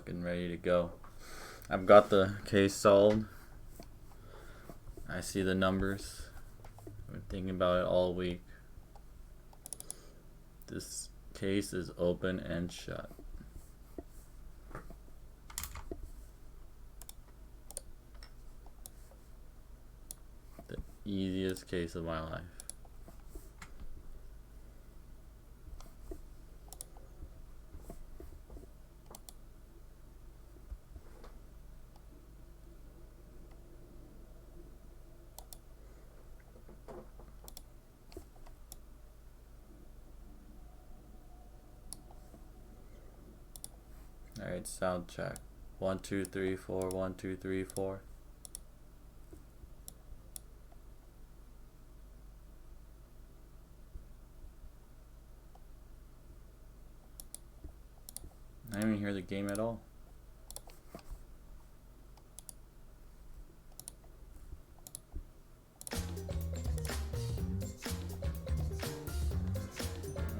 fucking ready to go. I've got the case solved. I see the numbers. I've been thinking about it all week. This case is open and shut. The easiest case of my life. Alright, sound check. 1, 2, 3, 4, 1, 2, 3, 4. I didn't even hear the game at all.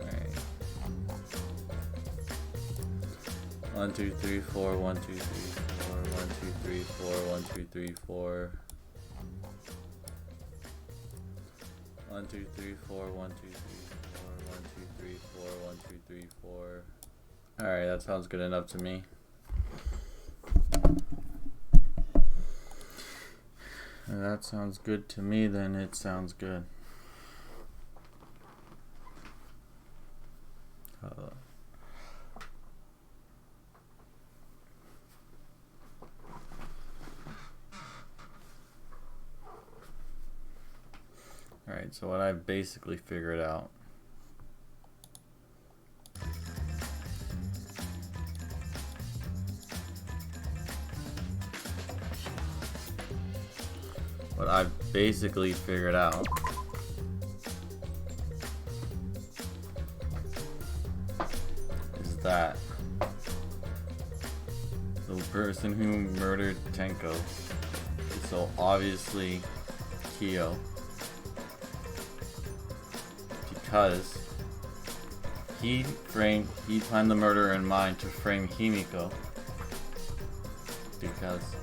Alright. 1, 2, 3, 4, 1, 2, 3, 4, 1, 2, 3, 4, 1, 2, 3, 4. 1, 2, 3, 4, 1, 2, 3, 4, 1, 2, 3, 4, 1, 2, 3, 4. Alright, that sounds good enough to me. If that sounds good to me, then it sounds good. Alright, so what I basically figured out. What I've basically figured out is that the person who murdered Tenko is so obviously Kyo, because he planned the murder in mind to frame Himiko, because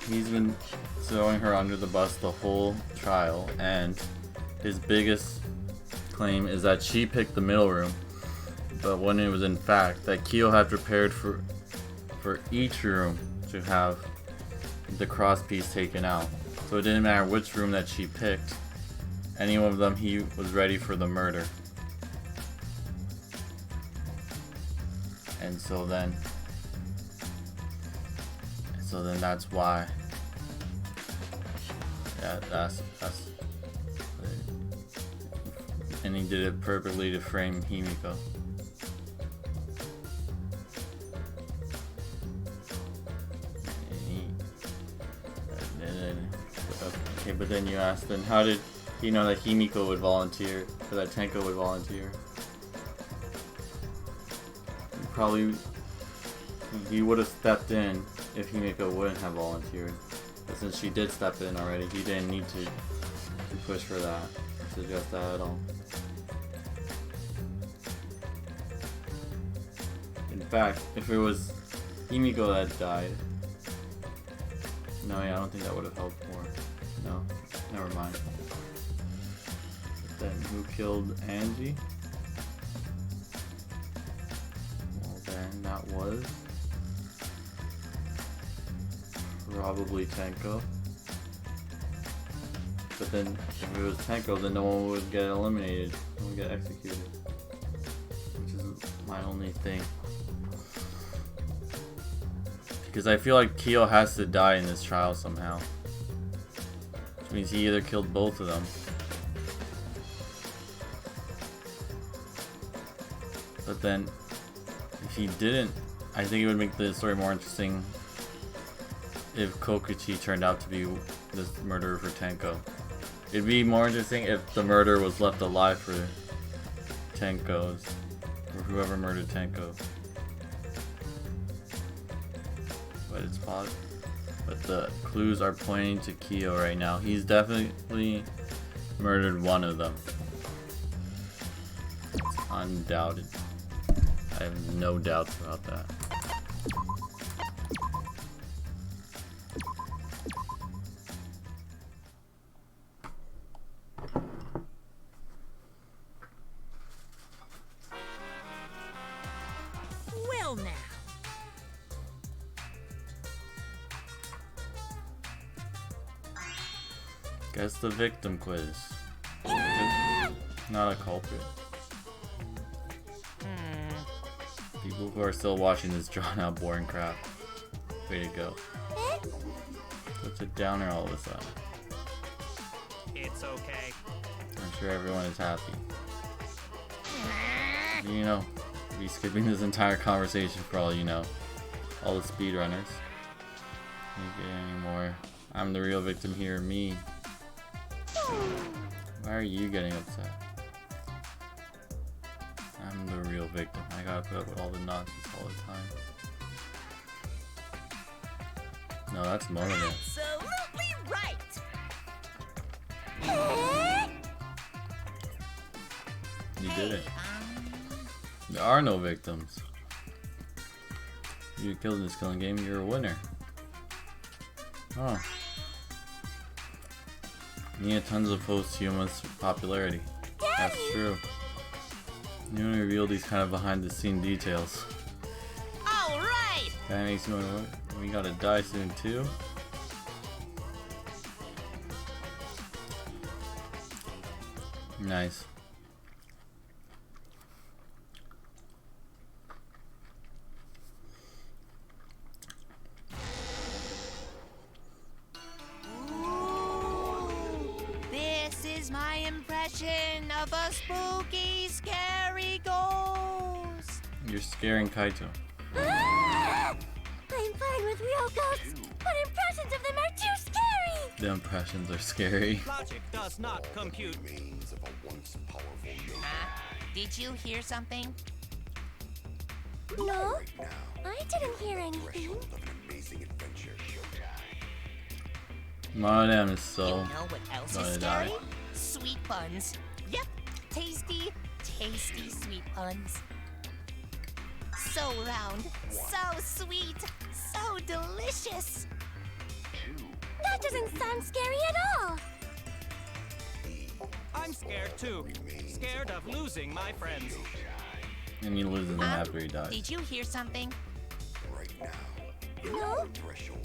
he's been throwing her under the bus the whole trial, and his biggest claim is that she picked the middle room, but when it was in fact that Kyo had prepared for each room to have the cross piece taken out, so it didn't matter which room that she picked, any one of them he was ready for the murder. And so then that's why. Yeah, that's and he did it perfectly to frame Himiko. Okay, but then you asked, then how did he know that Himiko would volunteer, or that Tenko would volunteer? He would have stepped in if Himiko wouldn't have volunteered. But since she did step in already, he didn't need to push for that, or suggest that at all. In fact, if it was Himiko that died, no, yeah, I don't think that would have helped more. No, never mind. But then who killed Angie? Well then, that was probably Tenko. But then, if it was Tenko, then no one would get eliminated. No one would get executed. Which is my only thing. Because I feel like Kyo has to die in this trial somehow. Which means he either killed both of them. But then, if he didn't, I think it would make the story more interesting if Kokuchi turned out to be the murderer for Tenko. It'd be more interesting if the murderer was left alive for Tenko's, or whoever murdered Tenko. But it's possible. But the clues are pointing to Kyo right now. He's definitely murdered one of them. It's undoubted. I have no doubts about that. Guess the victim quiz. Not a culprit. People who are still watching this drawn out boring crap. Way to go. What's a downer all of a sudden? It's okay. I'm sure everyone is happy. You know, be skipping this entire conversation for all you know. All the speedrunners. Can't get any more. I'm the real victim here, me. Why are you getting upset? I'm the real victim. I gotta put up with all the nonsense all the time. No, that's Mona. Absolutely right. You did it. There are no victims. You killed in this killing game, you're a winner. Oh. You had tons of posthumous popularity. That's true. You only reveal these kind of behind the scene details. Alright! That makes me wonder, we gotta die soon too? Nice. This is my impression of a spooky, scary ghost. You're scaring Kaito. I'm fine with real ghosts, but impressions of them are too scary! The impressions are scary. Logic does not compute. Did you hear something? No, I didn't hear anything. Madame is so You know what else gonna is die. scary? Sweet buns. Yep, tasty, tasty sweet buns. So round, so sweet, so delicious. That doesn't sound scary at all! I'm scared too. Scared of losing my friends. And he loses them after he dies. Did you hear something? No,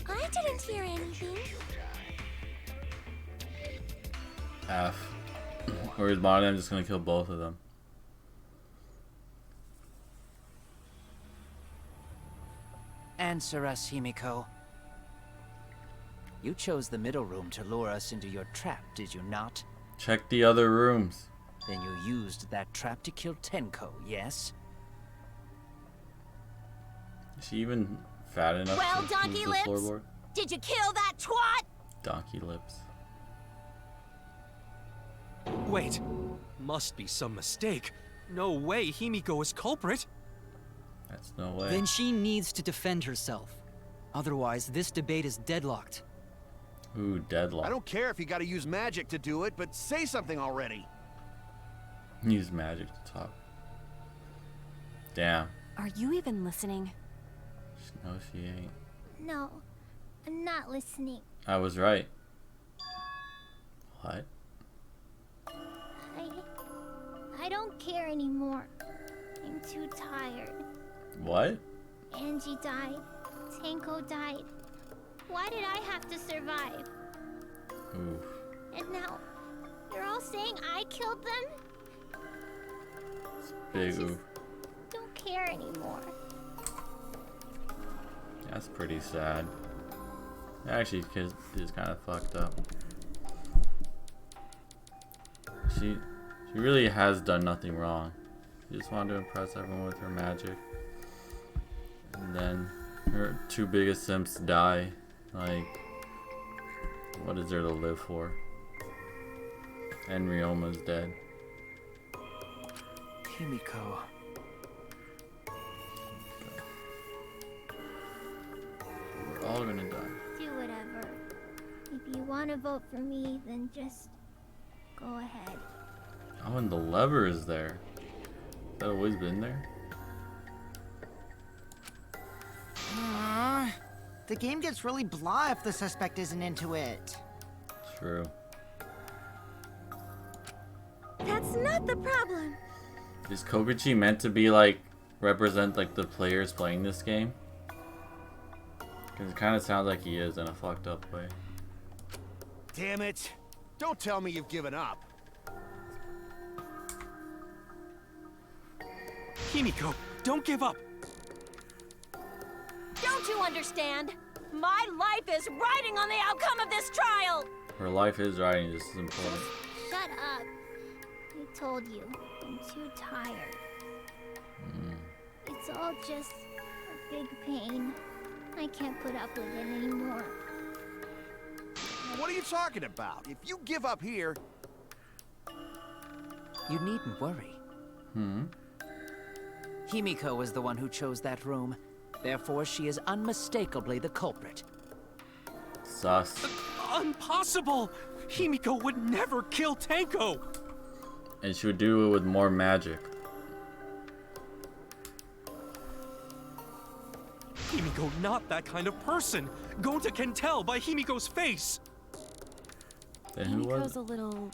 I didn't hear anything. F. Or is Madame just gonna kill both of them? Answer us, Himiko. You chose the middle room to lure us into your trap, did you not? Check the other rooms. Then you used that trap to kill Tenko, yes? Is she even fat enough Well, to donkey move the lips. floorboard? Did you kill that twat? Donkey lips. Wait, must be some mistake. No way Himiko is culprit. That's no way. Then she needs to defend herself. Otherwise, this debate is deadlocked. Ooh, deadlock. I don't care if you gotta use magic to do it, but say something already. Use magic to talk. Damn. Are you even listening? No, she ain't. No, I'm not listening. I was right. What? I don't care anymore. I'm too tired. What? Angie died. Tenko died. Why did I have to survive? Oof. And now, you're all saying I killed them? Big just oof. don't care anymore. That's pretty sad. Actually, kid is kind of fucked up. She really has done nothing wrong. She just wanted to impress everyone with her magic. And then her two biggest simps die. Like, what is there to live for? And Ryoma's dead. Himiko. We're all gonna die. Do whatever. If you want to vote for me, then just go ahead. Oh, and the lever is there. Has that always been there? The game gets really blah if the suspect isn't into it. True. That's not the problem. Is Koguchi meant to be like represent like the players playing this game? Because it kind of sounds like he is in a fucked up way. Damn it. Don't tell me you've given up. Himiko, don't give up. Don't you understand? My life is riding on the outcome of this trial! Her life is riding just as important. Shut up. I told you, I'm too tired. It's all just a big pain. I can't put up with it anymore. What are you talking about? If you give up here... You needn't worry. Himiko was the one who chose that room. Therefore, she is unmistakably the culprit. Sus. Impossible! Himiko would never kill Tenko! And she would do it with more magic. Himiko not that kind of person. Gonta can tell by Himiko's face. Then who was Himiko's a little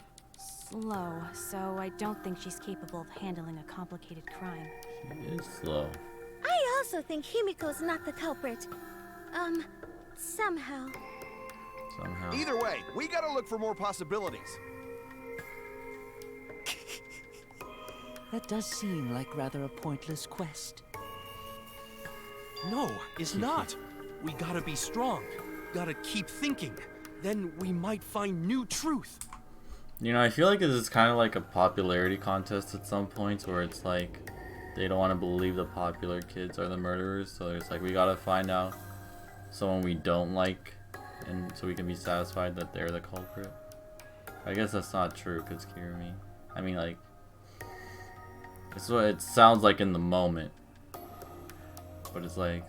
slow, so I don't think she's capable of handling a complicated crime. She is slow. I also think Himiko's not the culprit. Somehow. Somehow. Either way, we gotta look for more possibilities. That does seem like rather a pointless quest. No, it's not. We gotta be strong. Gotta keep thinking. Then we might find new truth. You know, I feel like this is kind of like a popularity contest at some points where it's like they don't want to believe the popular kids are the murderers, so it's like we gotta find out someone we don't like, and so we can be satisfied that they're the culprit. I guess that's not true, because Kirumi, I mean, like, it's what it sounds like in the moment, but it's like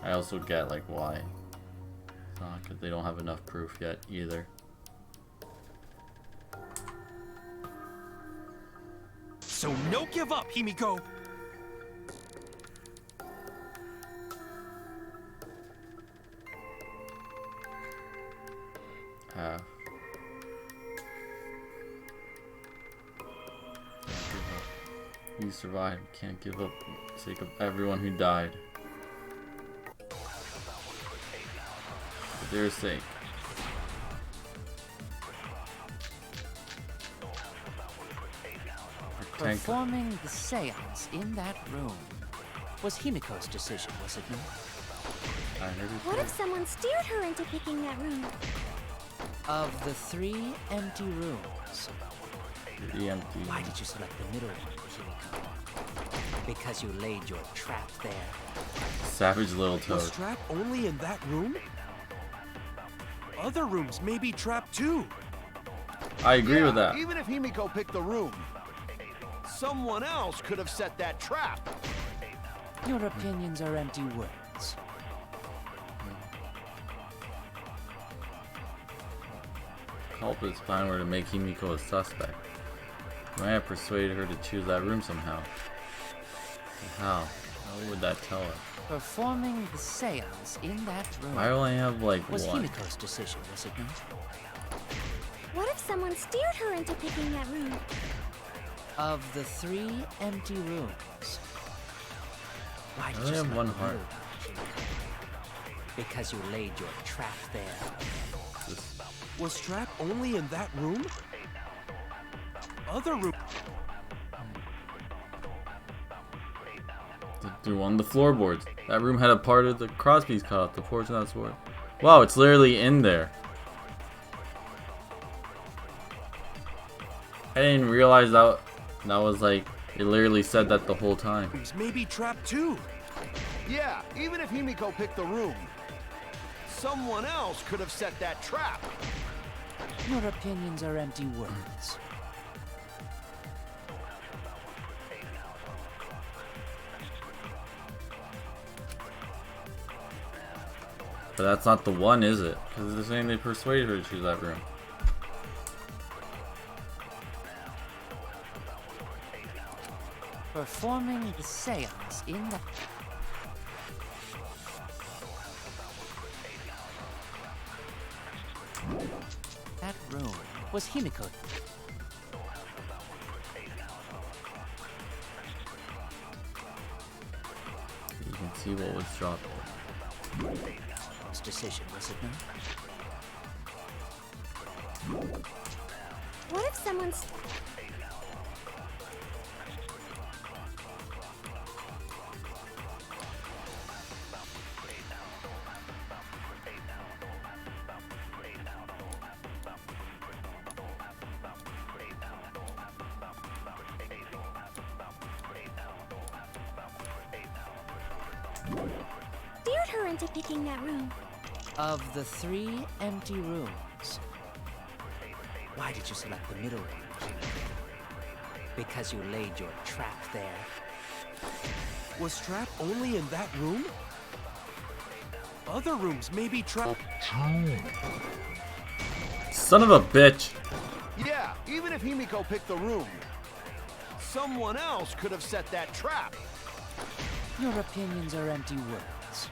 I also get like why. It's not because they don't have enough proof yet either. So no give up, Himiko! Half. You survived. Can't give up for the sake of everyone who died. For their sake. For Tenko. Performing the seance in that room was Himiko's decision, was it not? I heard it What too. if someone steered her into picking that room? Of the 3 empty rooms, The empty. why did you select the middle one, Himiko? Because you laid your trap there. Savage little Was toad. trap only in that room? Other rooms may be trapped too. I agree with that. Even if Himiko picked the room, someone else could have set that trap. Your opinions are empty words. Culprit's plan were to make Himiko a suspect. You might have persuaded her to choose that room somehow. How? How would that tell her? Performing the seance in that room I only have like was one. Himiko's decision, was it not? What if someone steered her into picking that room? Of the 3 empty rooms, why did I only you have select one the heart. middle one, Himiko? Because you laid your trap there. Was trap only in that room? Other room. Through one of the floorboards. That room had a part of the crosspiece cut off. The portion that's worth. Wow, it's literally in there. I didn't realize that was like it literally said that the whole time. Rooms may be trapped too. Yeah, even if Himiko picked the room, someone else could have set that trap. Your opinions are empty words. But that's not the one, is it? Because they're saying they persuaded her to choose that room. Performing the seance in the... That room was Himiko. You can see what was dropped. His decision, was it not? What if someone's... steered her into picking that room? Of the 3 empty rooms, why did you select the middle room? Because you laid your trap there. Was Trap only in that room? Other rooms may be trapped. Son of a bitch. Yeah, even if Himiko picked the room, someone else could have set that trap. Your opinions are empty words.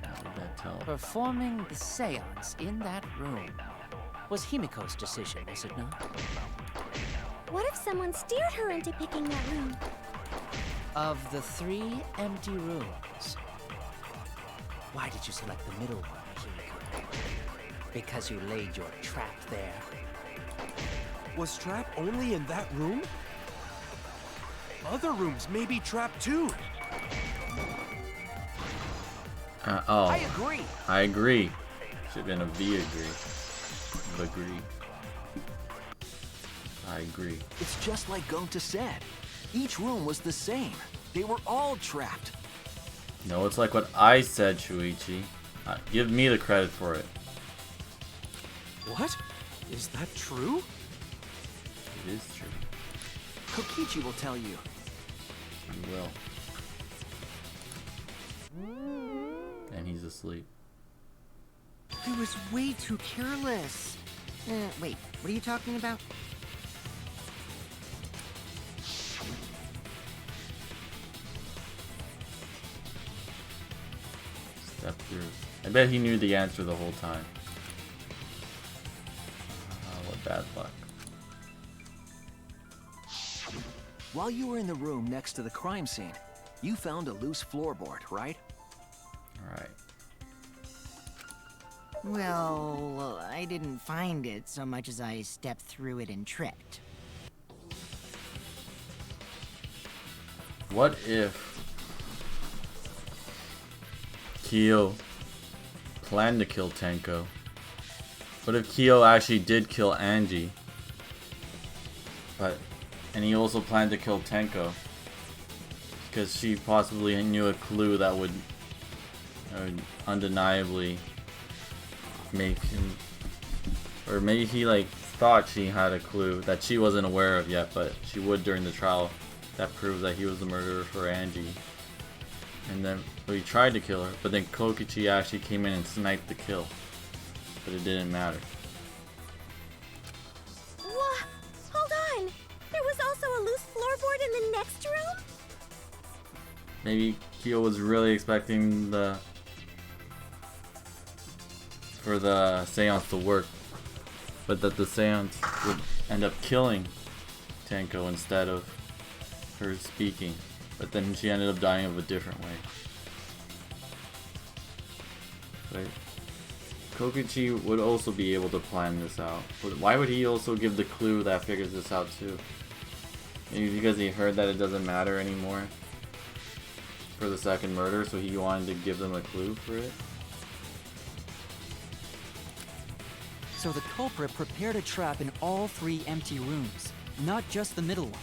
How did that tell? Performing the seance in that room was Himiko's decision, was it not? What if someone steered her into picking that room? Of the 3 empty rooms, why did you select the middle one, Himiko? Because you laid your trap there. Was Trap only in that room? Other rooms may be trapped too. Oh. I agree. I agree. Should have been a V agree. Agree. I agree. It's just like Gonta said. Each room was the same. They were all trapped. No, it's like what I said, Shuichi. Give me the credit for it. What? Is that true? It is true. Kokichi will tell you. He will. And he's asleep. I was way too careless. Wait, what are you talking about? Step through. I bet he knew the answer the whole time. What bad luck. While you were in the room next to the crime scene, you found a loose floorboard, right? Alright. Well, I didn't find it so much as I stepped through it and tripped. What if Kyo planned to kill Tenko? What if Kyo actually did kill Angie? And he also planned to kill Tenko because she possibly knew a clue that would undeniably make him, or maybe he like thought she had a clue that she wasn't aware of yet, but she would during the trial. That proves that he was the murderer for Angie. And then he tried to kill her, but then Kokichi actually came in and sniped the kill. But it didn't matter. What? Hold on! There was also a loose floorboard in the next room? Maybe Kyo was really expecting for the seance to work, but that the seance would end up killing Tenko instead of her speaking. But then she ended up dying of a different way. But Kokichi would also be able to plan this out. But why would he also give the clue that figures this out too? Maybe because he heard that it doesn't matter anymore for the second murder, so he wanted to give them a clue for it? So the culprit prepared a trap in all 3 empty rooms, not just the middle one.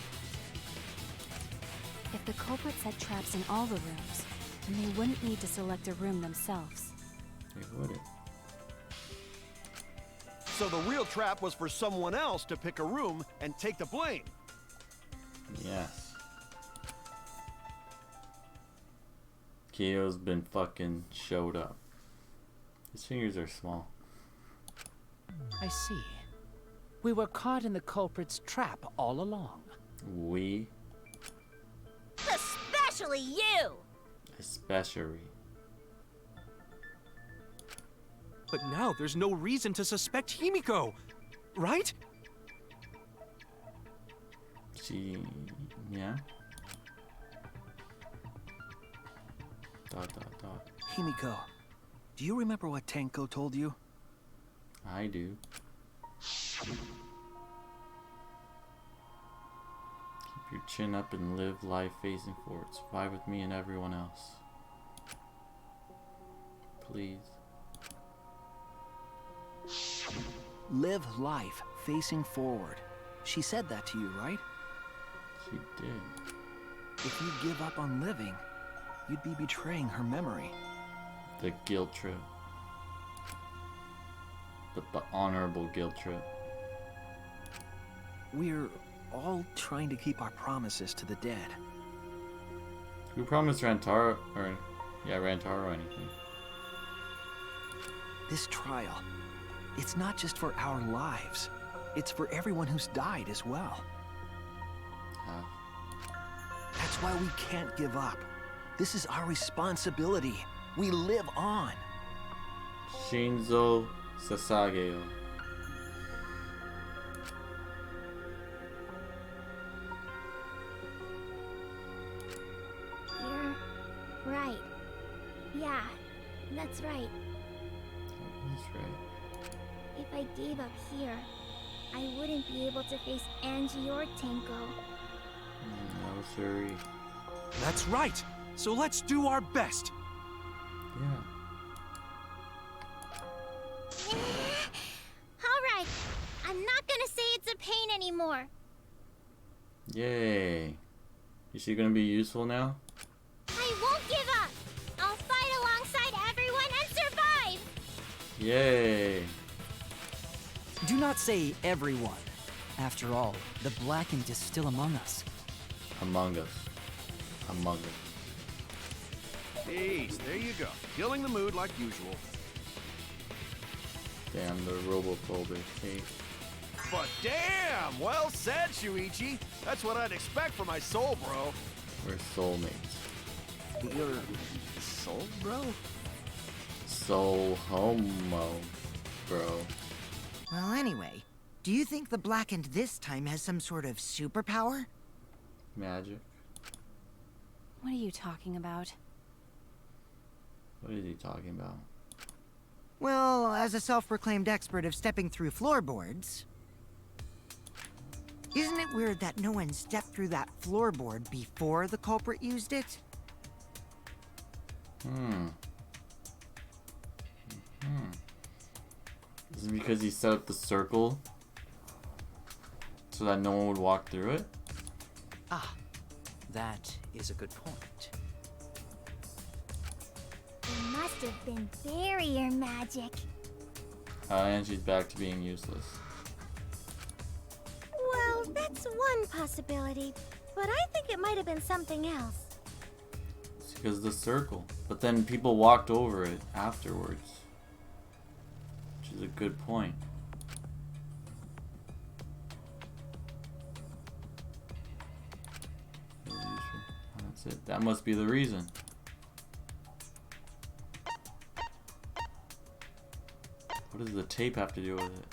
If the culprit set traps in all the rooms, then they wouldn't need to select a room themselves. They wouldn't. So the real trap was for someone else to pick a room and take the blame. Yes. Kyo's been fucking showed up. His fingers are small. I see. We were caught in the culprit's trap all along. We, Especially you! especially. But now there's no reason to suspect Himiko, right? Yeah. Himiko, do you remember what Tenko told you? I do. Keep your chin up and live life facing forward. Survive with me and everyone else. Please. Live life facing forward. She said that to you, right? She did. If you give up on living, you'd be betraying her memory. The guilt trip. The honorable guilt trip. We're all trying to keep our promises to the dead. Who promised Rantaro, or Rantaro anything? This trial, it's not just for our lives. It's for everyone who's died as well. That's why we can't give up. This is our responsibility. We live on. Shinzo Sasageo. You're right. Yeah, that's right. That's right. If I gave up here, I wouldn't be able to face Angie or Tenko. No, sorry. That's right. So let's do our best. Yeah. Alright, I'm not gonna say it's a pain anymore. Yay. Is she gonna be useful now? I won't give up. I'll fight alongside everyone and survive. Yay. Do not say everyone. After all, the Blackened is still among us. Among us. Among us. Jeez, there you go. Killing the mood like usual. Damn, the robophobic hate. But damn! Well said, Shuichi. That's what I'd expect from my soul, bro. We're soulmates. Your soul, bro? Soul homo, bro. Well, anyway, do you think the Blackened this time has some sort of superpower? Magic. What are you talking about? What is he talking about? Well, as a self-proclaimed expert of stepping through floorboards... Isn't it weird that no one stepped through that floorboard before the culprit used it? Is it because he set up the circle so that no one would walk through it? Ah, that is a good point. It must have been barrier magic. And she's back to being useless. Well, that's one possibility, but I think it might have been something else. It's because of the circle. But then people walked over it afterwards. Which is a good point. That's it. That must be the reason. What does the tape have to do with it?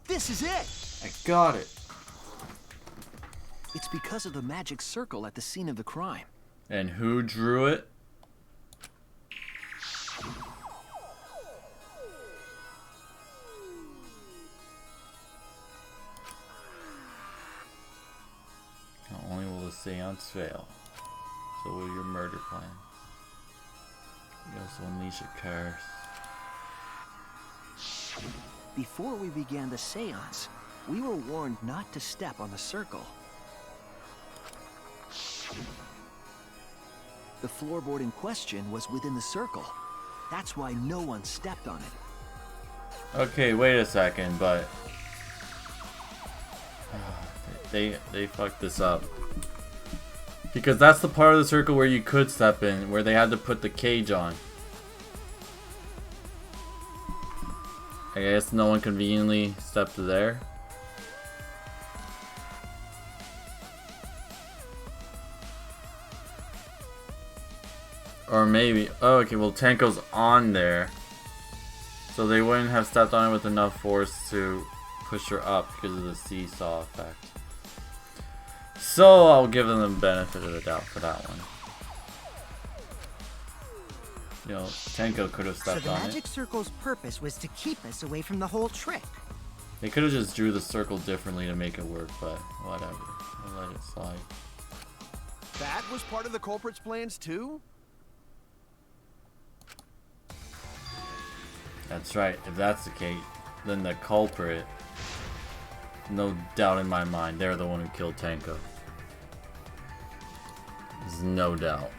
This is it! I got it. It's because of the magic circle at the scene of the crime. And who drew it? Not only will the seance fail, so will your murder plan. You also unleash a curse. Before we began the seance, we were warned not to step on the circle. The floorboard in question was within the circle. That's why no one stepped on it. Okay, wait a second, but they fucked this up. Because that's the part of the circle where you could step in, where they had to put the cage on. I guess no one conveniently stepped there. Or maybe, oh okay, well Tenko's on there. So they wouldn't have stepped on it with enough force to push her up because of the seesaw effect. So I'll give them the benefit of the doubt for that one. You know, Tenko could have stepped on it. So the magic circle's purpose was to keep us away from the whole trick. They could have just drew the circle differently to make it work, but whatever. I'll let it slide. That was part of the culprit's plans too? That's right. If that's the case, then the culprit, no doubt in my mind, they're the one who killed Tenko. There's no doubt.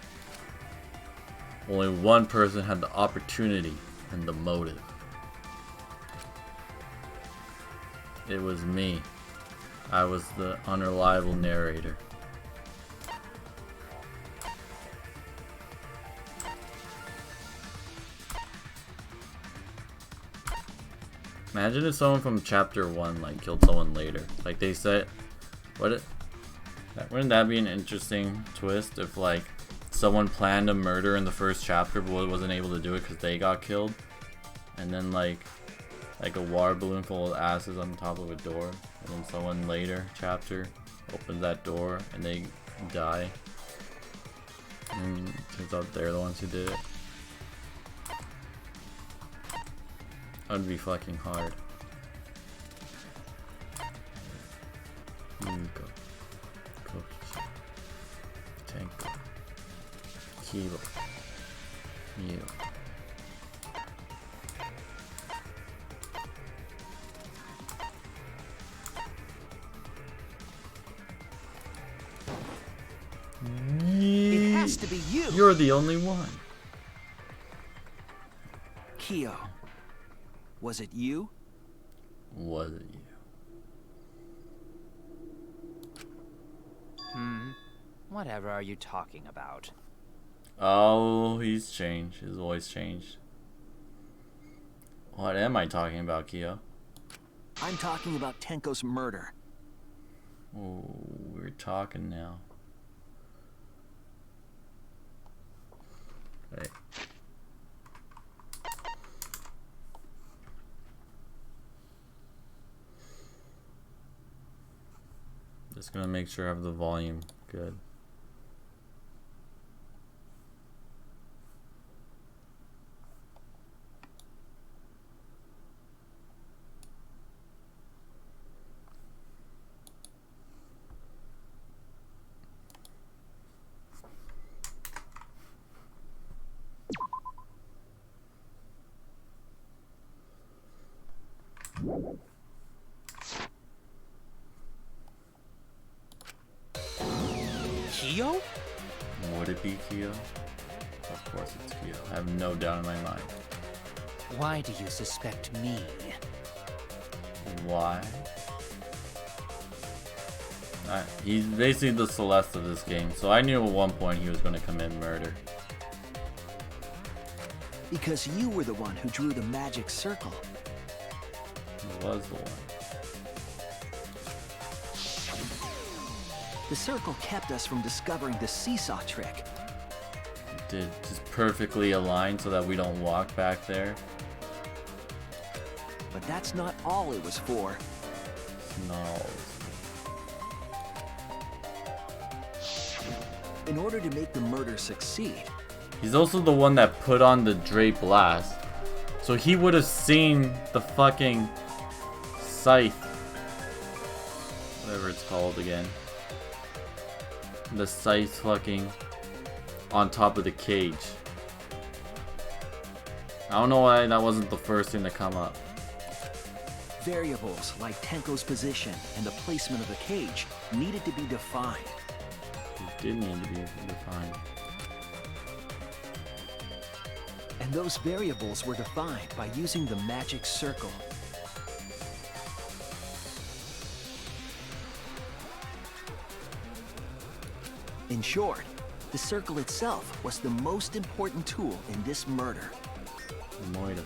Only one person had the opportunity and the motive. It was me. I was the unreliable narrator. Imagine if someone from chapter 1 like killed someone later. Like they said, wouldn't that be an interesting twist if like someone planned a murder in the first chapter but wasn't able to do it because they got killed, and then like a water balloon full of asses on top of a door, and then someone later chapter opens that door and they die, and it turns out they're the ones who did it. That would be fucking hard. Tenko, Tenko, Kilo, Mew. It has to be you. You're the only one. Kyo. Was it you? Was it you? Whatever are you talking about? Oh, he's changed. His voice changed. What am I talking about, Kyo? I'm talking about Tenko's murder. Oh, we're talking now. Right. Just gonna make sure I have the volume good. Kyo? Would it be Kyo? Of course it's Kyo. I have no doubt in my mind. Why do you suspect me? Why? He's basically the Celeste of this game, so I knew at one point he was going to commit murder. Because you were the one who drew the magic circle. He was the one. The circle kept us from discovering the seesaw trick. It did, just perfectly aligned so that we don't walk back there. But that's not all it was for. No. In order to make the murder succeed. He's also the one that put on the drape last. So he would have seen the fucking scythe. Whatever it's called again. The scythe fucking on top of the cage. I don't know why that wasn't the first thing to come up. Variables like Tenko's position and the placement of the cage needed to be defined. It did need to be defined. And those variables were defined by using the magic circle. In short, the circle itself was the most important tool in this murder. Moira.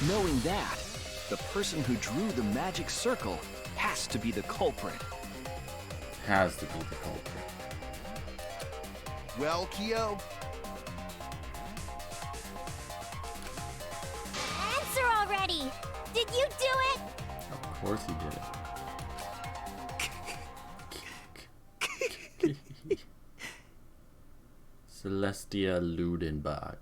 Knowing that, the person who drew the magic circle has to be the culprit. Has to be the culprit. Well, Kyo, Answer already! Did you do it? Of course he did it. Celestia Ludenbach.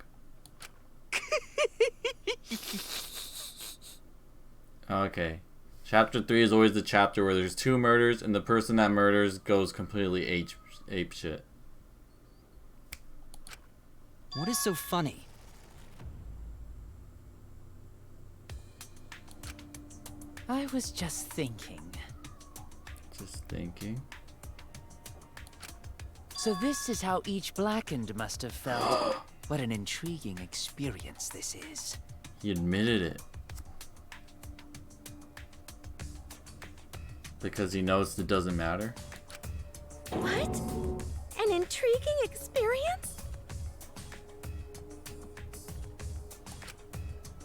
Okay. Chapter 3 is always the chapter where there's 2 murders and the person that murders goes completely ape shit. What is so funny? I was just thinking. Just thinking. So this is how each blackened must have felt. What an intriguing experience this is. He admitted it. Because he knows it doesn't matter. What? An intriguing experience?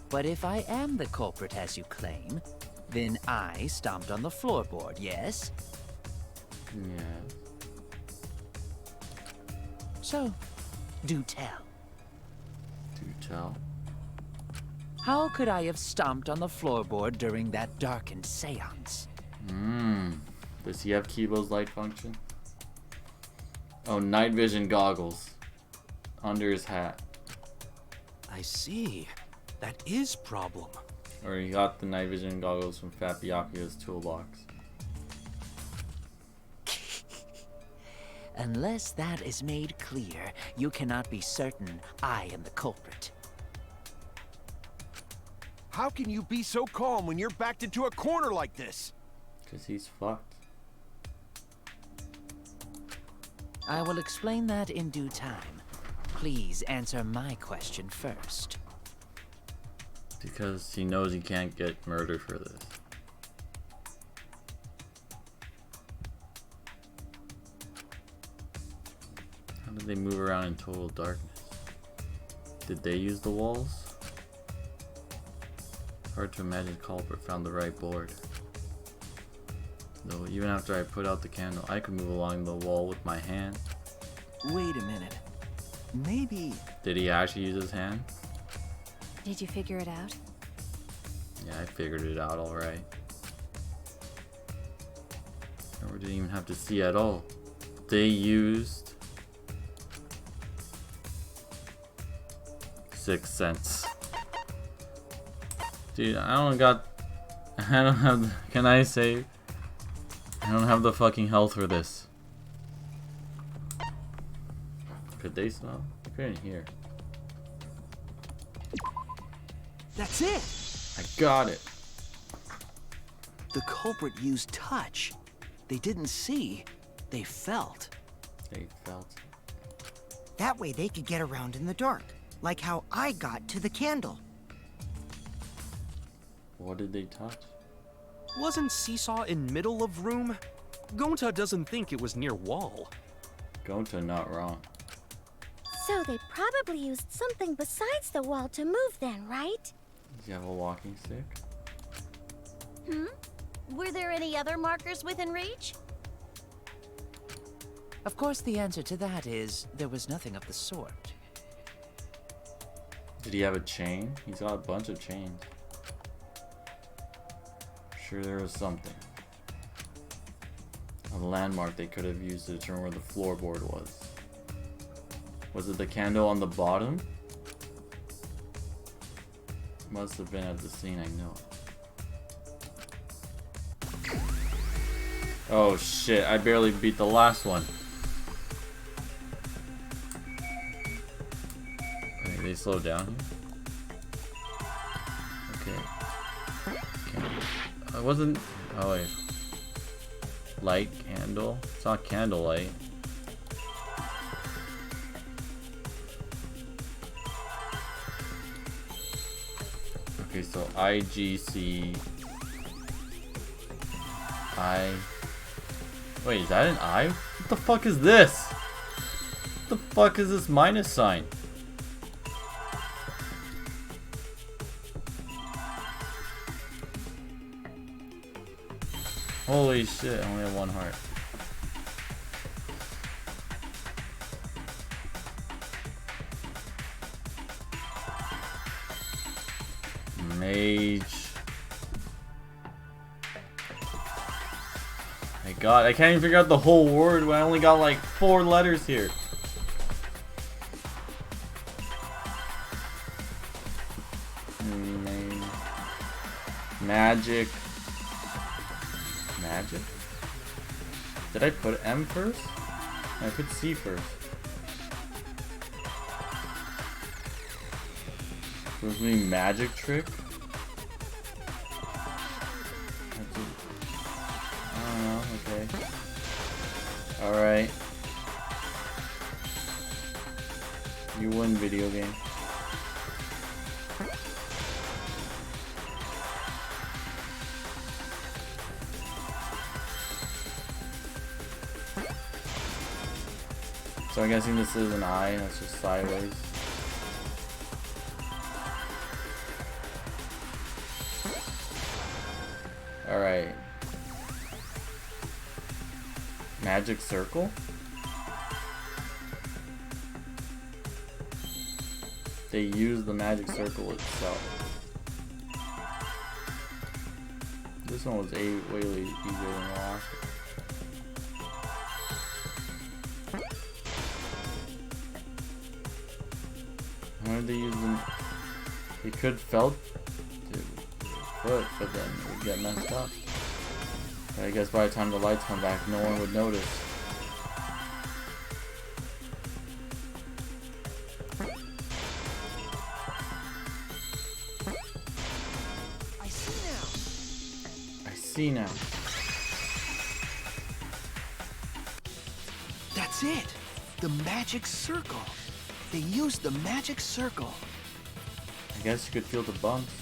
But if I am the culprit as you claim, then I stomped on the floorboard, yes? Yeah. So, do tell. Do tell. How could I have stomped on the floorboard during that darkened seance? Does he have Kibo's light function? Oh, night vision goggles. Under his hat. I see. That is problem. Or he got the night vision goggles from Fat Byakuya's toolbox. Unless that is made clear, you cannot be certain I am the culprit. how can you be so calm when you're backed into a corner like this? Because he's fucked. I will explain that in due time. Please answer my question first. Because he knows he can't get murdered for this. How did they move around in total darkness? Did they use the walls? Hard to imagine the culprit found the right board. Though even after I put out the candle, I could move along the wall with my hand. Wait a minute. Maybe... Did he actually use his hand? Did you figure it out? Yeah, I figured it out alright. Or didn't even have to see at all. They used... Sixth Sense. Dude, I don't have... Can I say... I don't have the fucking health for this. Could they smell? I couldn't hear. That's it! I got it. The culprit used touch. They didn't see. They felt. They felt. That way they could get around in the dark, like how I got to the candle. What did they touch? Wasn't Seesaw in middle of room? Gonta doesn't think it was near wall. Gonta not wrong. So they probably used something besides the wall to move then, right? Does he have a walking stick? Were there any other markers within reach? Of course, the answer to that is there was nothing of the sort. Did he have a chain? He's got a bunch of chains. Sure there was something. A landmark they could have used to determine where the floorboard was. Was it the candle on the bottom? Must have been at the scene, I know. Oh shit, I barely beat the last one. Okay, they slowed down here? Okay. I wasn't... Oh wait. Light, candle? It's not candlelight. Okay, so IGC... Wait, is that an eye? What the fuck is this? What the fuck is this minus sign? Holy shit, I only have one heart. Mage. My god, I can't even figure out the whole word when I only got like 4 letters here. Magic. Magic? Did I put M first? I put C first. Supposed to be magic trick? I don't know, okay. Alright. You win, video game. So I'm guessing this is an eye, that's just sideways. Alright. Magic circle? They use the magic circle itself. This one was way easier than the last one. Why did they use them? They could felt to foot, but then it would get messed up. But I guess by the time the lights come back, no one would notice. I see now. I see now. That's it. The magic circle. They used the magic circle. I guess you could feel the bumps.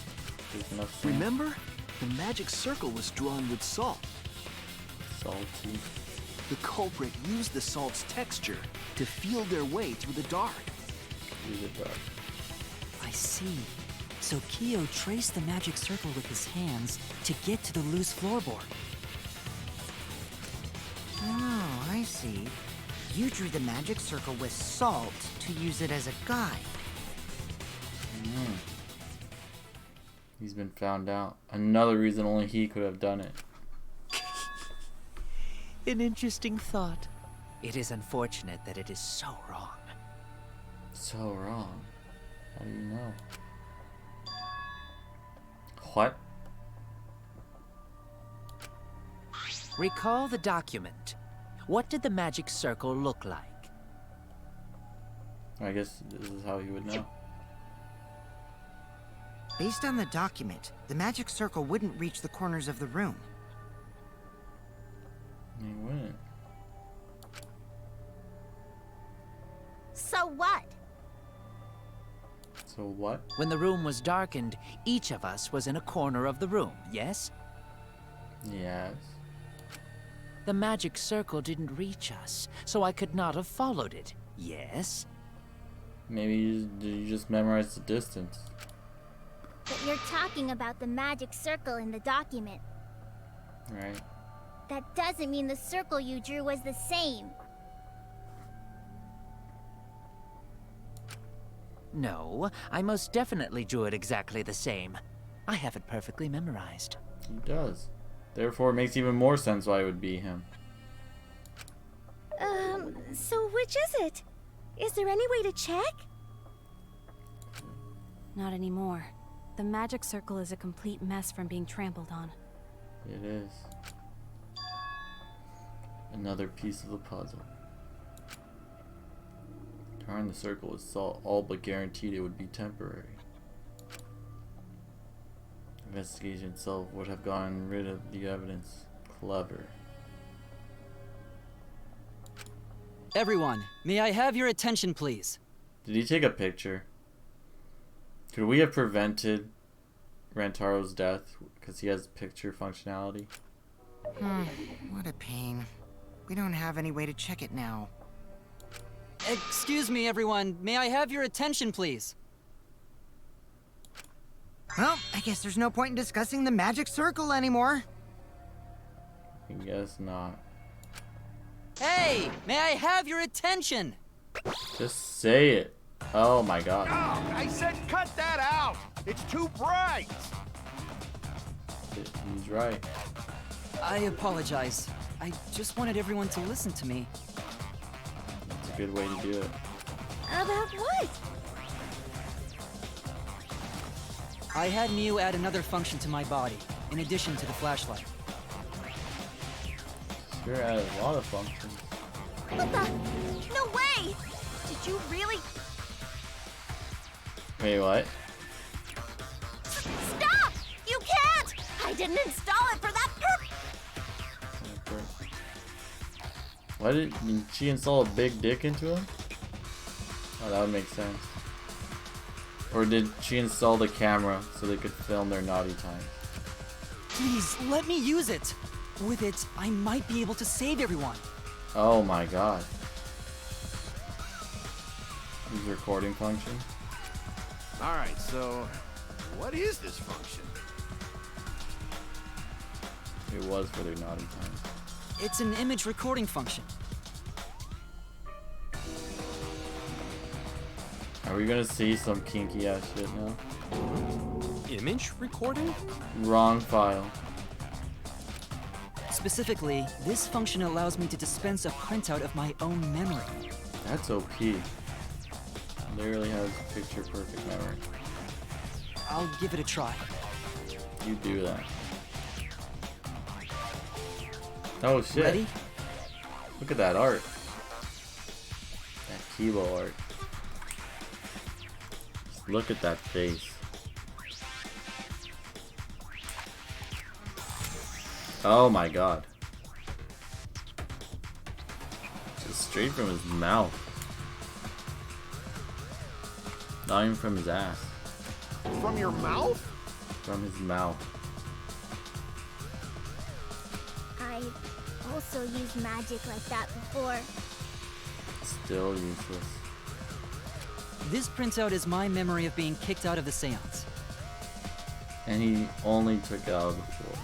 There's enough sand. Remember? The magic circle was drawn with salt. Salty. The culprit used the salt's texture to feel their way through the dark. Through the dark. I see. So Kyo traced the magic circle with his hands to get to the loose floorboard. Oh, I see. You drew the magic circle with salt to use it as a guide. He's been found out. Another reason only he could have done it. An interesting thought. It is unfortunate that it is so wrong. So wrong. How do you know? What? Recall the document. What did the magic circle look like? I guess this is how he would know. Based on the document, the magic circle wouldn't reach the corners of the room. He wouldn't. So what? So what? When the room was darkened, each of us was in a corner of the room, yes? Yes. The magic circle didn't reach us, so I could not have followed it, yes? Maybe you just memorized the distance. But you're talking about the magic circle in the document. Right. That doesn't mean the circle you drew was the same. No, I most definitely drew it exactly the same. I have it perfectly memorized. He does. Therefore, it makes even more sense why it would be him. So which is it? Is there any way to check? Not anymore. The magic circle is a complete mess from being trampled on. It is. Another piece of the puzzle. Tarring the circle with salt all but guaranteed it would be temporary. Investigation itself would have gotten rid of the evidence. Clever. Everyone, may I have your attention, please? Did he take a picture? Could we have prevented Rantaro's death because he has picture functionality? What a pain. We don't have any way to check it now. Excuse me, everyone. May I have your attention, please? Well, I guess there's no point in discussing the magic circle anymore. I guess not. Hey! May I have your attention? Just say it. Oh my god. Oh, I said cut that out! It's too bright! He's right. I apologize. I just wanted everyone to listen to me. That's a good way to do it. About what? I had Miu add another function to my body, in addition to the flashlight. Sure added a lot of functions. What the? No way! Did you really? Wait, what? Stop! You can't! I didn't install it for that purpose! Why did she install a big dick into him? Oh, that would make sense. Or did she install the camera so they could film their naughty time? Please, let me use it! With it, I might be able to save everyone. Oh my god. Use recording function? Alright, so what is this function? It was for their naughty time. It's an image recording function. Are we gonna see some kinky ass shit now? Image recording? Wrong file. Specifically, this function allows me to dispense a printout of my own memory. That's OP. Literally has picture perfect memory. I'll give it a try. You do that. Oh shit. Ready? Look at that art. That Kibo art. Just look at that face. Oh my god. Just straight from his mouth. Not even from his ass. From your mouth? From his mouth. I've also used magic like that before. Still useless. This printout is my memory of being kicked out of the seance. And he only took it out of the floor.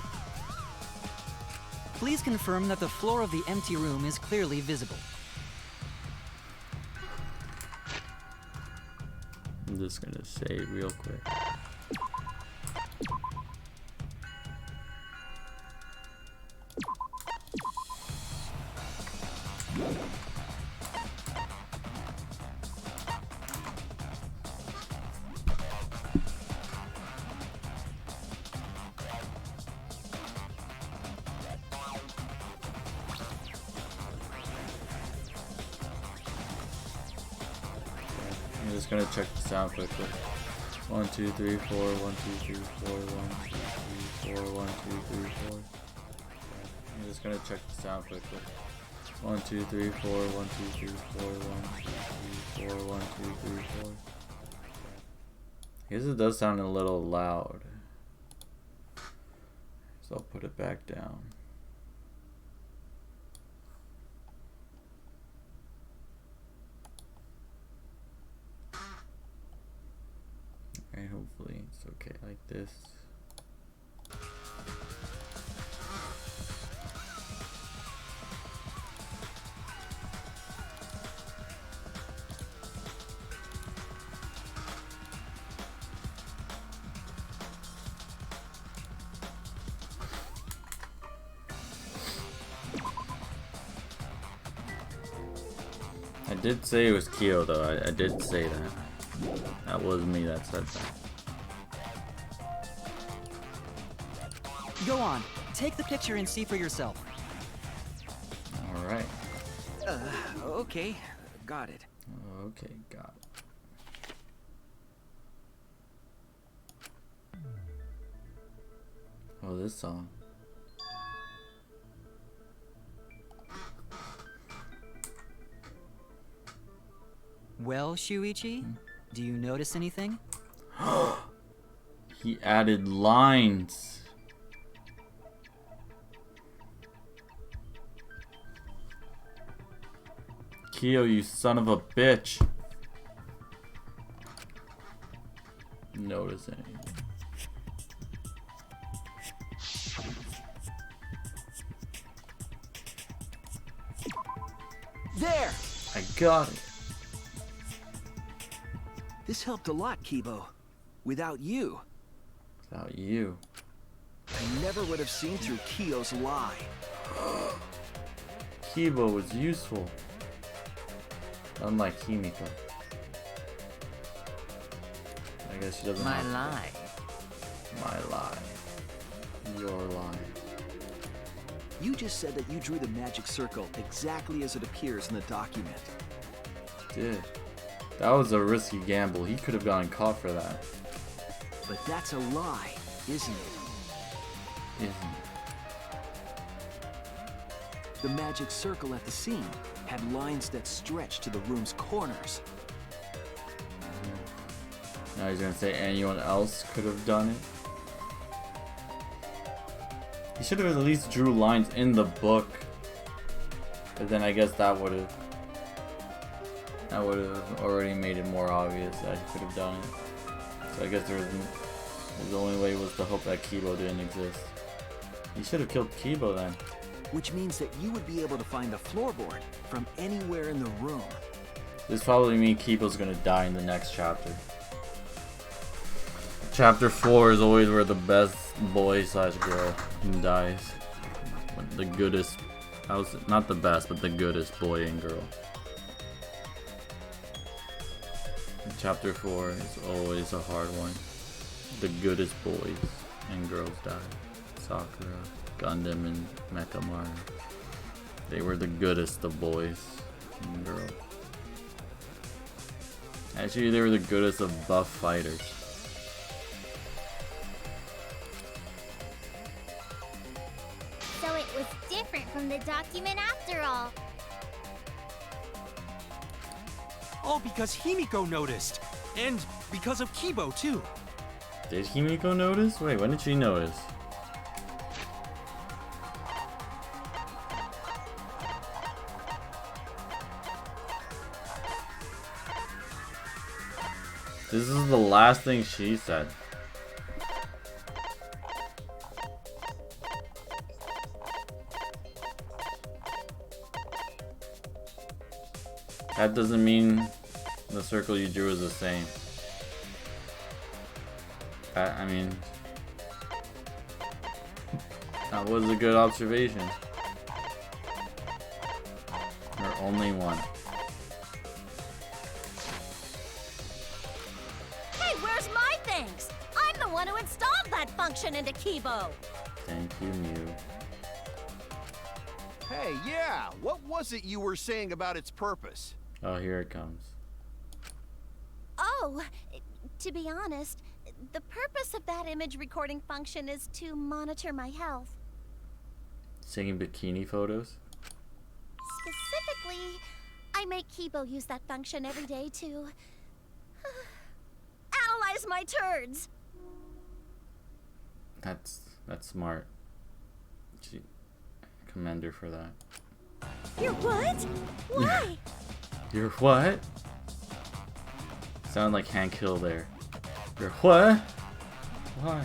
Please confirm that the floor of the empty room is clearly visible. I'm just gonna save real quick. I'm just gonna check the sound quickly. 1, 2, 3, 4, 1, 2, 3, 4, 1, 2, 3, 4, 1, 2, 3, 4. I'm just gonna check the sound quickly. 1, 2, 3, 4, 1, 2, 3, 4, 1, 2, 3, 4, 1, 2, 3, 4. I guess it does sound a little loud. So I'll put it back down. Alright, hopefully it's okay like this. I did say it was Kyo though, I did say that. That was me that said that. Go on, take the picture and see for yourself. Alright. Okay, got it. Okay, got it. Oh, this song. Well, Shuichi, do you notice anything? He added lines. Kyo, you son of a bitch. Notice anything. There! I got it. This helped a lot, Kibo. Without you, Without you. I never would have seen through Kyo's lie. Kibo was useful. Unlike Himiko. I guess she doesn't My have lie. my lie. Your lie. You just said that you drew the magic circle exactly as it appears in the document. Did. That was a risky gamble. He could have gotten caught for that. But that's a lie, isn't it? Isn't The magic circle at the scene had lines that stretched to the room's corners. it? Now he's gonna say anyone else could have done it. He should have at least drew lines in the book. But then I guess that would have already made it more obvious that he could have done it. So I guess the only way was to hope that Kibo didn't exist. He should have killed Kibo then. Which means that you would be able to find the floorboard from anywhere in the room. This probably means Kibo's gonna die in the next chapter. Chapter 4 is always where the best boy / girl dies. The goodest, not the best, but the goodest boy and girl. And chapter 4 is always a hard one. The goodest boys and girls die. Sakura, Gundam, and Mechamaru. They were the goodest of boys and girls. Actually, they were the goodest of buff fighters. So it was different from the document after all. All because Himiko noticed. And because of Kibo, too. Did Himiko notice? Wait, when did she notice? This is the last thing she said. That doesn't mean the circle you drew is the same. I mean, that was a good observation. Or only one. Hey, where's my things? I'm the one who installed that function into Kibo. Thank you, Mew. Hey, yeah, what was it you were saying about its purpose? Oh, here it comes. Oh, to be honest, the purpose of that image recording function is to monitor my health. Singing bikini photos? Specifically, I make Kibo use that function every day to analyze my turds. That's smart. She, commend her for that. You're what? Why? You're what? Sound like Hank Hill there. You're what? Why?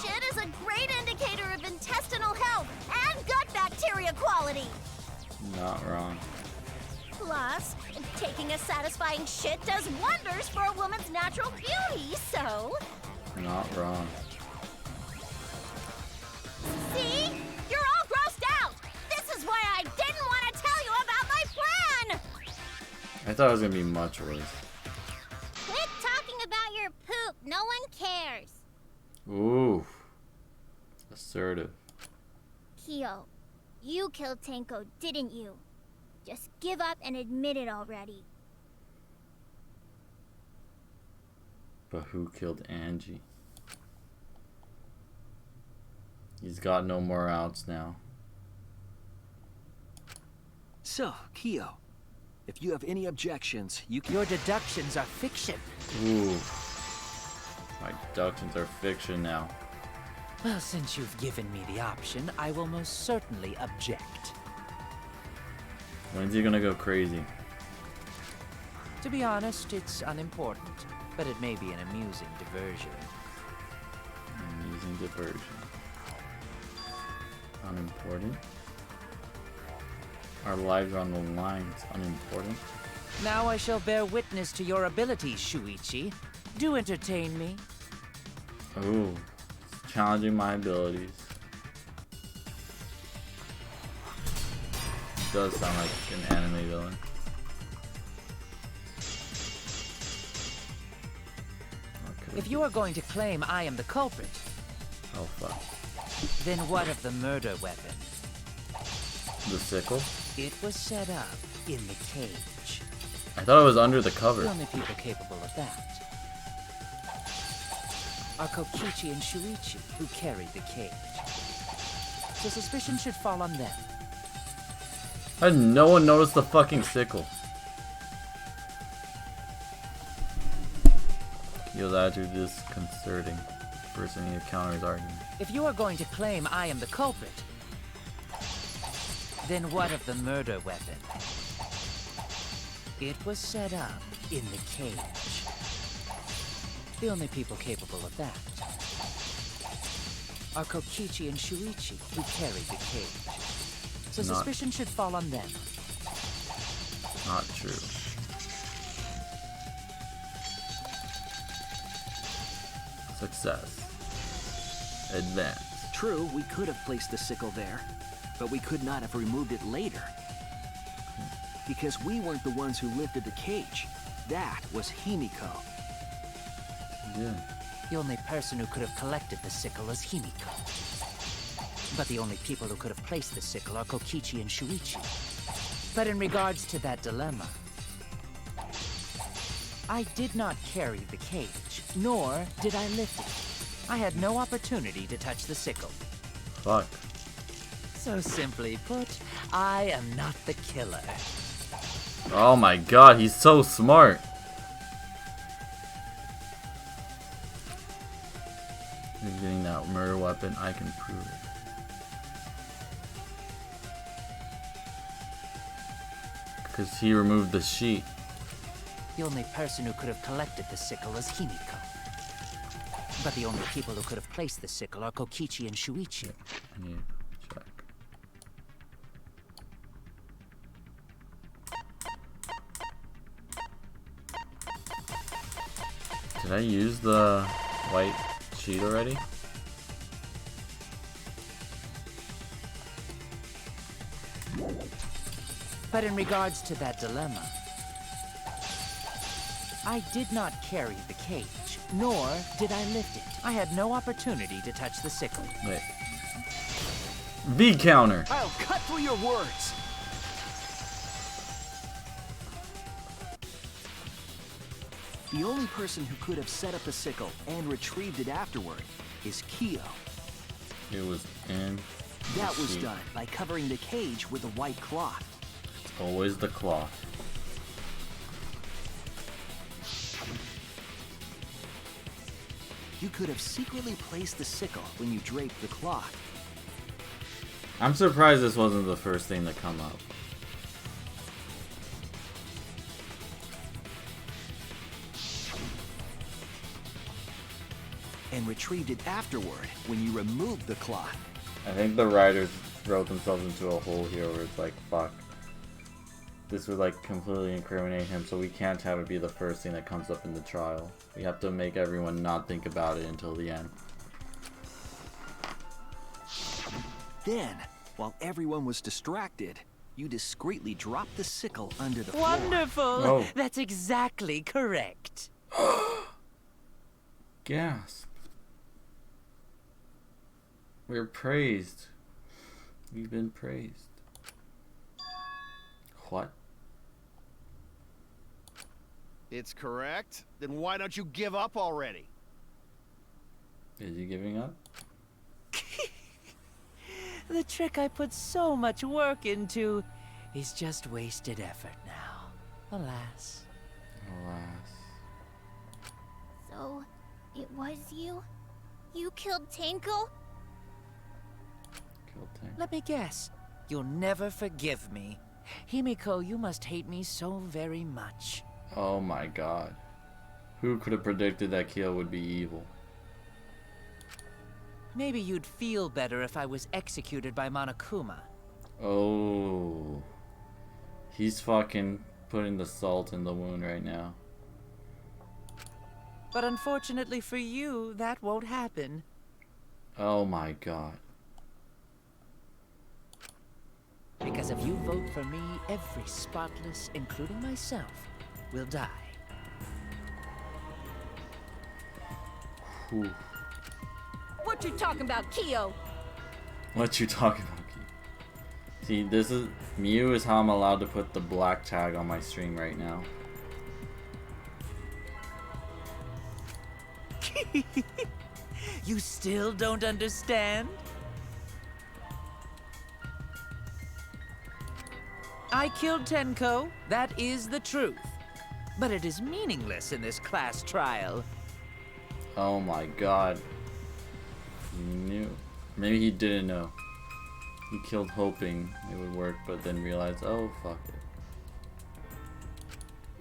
Shit is a great indicator of intestinal health and gut bacteria quality. Not wrong. Plus, taking a satisfying shit does wonders for a woman's natural beauty, so... Not wrong. See? You're all grossed out! This is why I didn't want to tell you about my plan! I thought it was gonna be much worse. Quit talking about your poop. No one cares. Ooh. Assertive. Kyo, you killed Tenko, didn't you? Just give up and admit it already. But who killed Angie? He's got no more outs now. So, Kyo, if you have any objections, you can... Your deductions are fiction. Ooh. My deductions are fiction now. Well, since you've given me the option, I will most certainly object. When's he gonna go crazy? To be honest, it's unimportant, but it may be an amusing diversion. Amusing diversion. Unimportant? Our lives are on the line. It's unimportant. Now I shall bear witness to your abilities, Shuichi. Do entertain me. Ooh. Challenging my abilities. Does sound like an anime villain. If you are going to claim I am the culprit, oh fuck. Then what of the murder weapon? The sickle? It was set up in the cage. I thought it was under the cover. The only people capable of that are Kokichi and Shuichi, who carried the cage. So suspicion should fall on them. How did no one notice the fucking sickle? Yo, that dude is disconcerting. The person he encounters arguing. If you are going to claim I am the culprit, then what of the murder weapon? It was set up in the cage. The only people capable of that are Kokichi and Shuichi, who carried the cage. So suspicion should fall on them. Not true. Success. Advance. True, we could have placed the sickle there, but we could not have removed it later. Because we weren't the ones who lifted the cage. That was Himiko. Yeah. The only person who could have collected the sickle is Himiko. But the only people who could have placed the sickle are Kokichi and Shuichi. But in regards to that dilemma, I did not carry the cage, nor did I lift it. I had no opportunity to touch the sickle. Fuck. So simply put, I am not the killer. Oh my god, he's so smart. He's getting that murder weapon, I can prove it. Because he removed the sheet. The only person who could have collected the sickle is Himiko. But the only people who could have placed the sickle are Kokichi and Shuichi. I need to check. Did I use the white sheet already? But in regards to that dilemma, I did not carry the cage, nor did I lift it. I had no opportunity to touch the sickle. Wait. V counter. I'll cut through your words. The only person who could have set up the sickle and retrieved it afterward is Kyo. It was in. That was done by covering the cage with a white cloth. Always the cloth. You could have secretly placed the sickle when you draped the cloth. I'm surprised this wasn't the first thing to come up. And retrieved it afterward when you removed the cloth. I think the writers wrote themselves into a hole here where it's like, fuck. This would like completely incriminate him, so we can't have it be the first thing that comes up in the trial. We have to make everyone not think about it until the end. Then, while everyone was distracted, you discreetly dropped the sickle under the floor. Wonderful! Oh. That's exactly correct. Gasp. We're praised. We've been praised. What? It's correct. Then why don't you give up already? Is he giving up? The trick I put so much work into is just wasted effort now. Alas. Alas. So, it was you? You killed Tenko? killed Tenko. Let me guess. You'll never forgive me. Himiko, you must hate me so very much. Oh my god. Who could have predicted that Kyo would be evil? Maybe you'd feel better if I was executed by Monokuma. Oh. He's fucking putting the salt in the wound right now. But unfortunately for you, that won't happen. Oh my god. Because if you vote for me, every spotless, including myself, will die. Whew. What you talking about, Kyo? What you talking about, Kyo? See, this is... Mew is how I'm allowed to put the black tag on my stream right now. You still don't understand? I killed Tenko, that is the truth. But it is meaningless in this class trial. Oh my god. He knew. Maybe he didn't know. He killed hoping it would work, but then realized, oh, fuck it.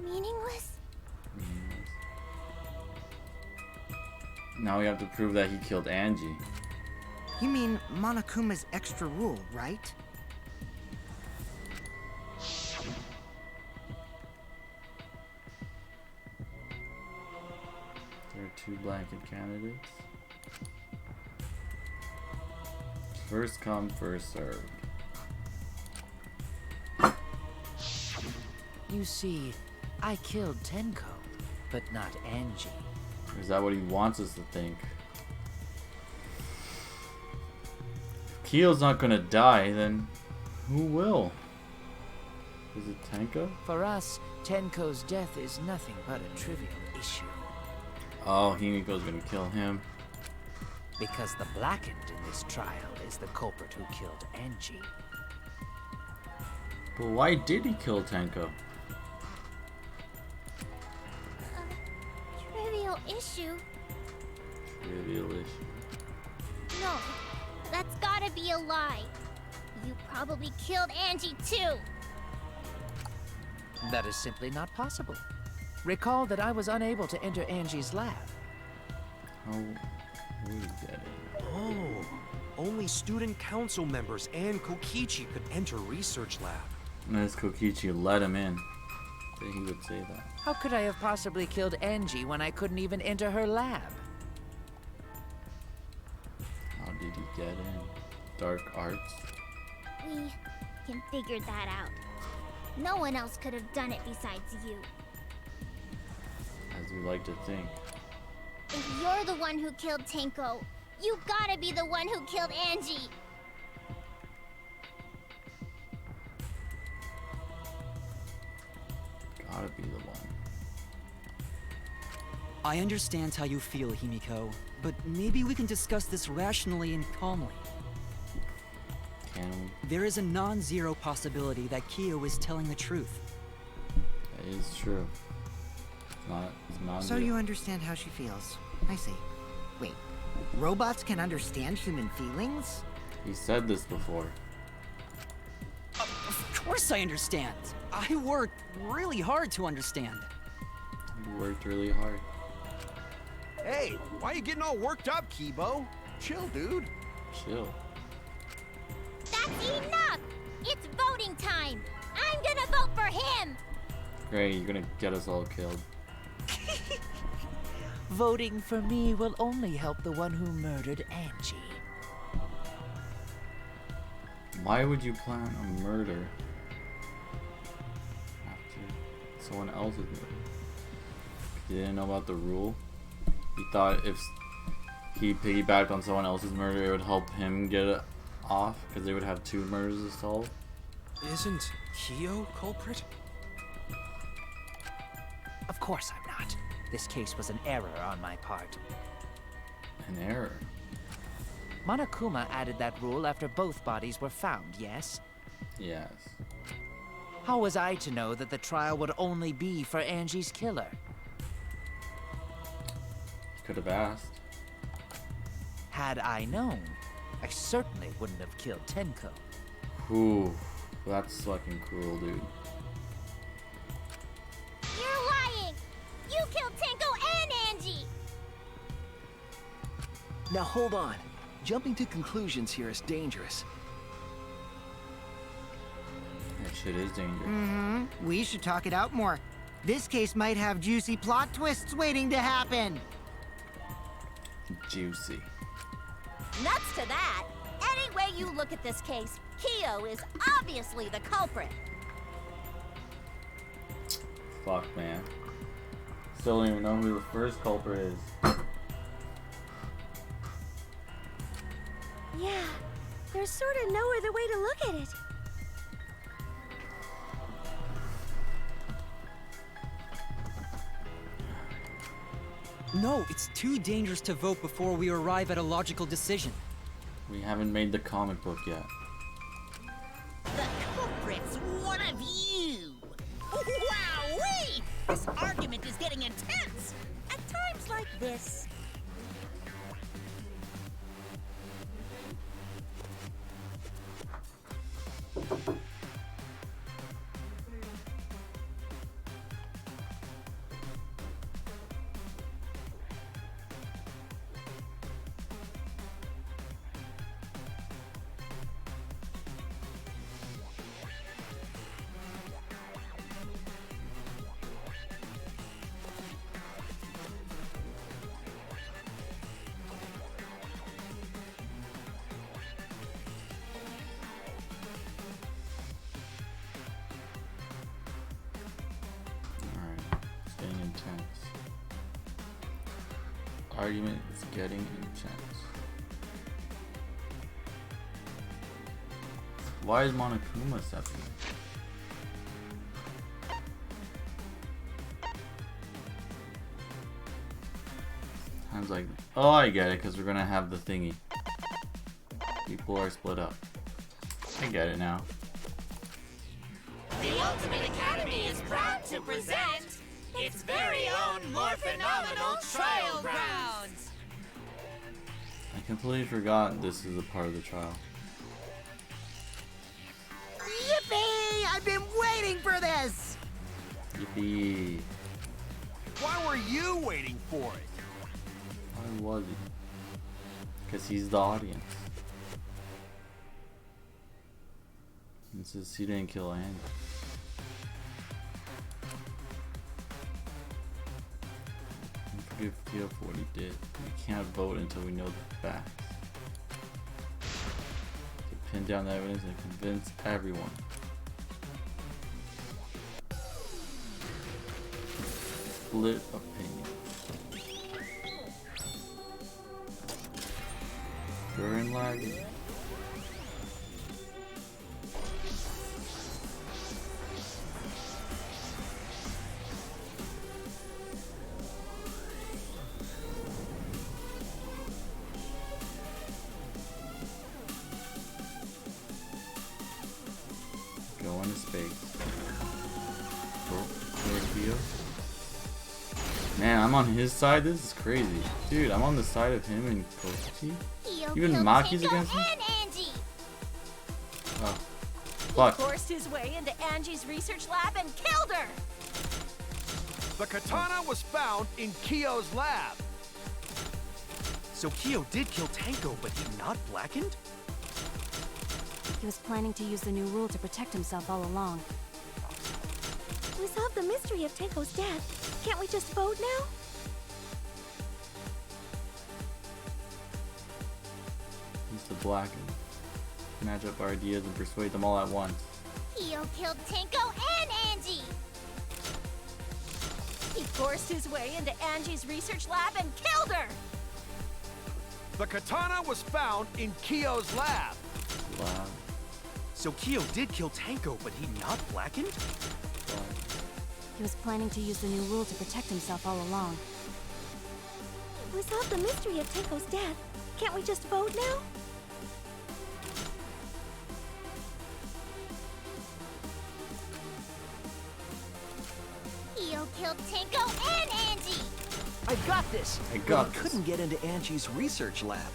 Meaningless? Meaningless. Now we have to prove that he killed Angie. You mean Monokuma's extra rule, right? There are 2 blanket candidates. First come, first served. You see, I killed Tenko, but not Angie. Is that what he wants us to think? If Kyo's not gonna die, then who will? Is it Tenko? For us, Tenko's death is nothing but a trivial issue. Oh, Himiko's gonna kill him. Because the blackened in this trial is the culprit who killed Angie. But why did he kill Tenko? Trivial issue? Trivial issue. No, that's gotta be a lie. You probably killed Angie too. That is simply not possible. Recall that I was unable to enter Angie's lab. How we get it? Oh, only student council members and Kokichi could enter research lab. Unless Kokichi let him in, then he would say that. How could I have possibly killed Angie when I couldn't even enter her lab? How did he get in? Dark arts? We can figure that out. No one else could have done it besides you. As we like to think. If you're the one who killed Tenko, you gotta be the one who killed Angie. Gotta be the one. I understand how you feel, Himiko, but maybe we can discuss this rationally and calmly. Can we? There is a non-zero possibility that Kyo is telling the truth. That is true. It's not So you understand how she feels. I see. Wait, robots can understand human feelings? He said this before. Of course I understand. I worked really hard to understand. He worked really hard. Hey, why you getting all worked up, Kibo? Chill, dude. Chill. That's enough! It's voting time! I'm gonna vote for him! Great, you're gonna get us all killed. Voting for me will only help the one who murdered Angie. Why would you plan a murder after someone else's murder? You didn't know about the rule? He thought if he piggybacked on someone else's murder, it would help him get it off because they would have 2 murders to solve? Isn't Kyo culprit? Of course I'm not. This case was an error on my part. An error? Monokuma added that rule after both bodies were found, yes? Yes. How was I to know that the trial would only be for Angie's killer? Could have asked. Had I known, I certainly wouldn't have killed Tenko. Ooh, that's fucking cruel, dude. You're lying! You killed Tenko and Angie! Now hold on. Jumping to conclusions here is dangerous. That shit is dangerous. Mm-hmm. We should talk it out more. This case might have juicy plot twists waiting to happen. Juicy. Nuts to that. Any way you look at this case, Kyo is obviously the culprit. Fuck, man. Still don't even know who the first culprit is. Yeah, there's sort of no other way to look at it. No, it's too dangerous to vote before we arrive at a logical decision. We haven't made the comic book yet. The culprit's one of you. Wowee! This argument is getting intense. At times like this. Argument is getting intense. Why is Monokuma stepping? Times like, oh, I get it, because we're gonna have the thingy. People are split up. I get it now. The Ultimate Academy is proud to present its very own more phenomenal trial grounds. I completely forgot this is a part of the trial. Yippee! I've been waiting for this! Yippee. Why were you waiting for it? Why was he? Because he's the audience. And since he didn't kill Andy. I forget Theo for what he did. We can't vote until we know the facts. To pin down the evidence and convince everyone. Split opinion. During lagging. Go into space. Oh, there Theo. Man, I'm on his side. This is crazy, dude. I'm on the side of him and Kokichi. Even Maki's against him. Oh, fuck. He forced his way into Angie's research lab and killed her. The katana was found in Kyo's lab. So Kyo did kill Tenko, but he not blackened? He was planning to use the new rule to protect himself all along. We solved the mystery of Tenko's death. Can't we just vote now? He's the black. Match up our ideas and persuade them all at once. Kyo killed Tenko and Angie! He forced his way into Angie's research lab and killed her. The katana was found in Kyo's lab. Wow. So Kyo did kill Tenko, but he not blackened? He was planning to use the new rule to protect himself all along. We solved the mystery of Tenko's death. Can't we just vote now? Kyo killed Tenko and Angie! I got this! I got but this. Couldn't get into Angie's research lab.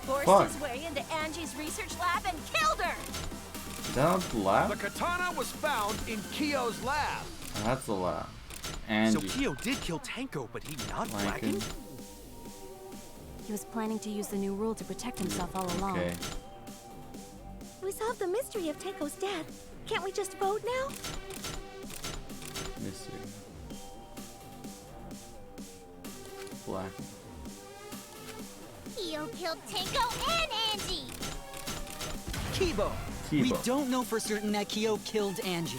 forced Fuck. his way into Angie's research lab and killed her! Is that not the lab? The katana was found in Kyo's lab. That's the lab. And So Kyo did kill Tenko, but he not blackened? He was planning to use the new rule to protect himself all along. Okay. We solved the mystery of Tenko's death. Can't we just vote now? Mystery. Black. Kyo killed Tenko and Angie! Kibo! We Kibo. don't know for certain that Kyo killed Angie.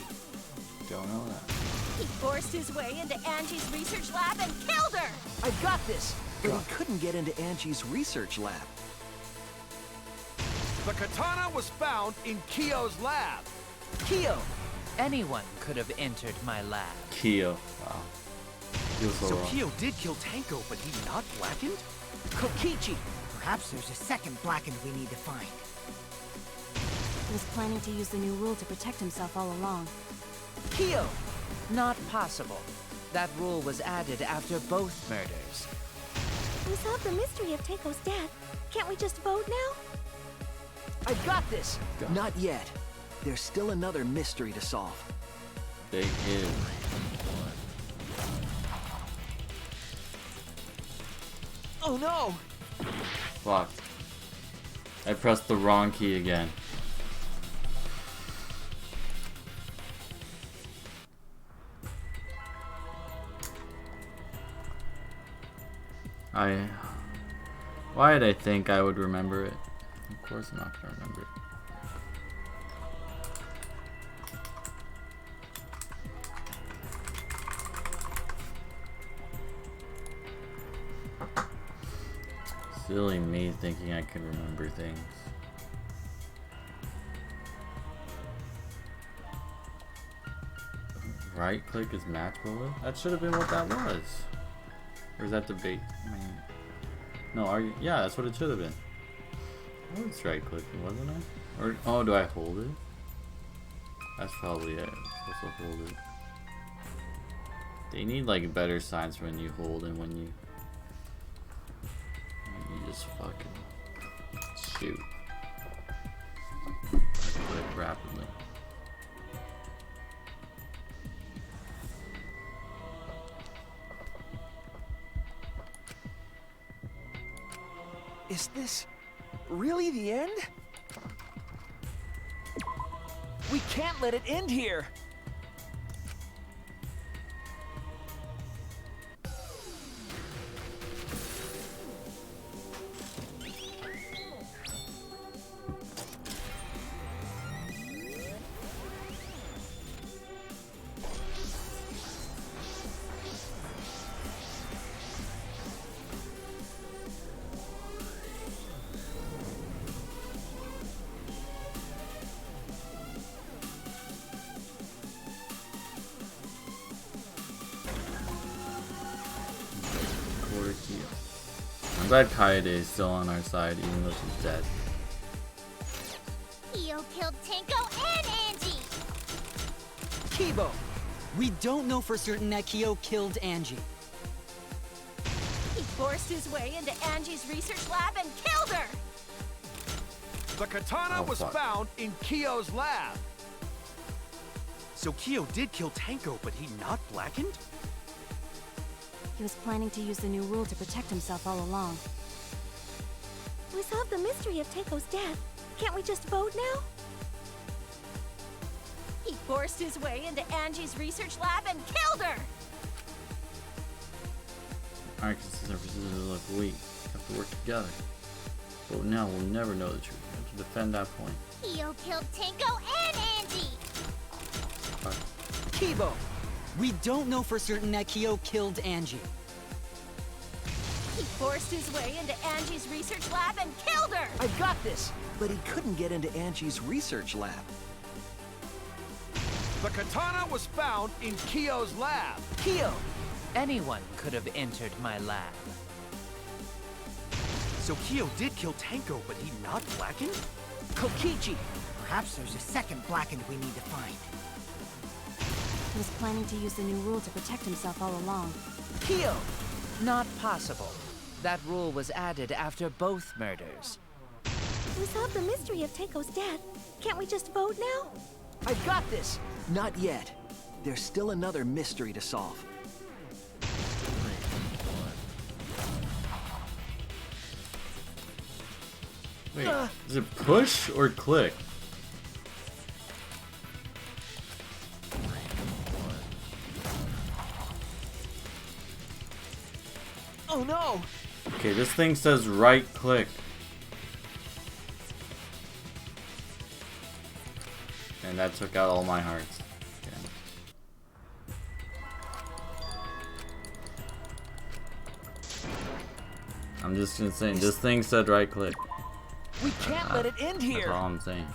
Don't know that. He forced his way into Angie's research lab and killed her! I got this! But he couldn't get into Angie's research lab. The katana was found in Kyo's lab. Kyo! Anyone could have entered my lab. Kyo. Wow. Feels so So wrong. Kyo did kill Tenko, but he not blackened? Kokichi! Perhaps there's a second blackened we need to find. He was planning to use the new rule to protect himself all along. Kyo! Not possible. That rule was added after both murders. We solved the mystery of Tenko's death. Can't we just vote now? I got this! Got it. Not yet. There's still another mystery to solve. They is. Oh no! Fuck. I pressed the wrong key again. Why did I think I would remember it? Of course I'm not gonna remember it. Silly me thinking I could remember things. Right click is match bullet? That should have been what that was. Or is that debate? No, are you? Yeah, that's what it should have been. I was right clicking, wasn't I? Or oh, do I hold it? That's probably it. I'm supposed to hold it. They need like better signs when you hold and when you just fucking shoot. Click rapidly. Is this really the end? We can't let it end here! I'm glad Kaede is still on our side, even though she's dead. Kyo killed Tenko and Angie! Kibo! We don't know for certain that Kyo killed Angie. He forced his way into Angie's research lab and killed her! The katana Oh, was fuck. found in Kyo's lab. So Kyo did kill Tenko, but he not blackened? He was planning to use the new rule to protect himself all along. We solved the mystery of Tenko's death. Can't we just vote now? He forced his way into Angie's research lab and killed her! Our consistency look weak. Have to work together. But now we'll never know the truth. We have to defend that point. Kyo killed Tenko and Angie! Fuck. Kibo! We don't know for certain that Kyo killed Angie. He forced his way into Angie's research lab and killed her! I got this! But he couldn't get into Angie's research lab. The katana was found in Kyo's lab. Kyo! Anyone could have entered my lab. So Kyo did kill Tenko, but he not blackened? Kokichi! Perhaps there's a second blackened we need to find. He was planning to use the new rule to protect himself all along. Kyo! Not possible. That rule was added after both murders. We solved the mystery of Tenko's death. Can't we just vote now? I've got this! Not yet. There's still another mystery to solve. Wait, is it push or click? Oh no! Okay, this thing says right click. And that took out all my hearts. I'm just gonna say, this thing said right click. We can't let it end here! That's all I'm saying.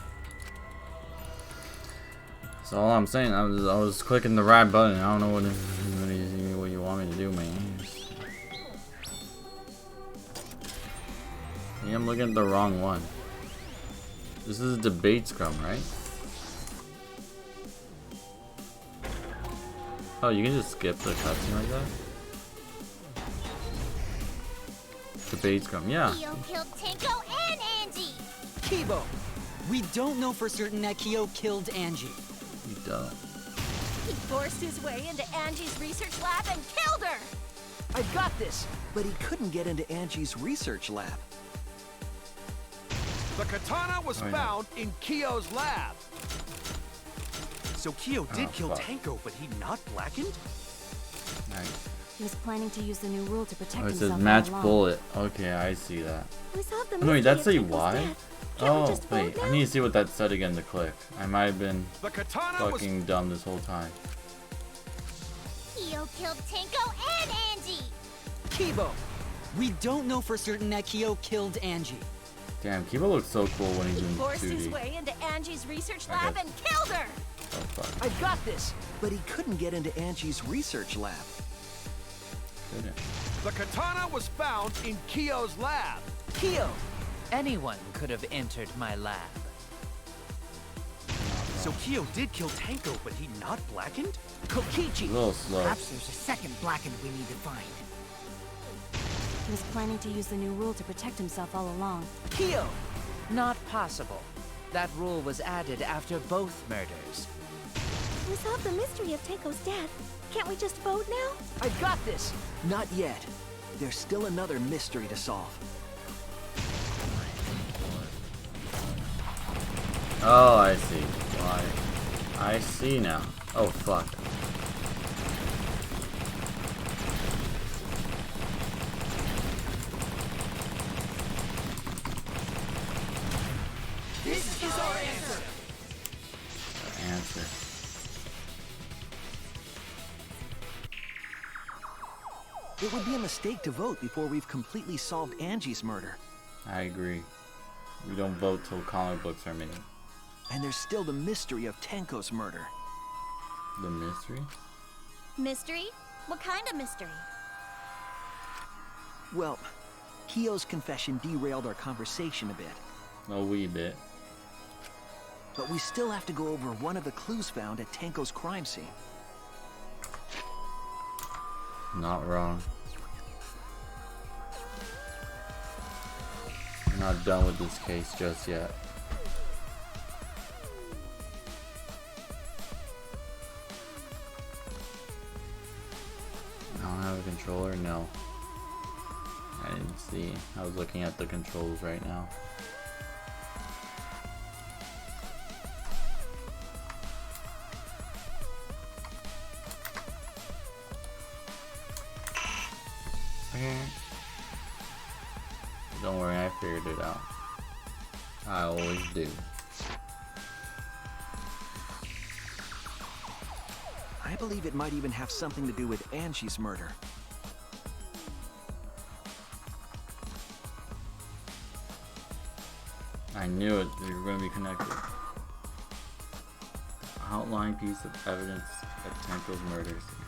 That's all I'm saying. I was clicking the right button. I don't know what you want me to do, man. Yeah, I'm looking at the wrong one. This is a debate scrum, right? Oh, you can just skip the cutscene like that? Debate scrum, yeah. Kyo killed Tenko and Angie! Kibo! We don't know for certain that Kyo killed Angie. You don't. He forced his way into Angie's research lab and killed her! I've got this! But he couldn't get into Angie's research lab. The katana was found in Kyo's lab. So Kyo did kill fuck. Tenko, but he not blackened? Nice. He was planning to use the new rule to protect Oh, it himself says match all along. bullet. Okay, I see that. We solved the Oh, wait, mystery that's of say Tenko's why? death. Can't we Oh, just vote wait, I now? need to see what that said again to click. I might have been The katana was fucking dumb this whole time. Kyo killed Tenko and Angie! Kibo! We don't know for certain that Kyo killed Angie. Damn, Kiba looks so cool when he's He doing forced his 2D. way into Angie's research I lab guess. and killed her! Oh, fuck. I've got this! But he couldn't get into Angie's research lab. Couldn't. the katana was found in Kyo's lab. Kyo! Anyone could have entered my lab. So Kyo did kill Tenko, but he not blackened? Kokichi! A little slow. Perhaps there's a second blackened we need to find. He was planning to use the new rule to protect himself all along. Kyo! Not possible. That rule was added after both murders. We solved the mystery of Tenko's death. Can't we just vote now? I've got this! Not yet. There's still another mystery to solve. Oh, I see. Why? I see now. Oh, fuck. This is our answer. Answer. It would be a mistake to vote before we've completely solved Angie's murder. I agree. We don't vote till comic books are made. And there's still the mystery of Tenko's murder. The mystery? Mystery? What kind of mystery? Well, Kyo's confession derailed our conversation a bit. A wee bit. But we still have to go over one of the clues found at Tenko's crime scene. Not wrong. We're not done with this case just yet. I don't have a controller? No. I didn't see. I was looking at the controls right now. Don't worry, I figured it out. I always do. I believe it might even have something to do with Angie's murder. I knew it. They were going to be connected. Outline piece of evidence at Tenko's murder scene.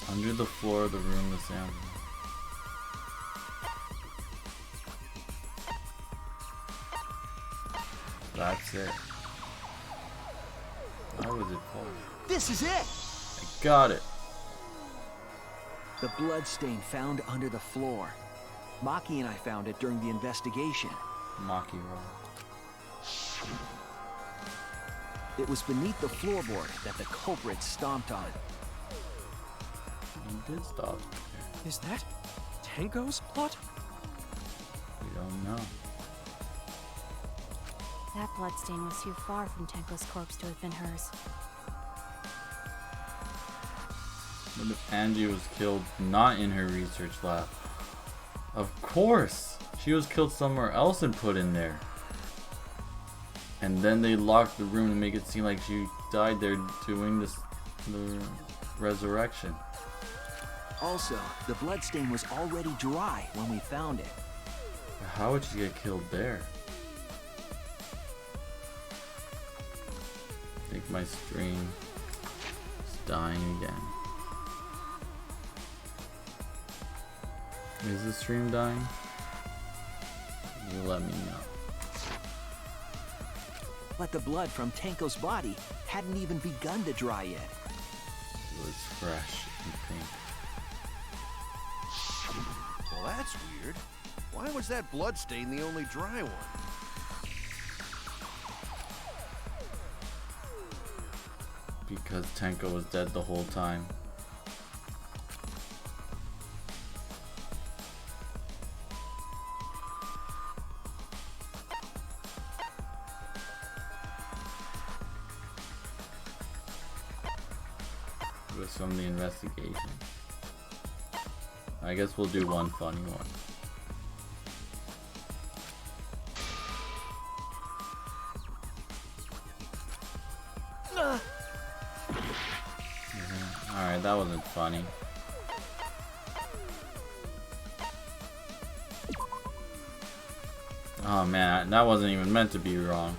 Under the floor of the room, the sound. That's it. How was it called? This is it! I got it. The blood stain found under the floor. Maki and I found it during the investigation. Maki roll. It was beneath the floorboard that the culprit stomped on. He did stop. Is that Tenko's plot? We don't know. That bloodstain was too far from Tenko's corpse to have been hers. What if Angie was killed not in her research lab? Of course! She was killed somewhere else and put in there. And then they locked the room to make it seem like she died there doing the resurrection. Also, the bloodstain was already dry when we found it. How would she get killed there? I think my stream is dying again. Is the stream dying? You let me know. But the blood from Tenko's body hadn't even begun to dry yet. It was fresh and pink. Well, that's weird. Why was that bloodstain the only dry one? Because Tenko was dead the whole time. It was from the investigation. I guess we'll do one funny one. Alright, that wasn't funny. Oh man, that wasn't even meant to be wrong.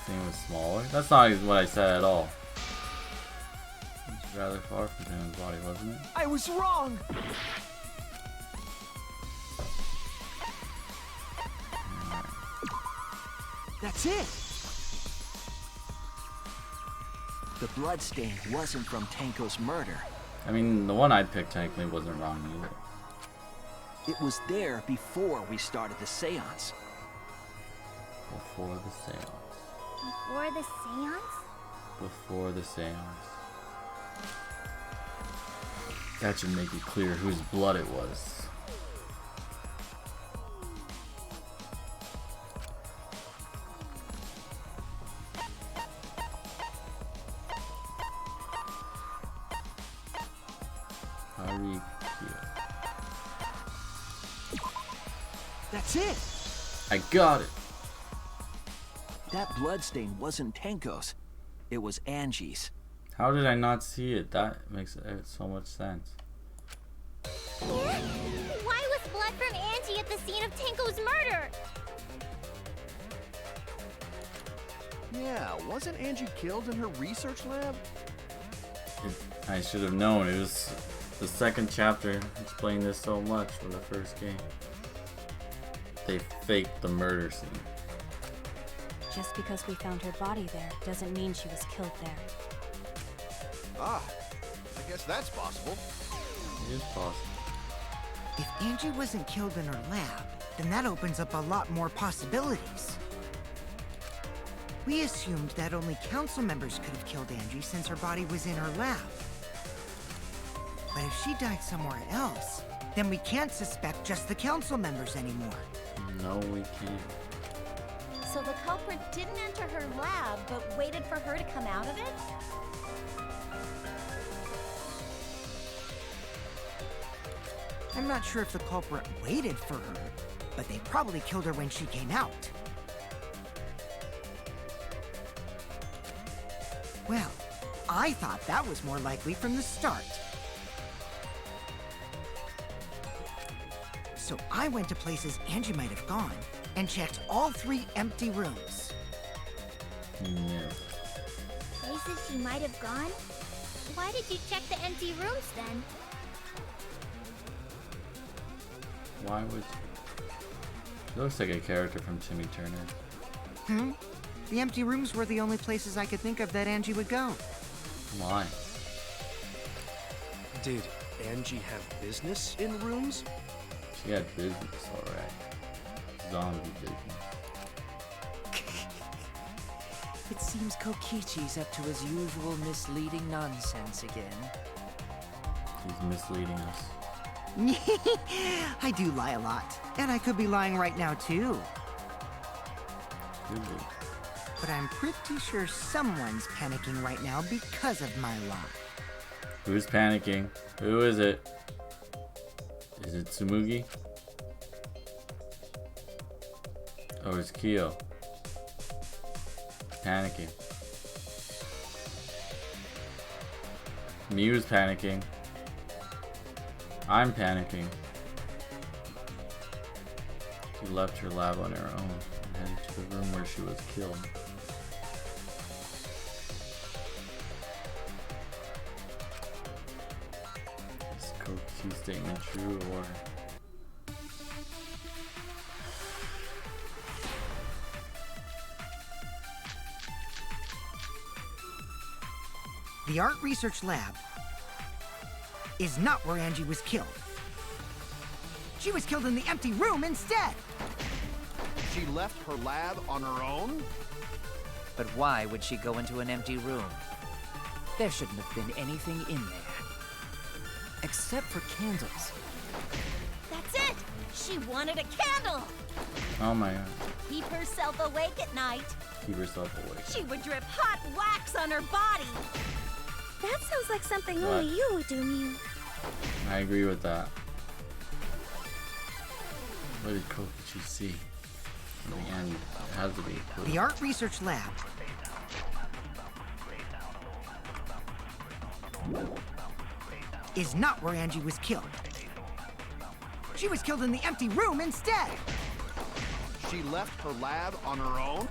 Thing was smaller? That's not what I said at all. It's rather far from his body, wasn't it? I was wrong! That's it! The bloodstain wasn't from Tenko's murder. I mean, the one I picked technically wasn't wrong either. It was there before we started the seance. Before the seance. Before the seance? Before the seance. That should make it clear whose blood it was. That's it! I got it! That bloodstain wasn't Tenko's. It was Angie's. How did I not see it? That makes so much sense. Why was blood from Angie at the scene of Tenko's murder? Yeah, wasn't Angie killed in her research lab? I should have known. It was the second chapter explained this so much from the first game. They faked the murder scene. Just because we found her body there doesn't mean she was killed there. Ah, I guess that's possible. It is possible. If Angie wasn't killed in her lab, then that opens up a lot more possibilities. We assumed that only council members could have killed Angie since her body was in her lab. But if she died somewhere else, then we can't suspect just the council members anymore. No, we can't. So the culprit didn't enter her lab, but waited for her to come out of it? I'm not sure if the culprit waited for her, but they probably killed her when she came out. Well, I thought that was more likely from the start. So I went to places Angie might have gone and checked all 3 empty rooms. No. Places she might have gone? Why did you check the empty rooms then? Why would... He looks like a character from Timmy Turner. The empty rooms were the only places I could think of that Angie would go. Why? Did Angie have business in rooms? She had business, alright. Zombie business. It seems Kokichi's up to his usual misleading nonsense again. He's misleading us. I do lie a lot. And I could be lying right now, too. Could be. But I'm pretty sure someone's panicking right now because of my lie. Who's panicking? Who is it? Is it Tsumugi? Oh, it's Kyo. Panicking. Miu's panicking. I'm panicking. She left her lab on her own and headed to the room where she was killed. Is Kokichi's statement true or... The art research lab is not where Angie was killed. She was killed in the empty room instead. She left her lab on her own? But why would she go into an empty room? There shouldn't have been anything in there. Except for candles. That's it! She wanted a candle! Oh my god. Keep herself awake at night. Keep herself awake. She would drip hot wax on her body. That sounds like something What? only you would do, Mew. I agree with that. What did Kokichi see? In the end, it has to be. The art research lab is not where Angie was killed. She was killed in the empty room instead. She left her lab on her own?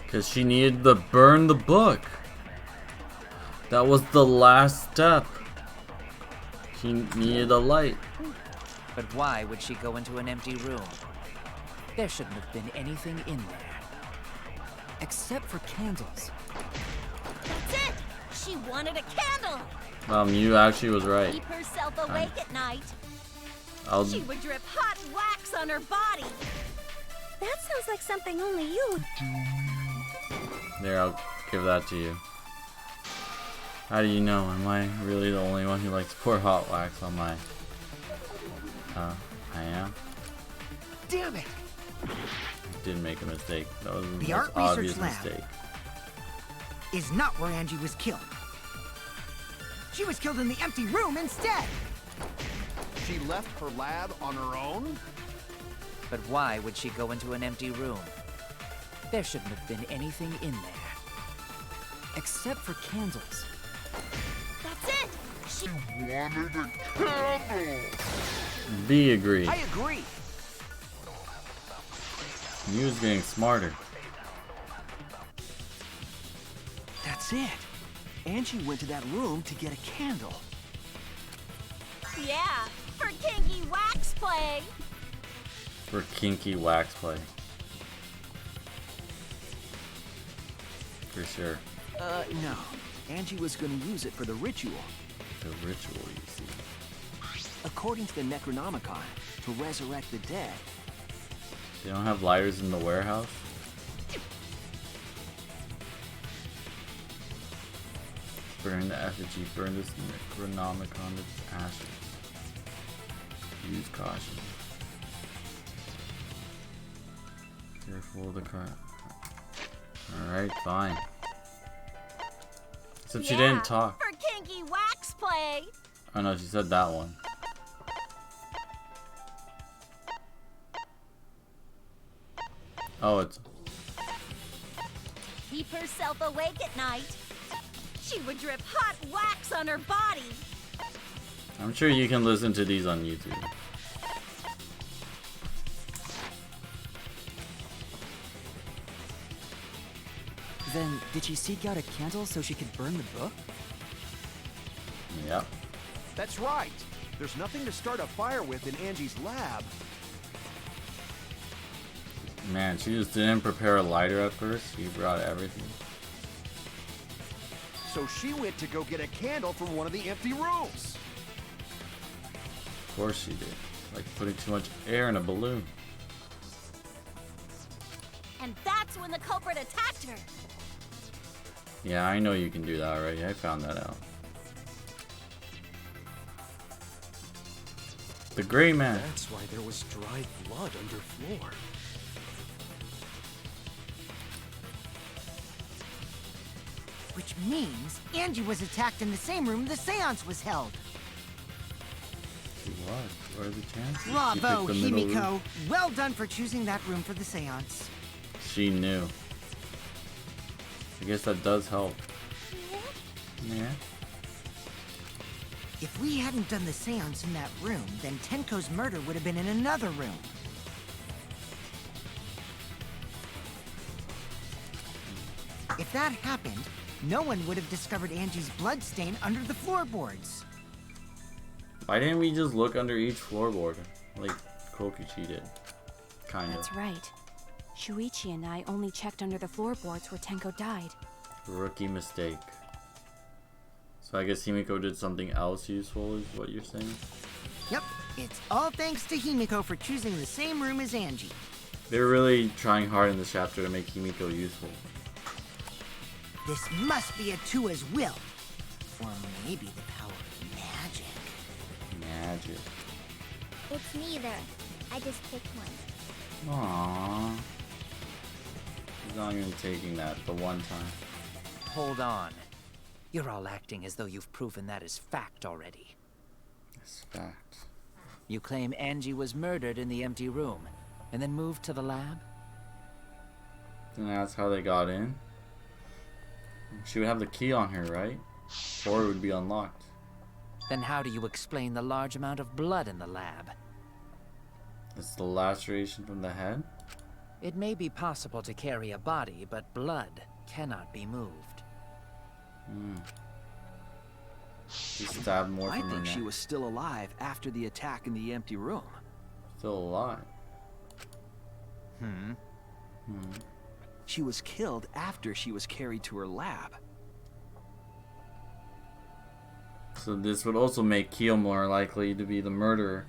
Because she needed to burn the book. That was the last step. She needed a light. But why would she go into an empty room? There shouldn't have been anything in there. Except for candles. That's it! She wanted a candle! You actually was right. Keep herself awake at night. She would drip hot wax on her body. That sounds like something only you would do. There, I'll give that to you. How do you know? Am I really the only one who likes to pour hot wax on my... I am? Damn it! Did make a mistake. That was the The most art obvious research lab mistake. is not where Angie was killed. She was killed in the empty room instead. She left her lab on her own? But why would she go into an empty room? There shouldn't have been anything in there. Except for candles. That's it! She Wanted a candle! B agree. I agree. Mew's getting smarter. That's it. Angie went to that room to get a candle. Yeah, for kinky wax play. For kinky wax play. For sure. No. Angie was gonna use it for the ritual. The ritual, you see. According to the Necronomicon, to resurrect the dead. They don't have lighters in the warehouse? Burn the effigy. Burn this Necronomicon to ashes. Use caution. Careful of the car. Alright, fine. Except she didn't talk. For kinky wax play. Oh no, she said that one. Oh, it's... Keep herself awake at night. She would drip hot wax on her body. I'm sure you can listen to these on YouTube. Then, did she seek out a candle so she could burn the book? Yep. That's right. There's nothing to start a fire with in Angie's lab. Man, she just didn't prepare a lighter at first. She brought everything. So she went to go get a candle from one of the empty rooms. Of course she did. Like putting too much air in a balloon. And that's when the culprit attacked her. Yeah, I know you can do that already. I found that out. The Gray Man. That's why there was dried blood under floor. Which means Angie was attacked in the same room the seance was held. She was. What are the chances? She Bravo, picked the middle Himiko. room. Well done for choosing that room for the seance. She knew. I guess that does help. Yeah. If we hadn't done the seance in that room, then Tenko's murder would have been in another room. If that happened, no one would have discovered Angie's blood stain under the floorboards. Why didn't we just look under each floorboard like Kokichi did? Kind of. That's right. Shuichi and I only checked under the floorboards where Tenko died. Rookie mistake. So I guess Himiko did something else useful is what you're saying? Yep, it's all thanks to Himiko for choosing the same room as Angie. They're really trying hard in this chapter to make Himiko useful. This must be Atua's will. Or maybe the power of magic. Magic. It's neither. I just picked one. Aww. He's not even taking that the one time. Hold on. You're all acting as though you've proven that as fact already. It's fact. You claim Angie was murdered in the empty room, and then moved to the lab? And that's how they got in? She would have the key on her, right? Or it would be unlocked. Then how do you explain the large amount of blood in the lab? It's the laceration from the head? It may be possible to carry a body, but blood cannot be moved. She stabbed more I from her think neck. she was still alive after the attack in the empty room. Still alive. She was killed after she was carried to her lab. So this would also make Kyo more likely to be the murderer.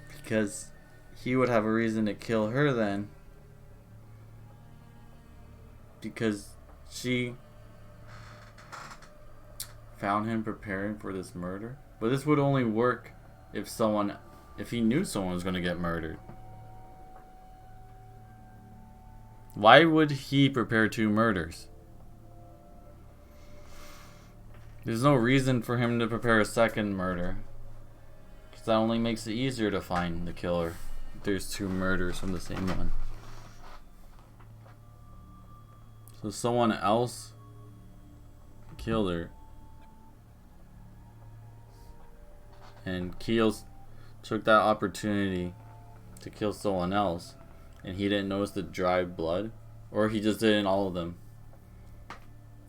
Because he would have a reason to kill her then. Because she found him preparing for this murder. But this would only work if he knew someone was going to get murdered. Why would he prepare 2 murders? There's no reason for him to prepare a second murder. Because that only makes it easier to find the killer. If there's 2 murders from the same one. So someone else killed her. And Kyo took that opportunity to kill someone else. And he didn't notice the dried blood. Or he just didn't all of them.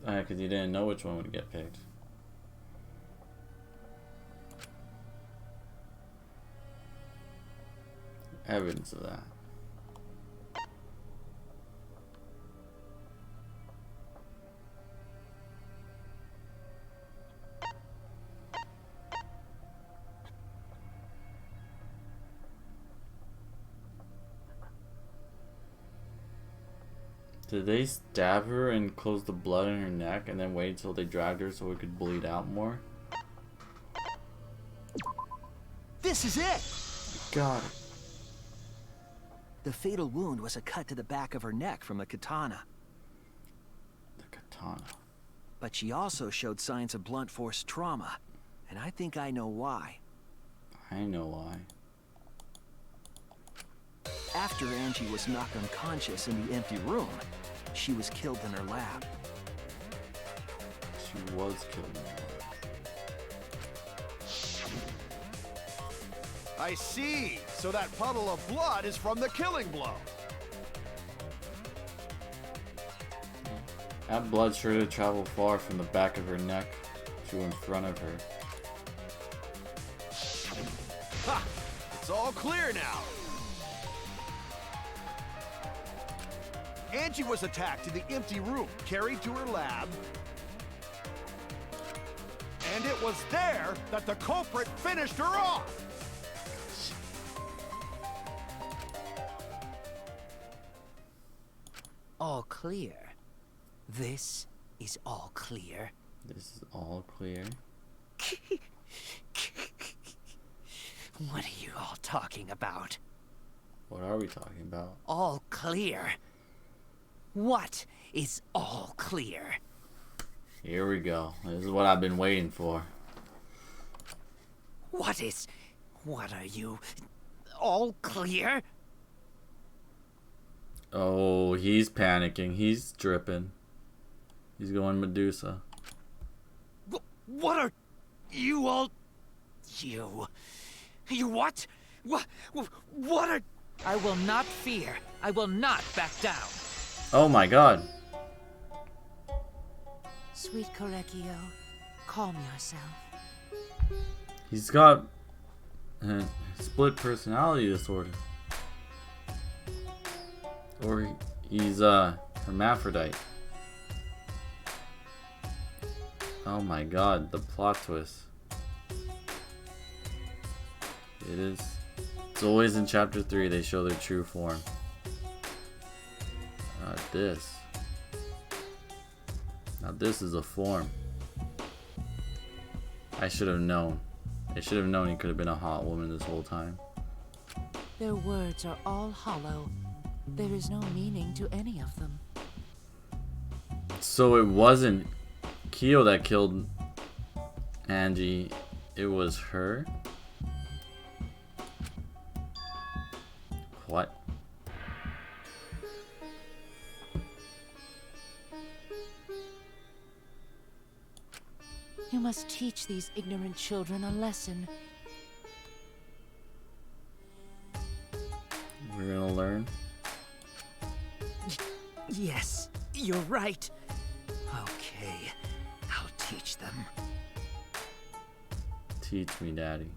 Because he didn't know which one would get picked. Evidence of that. Did they stab her and close the blood in her neck and then wait until they dragged her so it could bleed out more? This is it! Got it. The fatal wound was a cut to the back of her neck from a katana. The katana. But she also showed signs of blunt force trauma. And I think I know why. I know why. After Angie was knocked unconscious in the empty room, she was killed in her lab. She was killed in her lab. I see. So that puddle of blood is from the killing blow. That blood sure did travel far from the back of her neck to in front of her. Ha! It's all clear now. Angie was attacked in the empty room, carried to her lab. And it was there that the culprit finished her off. All clear. This is all clear. This is all clear. What are you all talking about? What are we talking about? All clear. What is all clear? Here we go. This is what I've been waiting for. What are you? All clear? Oh, he's panicking. He's dripping. He's going Medusa. What are you all... You what? What are... I will not fear. I will not back down. Oh my god. Sweet Korekio, calm yourself. He's got split personality disorder. Or he's hermaphrodite. Oh my god, the plot twist. It is. It's always in chapter 3 they show their true form. This. Now this is a form. I should have known. I should have known he could have been a hot woman this whole time. Their words are all hollow. There is no meaning to any of them. So it wasn't Kyo that killed Angie, it was her? What? You must teach these ignorant children a lesson. We're gonna learn? Yes, you're right. Okay, I'll teach them. Teach me, Daddy.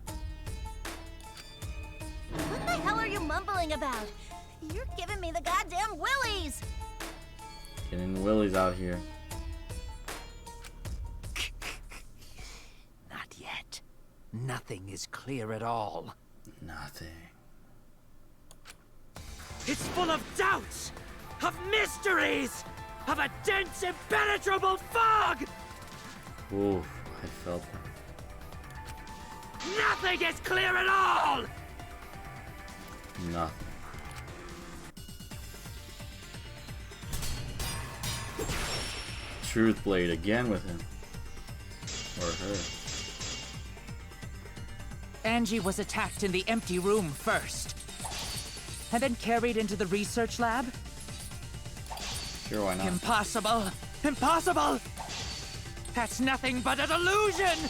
What the hell are you mumbling about? You're giving me the goddamn willies! Getting willies out here. Not yet. Nothing is clear at all. Nothing. It's full of doubts, of mysteries, of a dense, impenetrable fog! Ooh, I felt that. Nothing is clear at all! Nothing. Truth Blade again with him. Or her. Angie was attacked in the empty room first. And then carried into the research lab? Sure, why not? Impossible! Impossible! That's nothing but a delusion!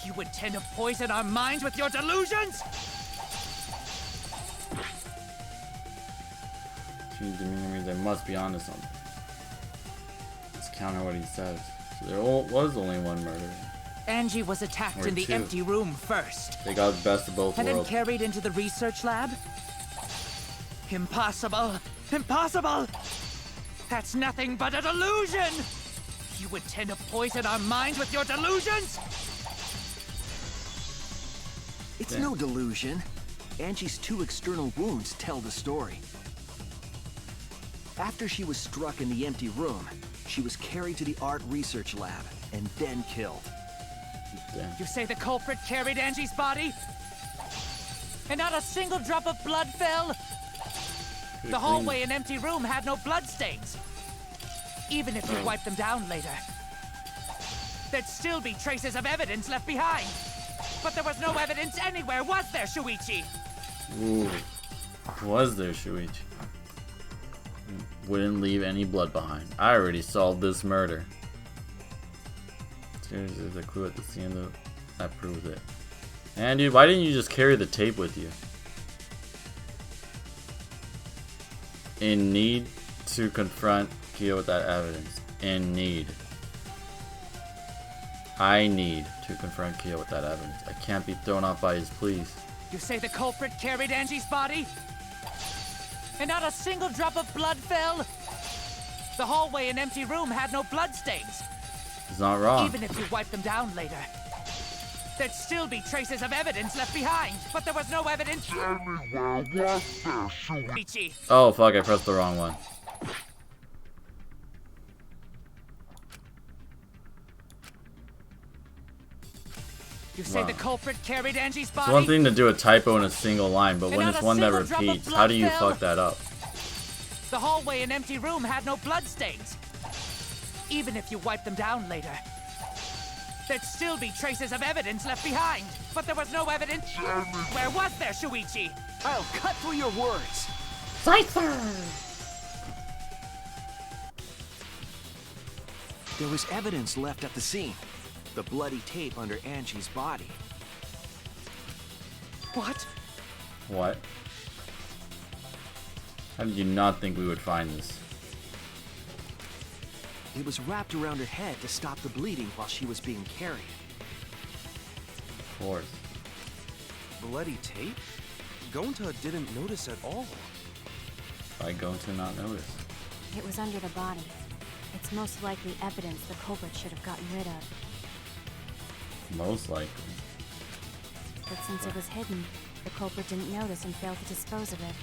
You intend to poison our minds with your delusions? Change demeanor means I must be onto something. Let's counter what he says. So there was only one murder. Angie was attacked Or in the two. empty room first. They got the best of both And then worlds. carried into the research lab? Impossible! Impossible! That's nothing but a delusion! You intend to poison our minds with your delusions? It's no delusion. Angie's 2 external wounds tell the story. After she was struck in the empty room, she was carried to the art research lab and then killed. Damn. You say the culprit carried Angie's body? And not a single drop of blood fell? The hallway and empty room had no bloodstains. Even if you wipe them down later, there'd still be traces of evidence left behind. But there was no evidence anywhere, was there, Shuichi? Ooh. Was there, Shuichi? Wouldn't leave any blood behind. I already solved this murder. Seriously, there's a clue at the scene that proves it. And dude, why didn't you just carry the tape with you? In need to confront Kyo with that evidence. In need. I need to confront Kyo with that evidence. I can't be thrown off by his pleas. You say the culprit carried Angie's body? And not a single drop of blood fell? The hallway and empty room had no bloodstains. He's not wrong. Even if you wiped them down later, there'd still be traces of evidence left behind. But there was no evidence. Ichi. Oh fuck, I pressed the wrong one. You say Wow. the culprit carried Angie's It's body? one thing to do a typo in a single line, but And when not it's a one that single drop of repeats, blood how do you fell? fuck that up? The hallway and empty room had no bloodstains. Even if you wiped them down later, there'd still be traces of evidence left behind. But there was no evidence. Where was there, Shuichi? I'll cut through your words. Cypher! There was evidence left at the scene. The bloody tape under Angie's body. What? What? How did you not think we would find this? It was wrapped around her head to stop the bleeding while she was being carried. Of course. Bloody tape? Gonta didn't notice at all. Why going to not notice? It was under the body. It's most likely evidence the culprit should have gotten rid of. Most likely. But since it was hidden, the culprit didn't notice and failed to dispose of it.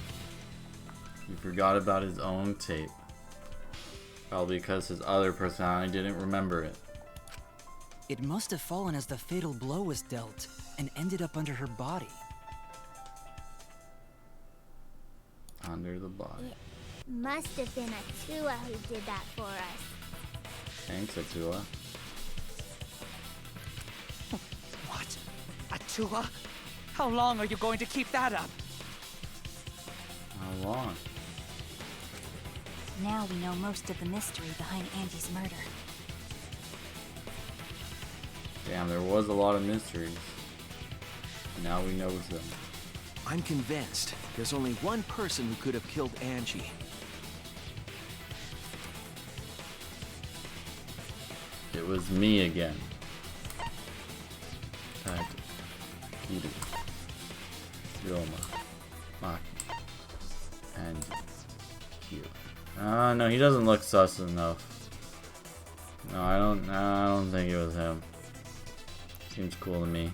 He forgot about his own tape. Probably because his other personality didn't remember it. It must have fallen as the fatal blow was dealt and ended up under her body. Under the body. It must have been Atua who did that for us. Thanks, Atua. What? Atua? How long are you going to keep that up? How long? Now we know most of the mystery behind Angie's murder. Damn, there was a lot of mysteries. Now we know them. I'm convinced there's only one person who could have killed Angie. It was me again. Tag. Kiru. Ryoma. Maki. And Kyo. No, he doesn't look sus enough. No, I don't think it was him. Seems cool to me.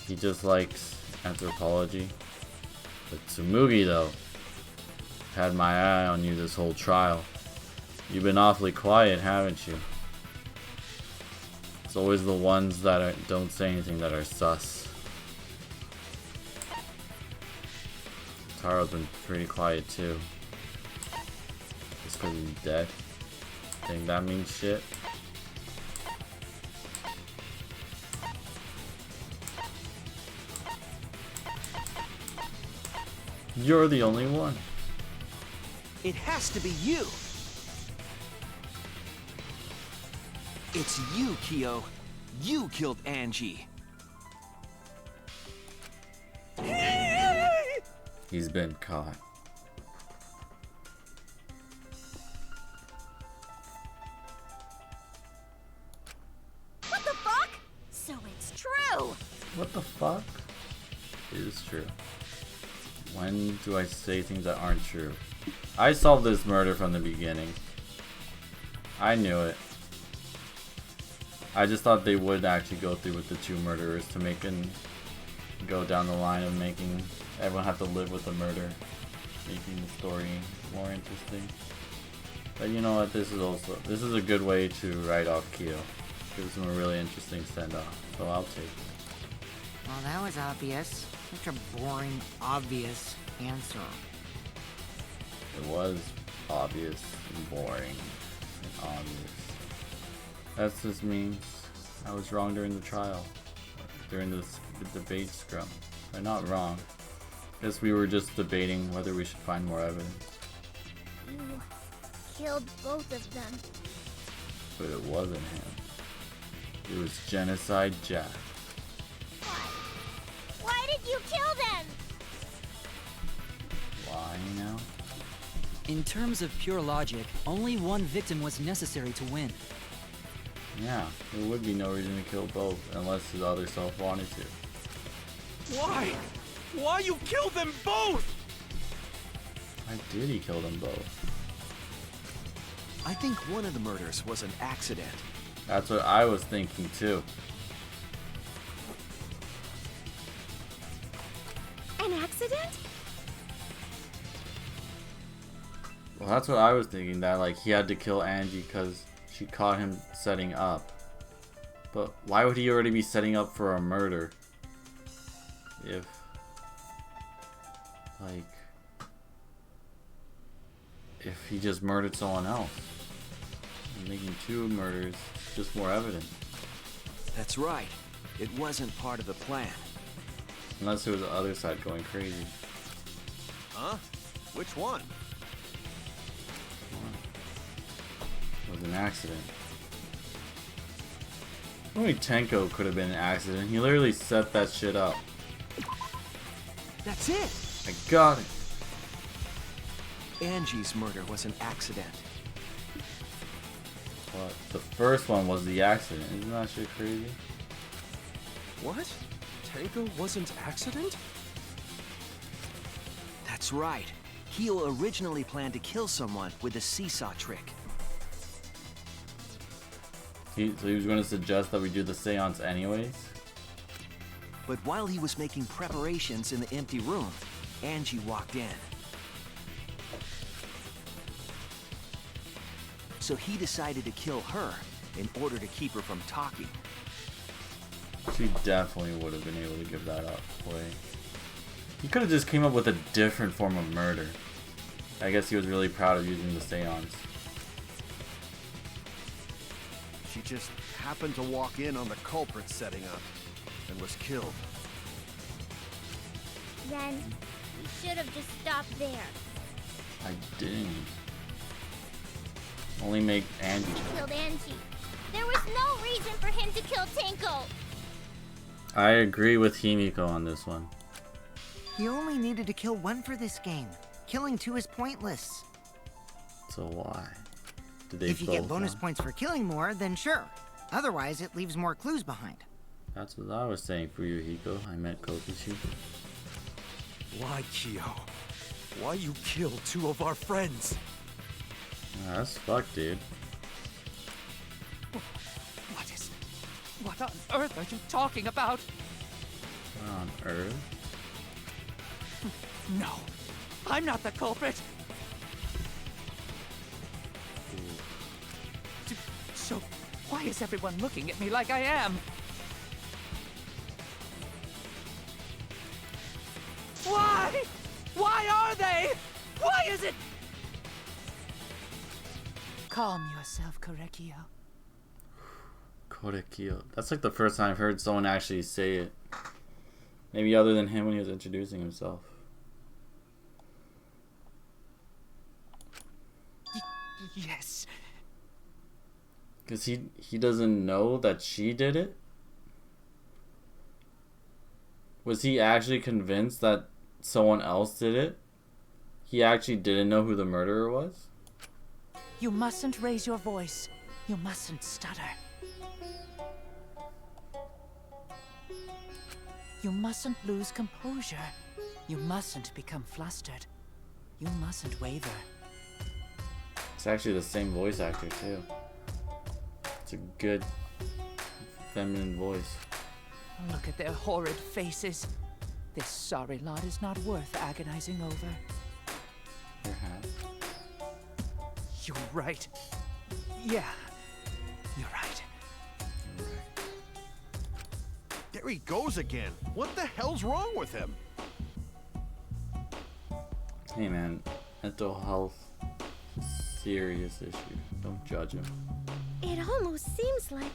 He just likes anthropology. But Tsumugi, though, had my eye on you this whole trial. You've been awfully quiet, haven't you? It's always the ones that don't say anything that are sus. Taro's been pretty quiet too. Just because he's dead. Think that means shit? You're the only one. It has to be you. It's you, Kyo. You killed Angie. He's been caught. What the fuck? So it's true. What the fuck? It is true. When do I say things that aren't true? I solved this murder from the beginning. I knew it. I just thought they would actually go through with the two murderers to make and go down the line of making everyone have to live with the murder, making the story more interesting. But you know what? This is a good way to write off Kyo. Gives him a really interesting send-off, so I'll take it. Well, that was obvious. Such a boring, obvious answer. It was obvious and boring and obvious. That just means I was wrong during the trial, during the debate scrum. I'm not wrong. Guess we were just debating whether we should find more evidence. You killed both of them. But it wasn't him. It was Genocide Jack. Why? did you kill them? Why now? In terms of pure logic, only one victim was necessary to win. Yeah, there would be no reason to kill both unless his other self wanted to. Why? Why you killed them both? Why did he kill them both? I think one of the murders was an accident. That's what I was thinking too. An accident? Well, that's what I was thinking, that like he had to kill Angie because she caught him setting up. But why would he already be setting up for a murder? If he just murdered someone else. And making two murders is just more evident. That's right. It wasn't part of the plan. Unless there was the other side going crazy. Huh? Which one? It was an accident. Only Tenko could have been an accident. He literally set that shit up. That's it! I got it. Angie's murder was an accident. But the first one was the accident. Isn't that shit crazy? What? Tenko wasn't accident? That's right. Kyo originally planned to kill someone with the seesaw trick. So he was going to suggest that we do the seance anyways? But while he was making preparations in the empty room, Angie walked in. So he decided to kill her in order to keep her from talking. She definitely would have been able to give that up. Wait. He could have just came up with a different form of murder. I guess he was really proud of using the seance. She just happened to walk in on the culprit setting up and was killed. Then he should have just stopped there. I didn't. Only make Angie. He killed Angie. There was no reason for him to kill Tenko. I agree with Himiko on this one. He only needed to kill one for this game. Killing two is pointless. So why? Did they If you get both bonus want? points for killing more, then sure. Otherwise, it leaves more clues behind. That's what I was saying for you, Hiko. I meant Kokichi. Why, Kyo? Why you kill two of our friends? That's fucked, dude. What on earth are you talking about? What on earth? No, I'm not the culprit. So, why is everyone looking at me like I am? Why? Why are they? Why is it? Calm yourself, Korekio. Korekio. That's like the first time I've heard someone actually say it. Maybe other than him when he was introducing himself. Yes. Because he doesn't know that she did it? Was he actually convinced that someone else did it? He actually didn't know who the murderer was? You mustn't raise your voice. You mustn't stutter. You mustn't lose composure. You mustn't become flustered. You mustn't waver. It's actually the same voice actor too. It's a good feminine voice. Look at their horrid faces. This sorry lot is not worth agonizing over. Your hat. You're right. Yeah, you're right. There he goes again. What the hell's wrong with him? Hey man, mental health, serious issue. Don't judge him. It almost seems like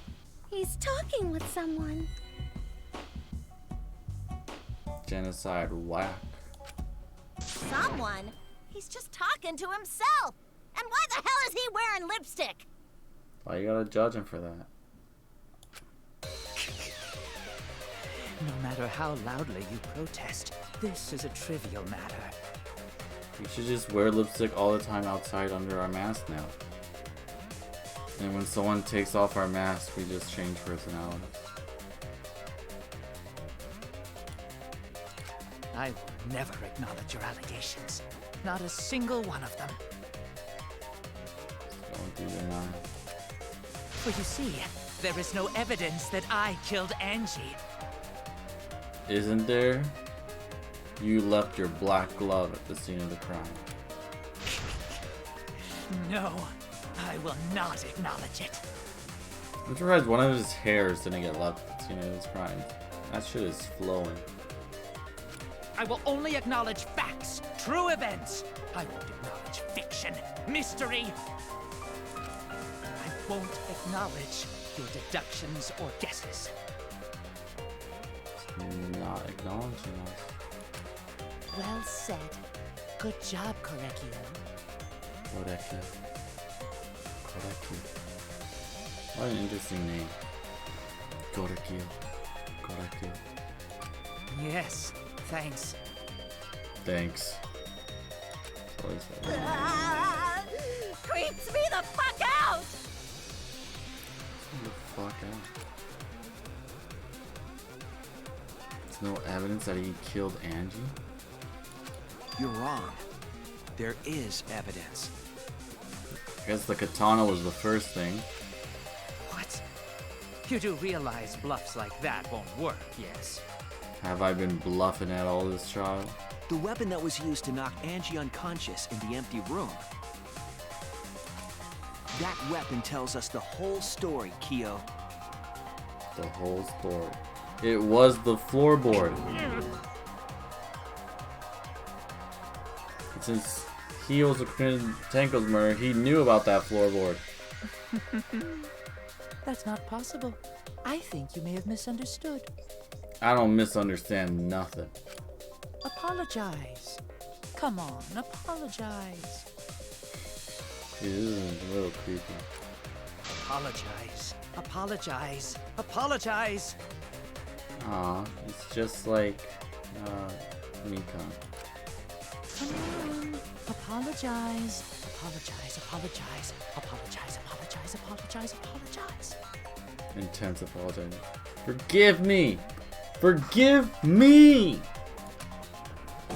he's talking with someone. Genocide whack. Someone? He's just talking to himself. And why the hell is he wearing lipstick? Why you gotta judge him for that? No matter how loudly you protest, this is a trivial matter. We should just wear lipstick all the time outside under our mask now. And when someone takes off our mask, we just change personalities. I will never acknowledge your allegations. Not a single one of them. Don't do deny. For you see, there is no evidence that I killed Angie. Isn't there? You left your black glove at the scene of the crime. No, I will not acknowledge it. I'm surprised one of his hairs didn't get left at the scene of his crime. That shit is flowing. I will only acknowledge facts, true events. I won't acknowledge fiction, mystery. I won't acknowledge your deductions or guesses. Not acknowledging us. Well said. Good job, Korekio. Korekio. Korekio. What an interesting name. Korekio. Korekio. Yes, thanks. Thanks. Creeps me the fuck out! Get the fuck out. There's no evidence that he killed Angie? You're wrong. There is evidence. I guess the katana was the first thing. What? You do realize bluffs like that won't work, yes? Have I been bluffing at all this trial? The weapon that was used to knock Angie unconscious in the empty room. That weapon tells us the whole story, Kyo. The whole story. It was the floorboard. And since he also committed Tenko's murder, he knew about that floorboard. That's not possible. I think you may have misunderstood. I don't misunderstand nothing. Apologize. Come on, apologize. Dude, this is a little creepy. Apologize. Apologize. Apologize. Aw, it's just like, Mika. Come on. Apologize. Apologize. Apologize. Apologize. Apologize. Apologize. Apologize. Intense apologizing. Forgive me! Forgive me!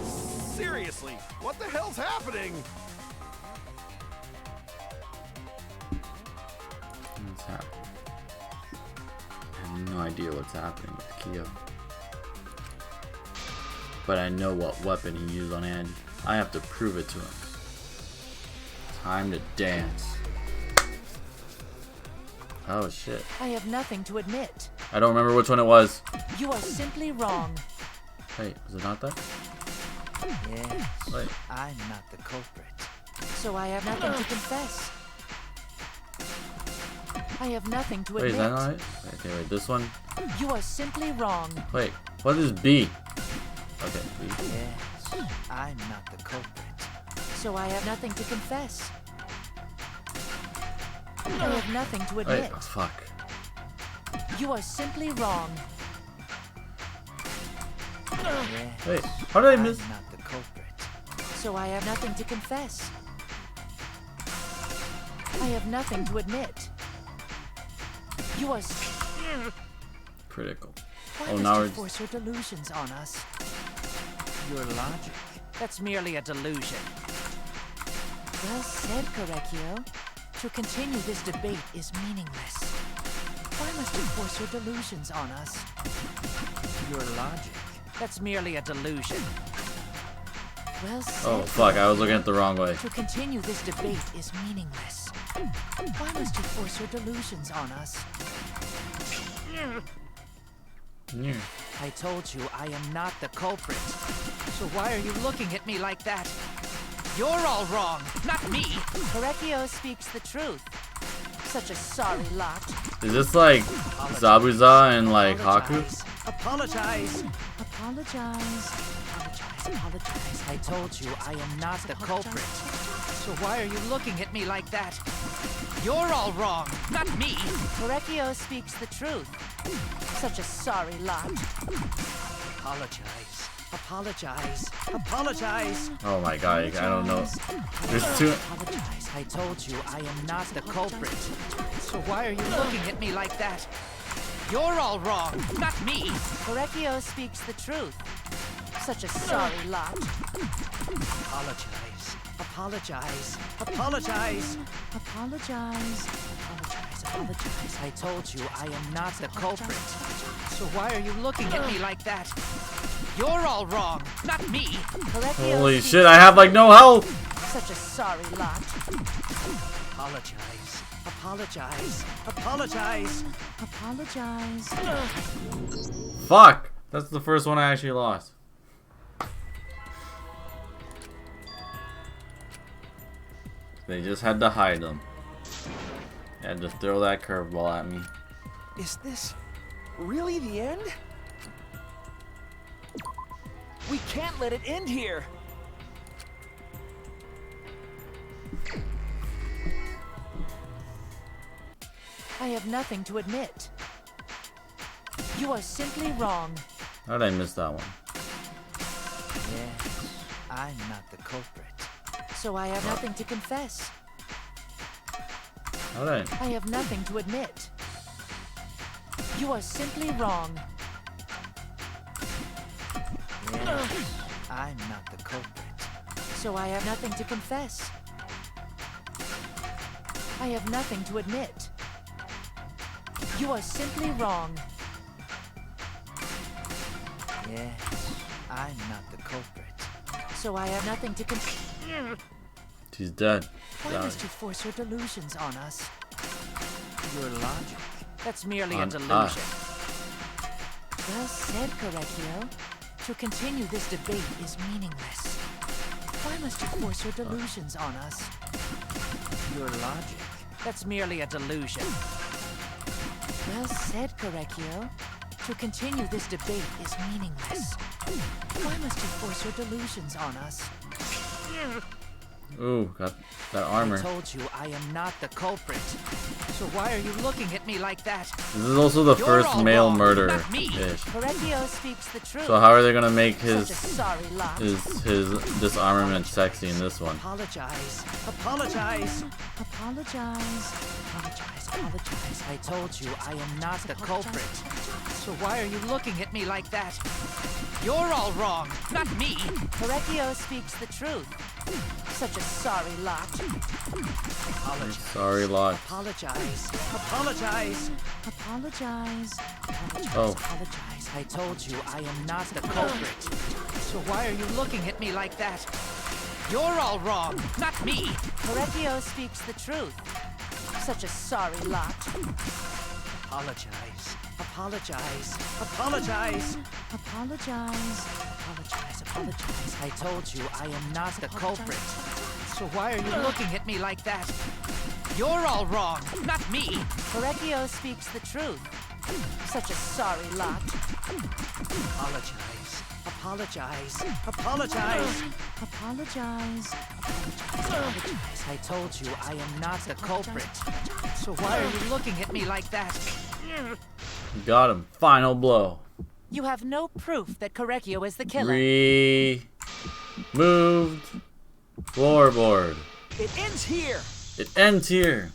Seriously, what the hell's happening? What's happening? I have no idea what's happening with Kyo. But I know what weapon he used on Andy. I have to prove it to him. Time to dance. Oh shit. I have nothing to admit. I don't remember which one it was. You are simply wrong. Wait, was it not that? Yes. Wait. I'm not the culprit. So I have nothing to confess. I have nothing to admit. Wait, is that not it? Okay, wait, this one? You are simply wrong. Wait, what is B? Okay, B. Yes, I'm not the culprit. So I have nothing to confess. I have nothing to admit. Wait, oh, fuck. You are simply wrong. Yes, Wait, how did I miss? I'm not the culprit. So I have nothing to confess. I have nothing to admit. You are Critical. Why Oh, must now you it's... force your delusions on us? Your logic. That's merely a delusion. Well said, Korekio. To continue this debate is meaningless. Why must you force your delusions on us? Your logic. That's merely a delusion. Well said. Oh, fuck, I was looking at the wrong way. To continue this debate is meaningless. Why must you force your delusions on us? Yeah. I told you I am not the culprit. So why are you looking at me like that? You're all wrong, not me. Korekio speaks the truth. Such a sorry lot. Is this like Zabuza and like Haku? Apologize. Apologize. Apologize. Apologize. I told you I am not the culprit. So why are you looking at me like that? You're all wrong, not me. Korekio speaks the truth. Such a sorry lot. Apologize. Apologize. Apologize. Oh my god, I don't know. There's two. Apologize. I told you I am not the culprit. So why are you looking at me like that? You're all wrong, not me. Korekio speaks the truth. Such a sorry lot. Apologize. Apologize. Apologize. Apologize. Apologize. Apologize. I told you I am not the culprit. So why are you looking at me like that? You're all wrong, not me. Korekio Holy speaks shit, I have like no health. Such a sorry lot. Apologize. Apologize. Apologize. Apologize. Fuck! That's the first one I actually lost. They just had to hide them. They had to throw that curveball at me. Is this really the end? We can't let it end here. I have nothing to admit. You are simply wrong. How did I miss that one? Yes, I'm not the culprit. So I have nothing to confess. How did I have nothing to admit. You are simply wrong. Yes, I'm not the culprit. So I have nothing to confess. I have nothing to admit. You are simply wrong. Yes, I'm not the culprit. So I have nothing to confess. She's dead. Why Sorry. must you force your delusions on us? Your logic. That's merely a On delusion. us. Well said, Korekio. To continue this debate is meaningless. Why must you force your delusions on us? Your logic. That's merely a delusion. Well said, Korekio. To continue this debate is meaningless. Why must you force your delusions on us? Ooh, got that armor. I told you I am not the culprit. So why are you looking at me like that? This is also the You're first all male wrong, murder not me. ish. Korekio speaks the truth. So how are they gonna make Such a his sorry lot. disarmament sexy in this one? Apologize. Apologize. Apologize. Apologize. Apologize. I told you I am not the culprit. So why are you looking at me like that? You're all wrong, not me. Korekio speaks the truth. Such a sorry lot. Apologize. Sorry, lot. Apologize. Apologize. Apologize. Apologize. Oh. Apologize. I told you I am not the culprit. So why are you looking at me like that? You're all wrong, not me. Korekio speaks the truth. Such a sorry lot. Apologize. Apologize. Apologize. Apologize. Apologize. Apologize. I told you I am not the culprit. So why are you looking at me like that? You're all wrong, not me. Korekio speaks the truth. Such a sorry lot. Apologize. Apologize. Apologize. Apologize. Apologize. Apologize. I told you I am not the culprit. So why are you looking at me like that? Got him. Final blow. You have no proof that Korekio is the killer. Moved floorboard. It ends here. It ends here.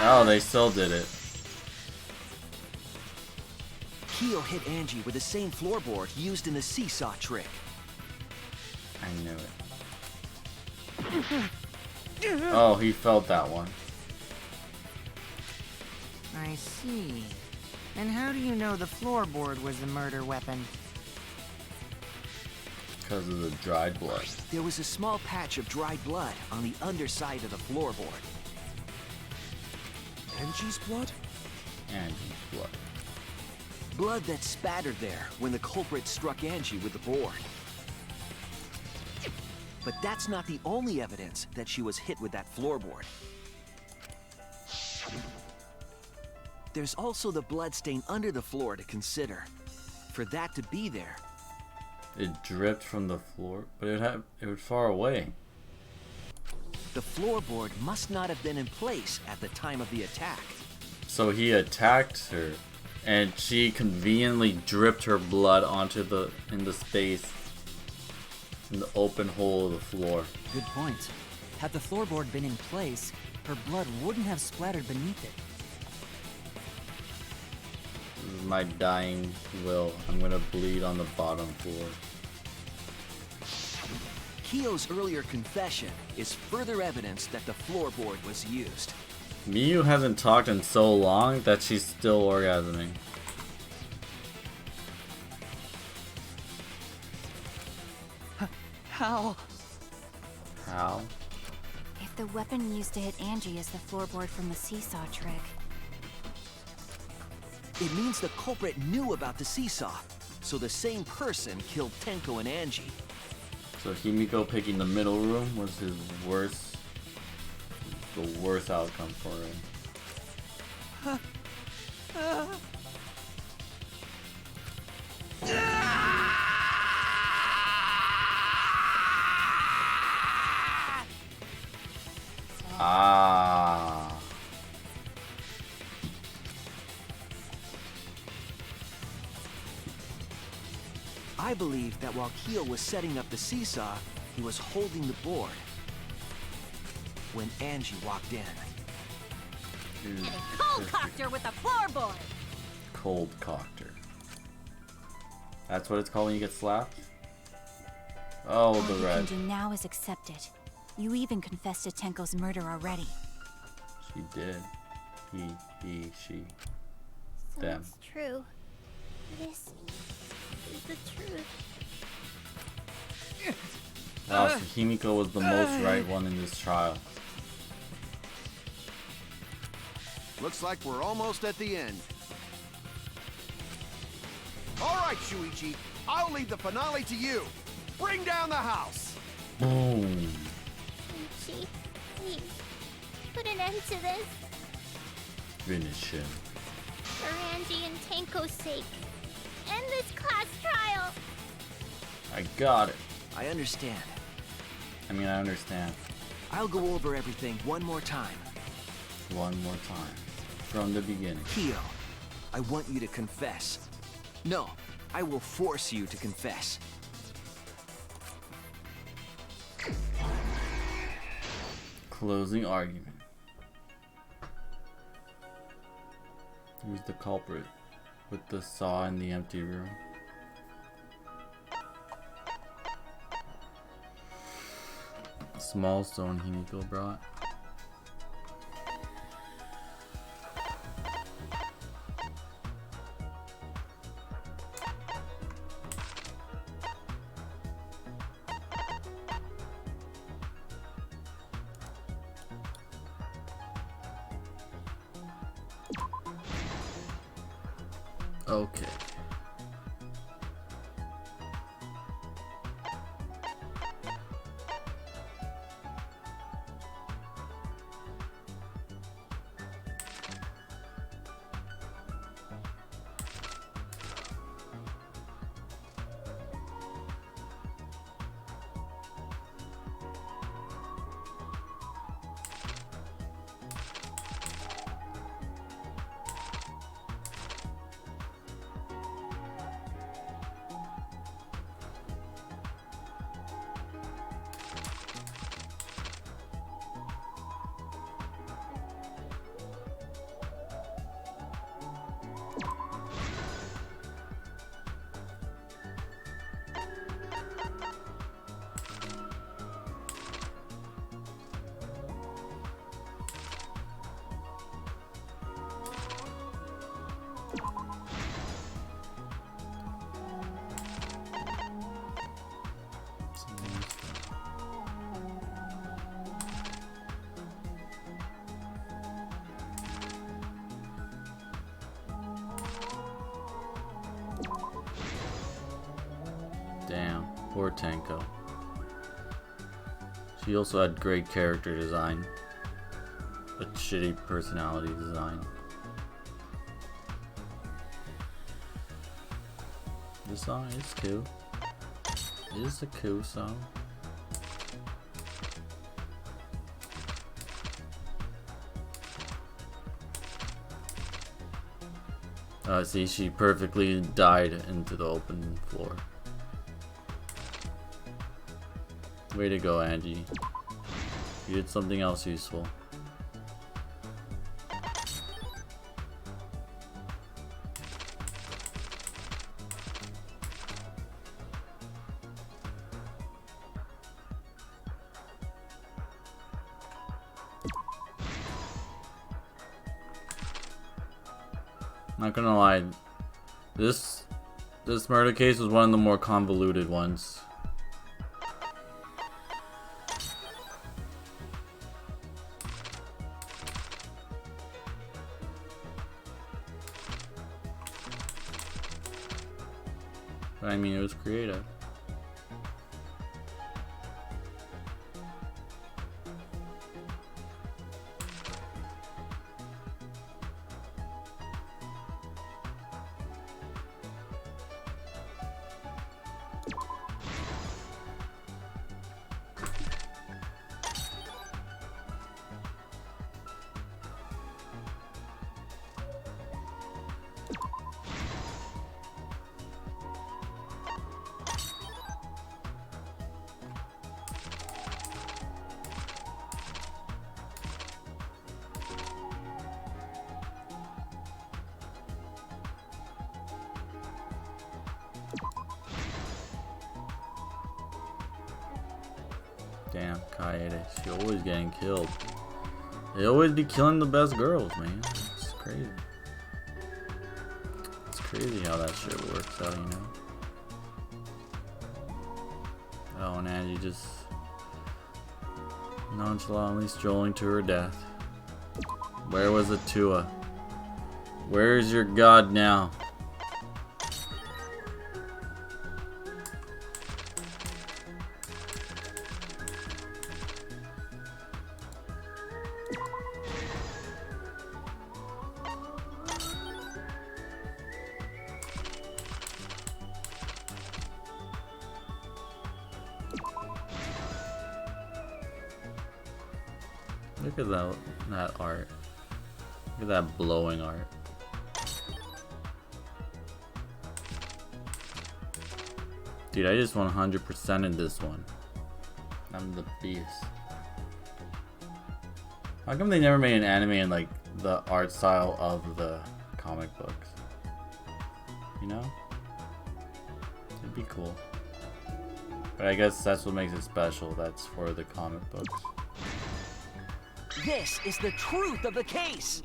Oh, they still did it. Kyo hit Angie with the same floorboard used in the seesaw trick. I knew it. Oh, he felt that one. I see. And how do you know the floorboard was the murder weapon? Because of the dried blood. There was a small patch of dried blood on the underside of the floorboard. Angie's blood? Angie's blood. Blood that spattered there when the culprit struck Angie with the board. But that's not the only evidence that she was hit with that floorboard. There's also the blood stain under the floor to consider. For that to be there, It dripped from the floor, but it was far away. the floorboard must not have been in place at the time of the attack. So he attacked her, and she conveniently dripped her blood onto the space in the open hole of the floor. Good point. Had the floorboard been in place, her blood wouldn't have splattered beneath it. This is my dying will. I'm gonna bleed on the bottom floor. Kyo's earlier confession is further evidence that the floorboard was used. Miyu hasn't talked in so long that she's still orgasming. How? How? If the weapon used to hit Angie is the floorboard from the seesaw trick, It means the culprit knew about the seesaw, so the same person killed Tenko and Angie. So Himiko picking the middle room was the worst outcome for him. Ah. I believe that while Kyo was setting up the seesaw, he was holding the board when Angie walked in. cold cocked her with a floorboard. Cold cocked her. That's what it's called when you get slapped? Oh, All the you red. can do now is accept it. You even confessed to Tenko's murder already. She did. He, she. So Them. it's true. This is the truth. Wow, so Himiko was the most right one in this trial. Looks like we're almost at the end. All right, Shuichi. I'll leave the finale to you. Bring down the house. Boom. Ichi, please, put an end to this. Finish him. For Angie and Tenko's sake. End this class trial. I got it. I understand. I mean, I understand. I'll go over everything one more time. One more time. From the beginning. Kyo, I want you to confess. No, I will force you to confess. Closing argument. Who's the culprit with the saw in the empty room? Small stone Himiko brought. Okay. Damn, poor Tenko. She also had great character design, but shitty personality design. This song is cool. It is a cool song. See, she perfectly died into the open floor. Way to go, Angie. You did something else useful. Not gonna lie, this murder case was one of the more convoluted ones. But I mean, it was creative. Damn, Kaede, she always getting killed. They always be killing the best girls, man. It's crazy. It's crazy how that shit works out, you know? Oh, and Angie just nonchalantly strolling to her death. Where was Atua? Where is your god now? Look at that art. Look at that blowing art. Dude, I just 100%ed this one. I'm the beast. How come they never made an anime in like the art style of the comic books? You know? It'd be cool. But I guess that's what makes it special. That's for the comic books. This is the truth of the case.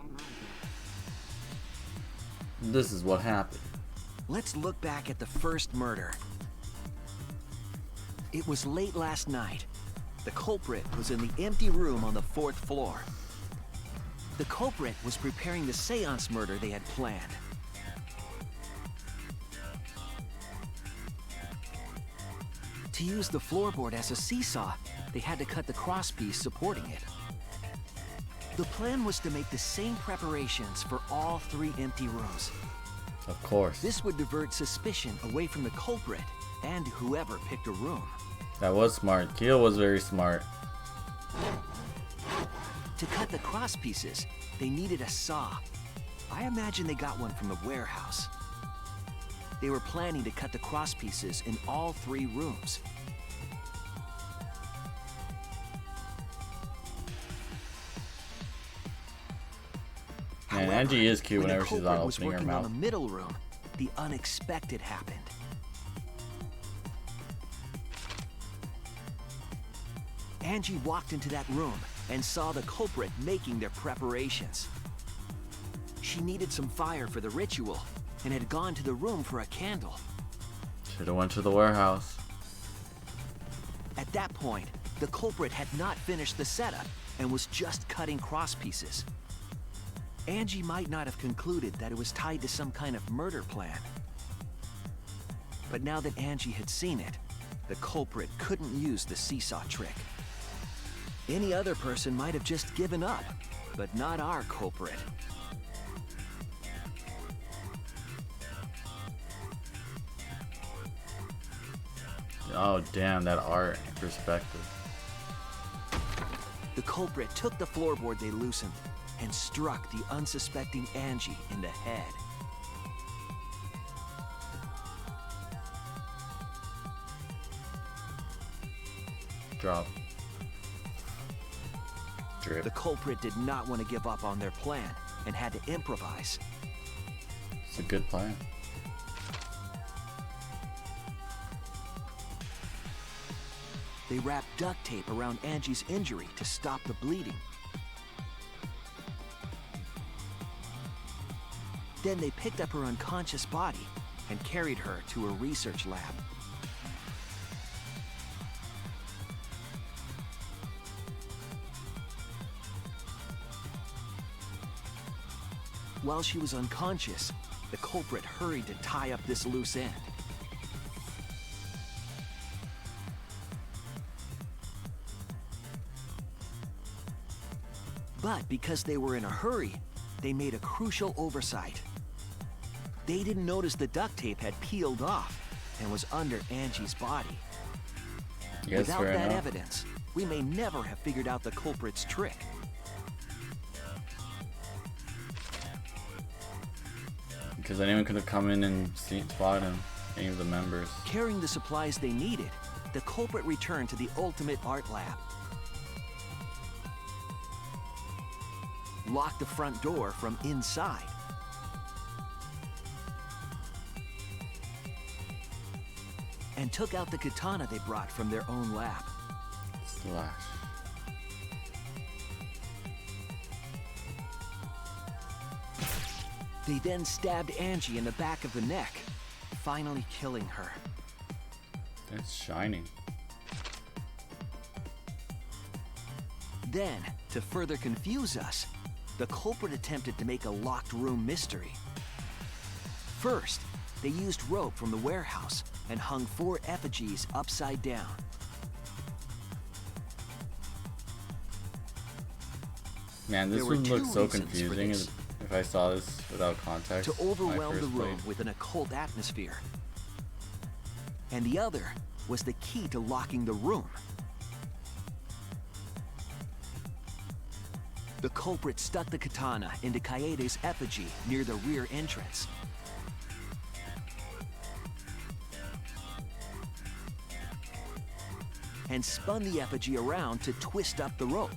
This is what happened. Let's look back at the first murder. It was late last night. The culprit was in the empty room on the 4th floor. The culprit was preparing the seance murder they had planned. To use the floorboard as a seesaw, they had to cut the crosspiece supporting it. The plan was to make the same preparations for all 3 empty rooms. Of course. This would divert suspicion away from the culprit and whoever picked a room. That was smart. Kyo was very smart. To cut the cross pieces, they needed a saw. I imagine they got one from a warehouse. They were planning to cut the cross pieces in all 3 rooms. Man, Angie is cute whenever she's not opening her mouth. On the middle room, the unexpected happened. Angie walked into that room and saw the culprit making their preparations. She needed some fire for the ritual and had gone to the room for a candle. Should've went to the warehouse. At that point, the culprit had not finished the setup and was just cutting cross pieces. Angie might not have concluded that it was tied to some kind of murder plan. But now that Angie had seen it, the culprit couldn't use the seesaw trick. Any other person might have just given up, but not our culprit. Oh damn, that art perspective. The culprit took the floorboard they loosened and struck the unsuspecting Angie in the head. Drop. Drip. The culprit did not want to give up on their plan and had to improvise. It's a good plan. They wrapped duct tape around Angie's injury to stop the bleeding. Then they picked up her unconscious body and carried her to a research lab. While she was unconscious, the culprit hurried to tie up this loose end. But because they were in a hurry, they made a crucial oversight. They didn't notice the duct tape had peeled off and was under Angie's body. Yes, Without fair that enough. evidence, we may never have figured out the culprit's trick. Because anyone could have come in and spot him, any of the members. Carrying the supplies they needed, the culprit returned to the ultimate art lab. Locked the front door from inside. And took out the katana they brought from their own lab. Slash. They then stabbed Angie in the back of the neck, finally killing her. It's shining. Then, to further confuse us, the culprit attempted to make a locked room mystery. First, they used rope from the warehouse and hung 4 effigies upside down. Man, this There were would look 2 so reasons for confusing this. if I saw this without context. To when I overwhelm the first room played. with an occult atmosphere. And the other was the key to locking the room. The culprit stuck the katana into Kaede's effigy near the rear entrance. And spun the effigy around to twist up the rope.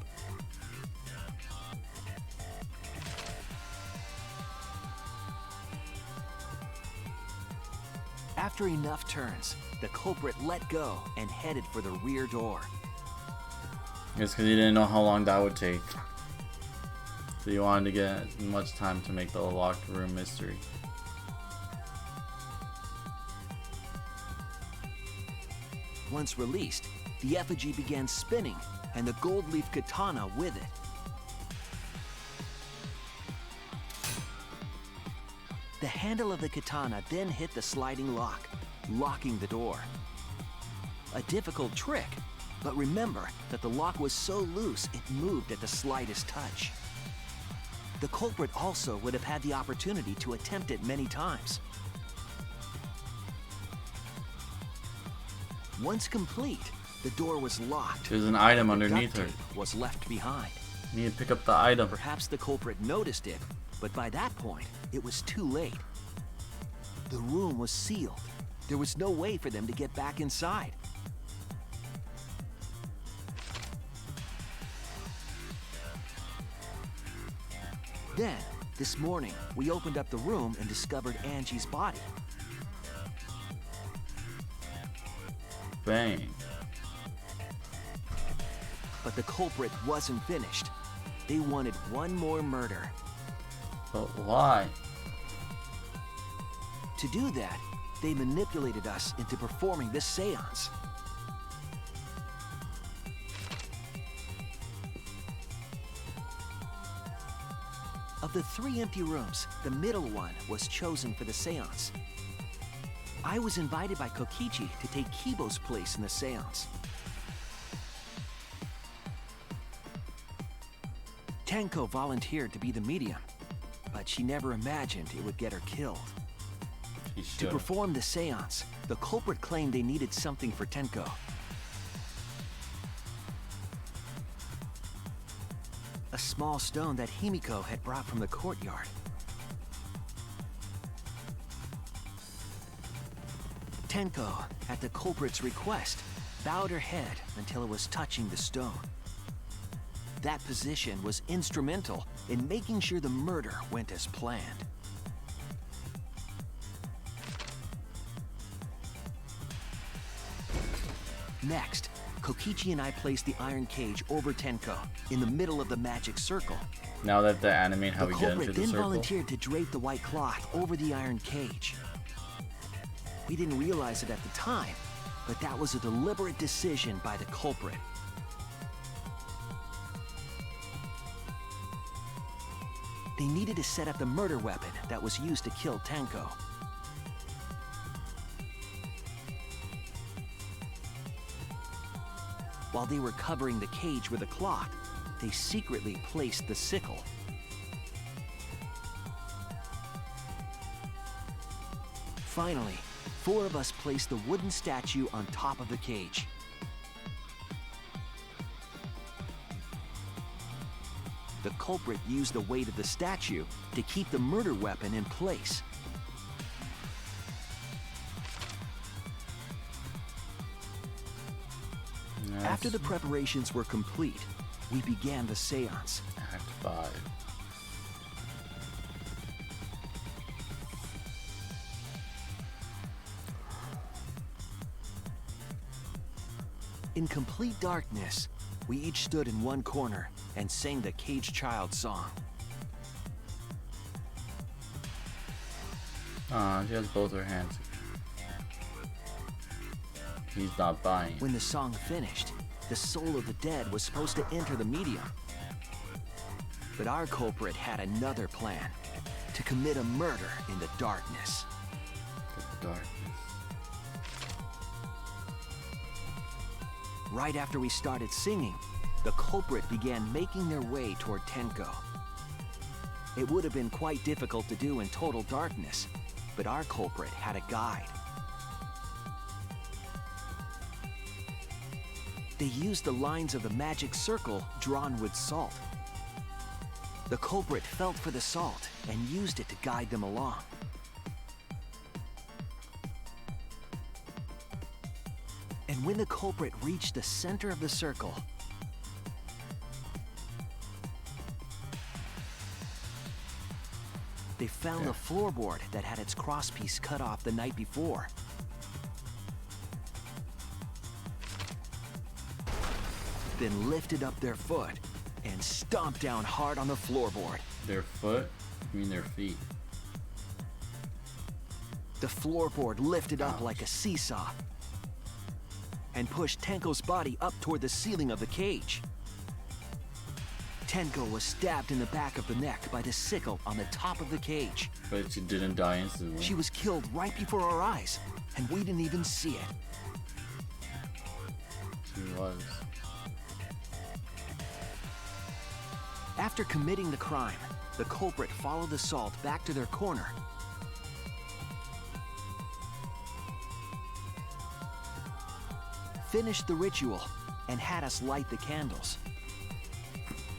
After enough turns, the culprit let go and headed for the rear door. It's because he didn't know how long that would take. So he wanted to get as much time to make the locked room mystery. Once released, the effigy began spinning, and the gold leaf katana with it. The handle of the katana then hit the sliding lock, locking the door. A difficult trick, but remember that the lock was so loose it moved at the slightest touch. The culprit also would have had the opportunity to attempt it many times. Once complete, the door was locked. There's an item The underneath duct her. tape was left behind. You need to pick up the item. Perhaps the culprit noticed it, but by that point, it was too late. The room was sealed. There was no way for them to get back inside. Then, this morning, we opened up the room and discovered Angie's body. Bang. But the culprit wasn't finished. They wanted one more murder. But why? To do that, they manipulated us into performing this seance. Of the 3 empty rooms, the middle one was chosen for the seance. I was invited by Kokichi to take Kibo's place in the seance. Tenko volunteered to be the medium, but she never imagined it would get her killed. He To should. perform the seance, the culprit claimed they needed something for Tenko. A small stone that Himiko had brought from the courtyard. Tenko, at the culprit's request, bowed her head until it was touching the stone. That position was instrumental in making sure the murder went as planned. Next, Kokichi and I placed the iron cage over Tenko in the middle of the magic circle. Now that the animate how The we get into culprit the then circle. volunteered to drape the white cloth over the iron cage. We didn't realize it at the time, but that was a deliberate decision by the culprit. They needed to set up the murder weapon that was used to kill Tenko. While they were covering the cage with a cloth, they secretly placed the sickle. Finally, 4 of us placed the wooden statue on top of the cage. The culprit used the weight of the statue to keep the murder weapon in place. After the preparations were complete, we began the seance. Act 5. In complete darkness, we each stood in one corner and sang the Cage Child song. She has both her hands. He's not buying. When the song finished, the soul of the dead was supposed to enter the medium. But our culprit had another plan, to commit a murder in the darkness. The darkness. Right after we started singing, the culprit began making their way toward Tenko. It would have been quite difficult to do in total darkness, but our culprit had a guide. They used the lines of the magic circle drawn with salt. The culprit felt for the salt and used it to guide them along. And when the culprit reached the center of the circle, they found the floorboard that had its crosspiece cut off the night before. Then lifted up their foot and stomped down hard on the floorboard. Their foot? You mean their feet? The floorboard lifted up like a seesaw and pushed Tenko's body up toward the ceiling of the cage. Tenko was stabbed in the back of the neck by the sickle on the top of the cage. But she didn't die instantly. She was killed right before our eyes, and we didn't even see it. She was. After committing the crime, the culprit followed the salt back to their corner. Finished the ritual and had us light the candles.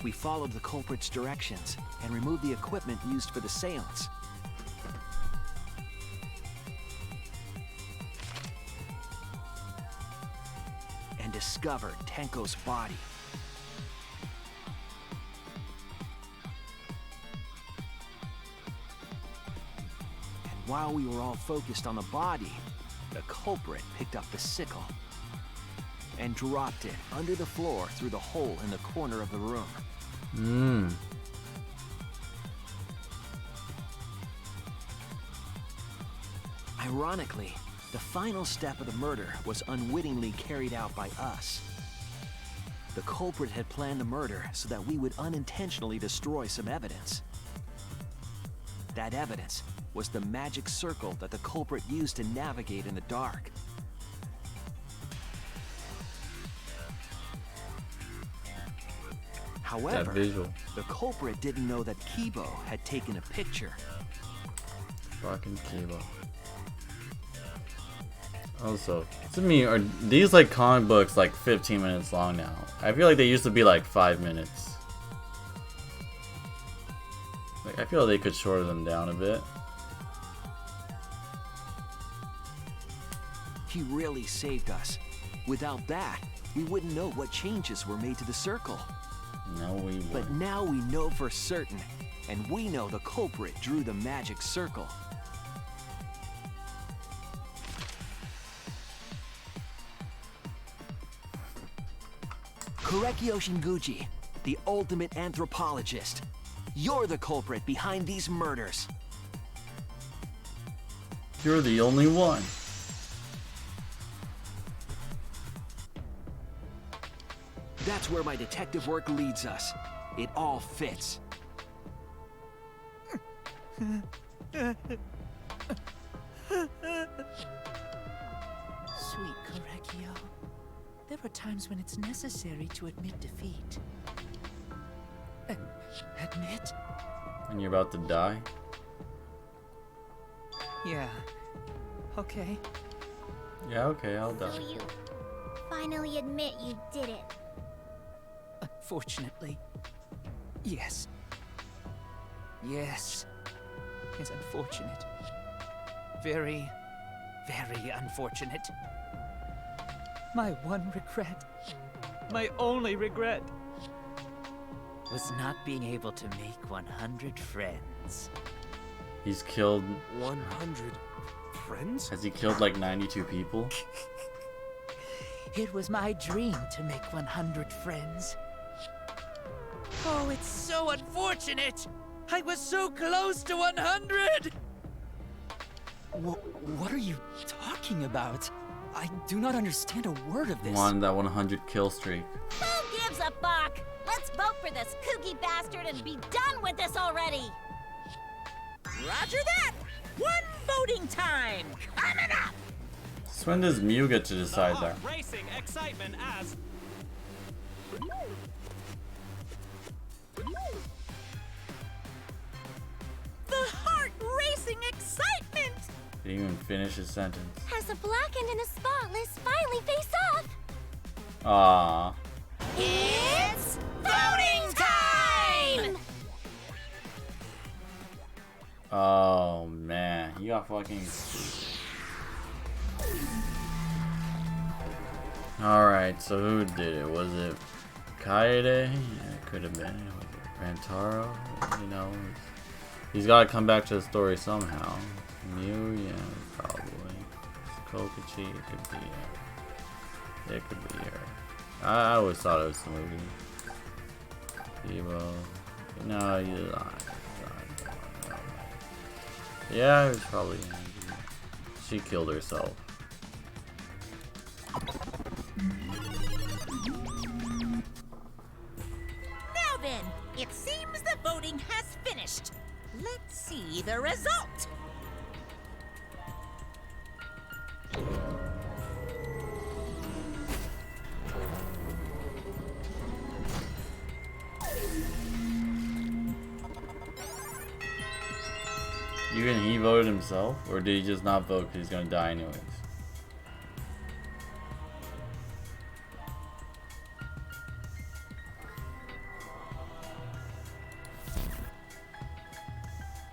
We followed the culprit's directions and removed the equipment used for the seance. And discovered Tenko's body. And while we were all focused on the body, the culprit picked up the sickle and dropped it under the floor through the hole in the corner of the room. Ironically, the final step of the murder was unwittingly carried out by us. The culprit had planned the murder so that we would unintentionally destroy some evidence. That evidence was the magic circle that the culprit used to navigate in the dark. However, the culprit didn't know that Kibo had taken a picture. Fucking Kibo. Also, to me, are these like comic books like 15 minutes long now? I feel like they used to be like 5 minutes. Like, I feel they could shorten them down a bit. He really saved us. Without that, we wouldn't know what changes were made to the circle. No, we won't. But now we know for certain, and we know the culprit drew the magic circle. Korekio Shinguchi, the ultimate anthropologist. You're the culprit behind these murders. You're the only one. That's where my detective work leads us. It all fits. Sweet Korekio. There are times when it's necessary to admit defeat. Admit? And you're about to die? Yeah. Okay. Yeah, okay, I'll die. So you finally admit you did it. Unfortunately. Yes. Yes. It's unfortunate. Very, very unfortunate. My one regret, my only regret, was not being able to make 100 friends. He's killed... 100 friends? Has he killed like 92 people? It was my dream to make 100 friends. Oh, it's so unfortunate! I was so close to 100! What are you talking about? I do not understand a word of this. Wanted that 100 kill streak. Who gives a fuck? Let's vote for this kooky bastard and be done with this already! Roger that! One voting time! Coming up! Since when does Mew get to decide that? Racing excitement as The heart-racing excitement! Didn't even finish his sentence. As the blackened and the spotless finally face off. Ah. It's voting time! Oh man, he got fucking. Alright, so who did it? Was it Kaede? Yeah, it could have been. Was it Rantaro? You know, he's got to come back to the story somehow. Mew, yeah, probably. Kokichi, it could be her. It could be her. I always thought it was the movie. Evo. No, you lied. Yeah, it was probably Angie. She killed herself. Now then, it seems the voting has finished. Let's see the result. Even he voted himself? Or did he just not vote because he's gonna die anyways?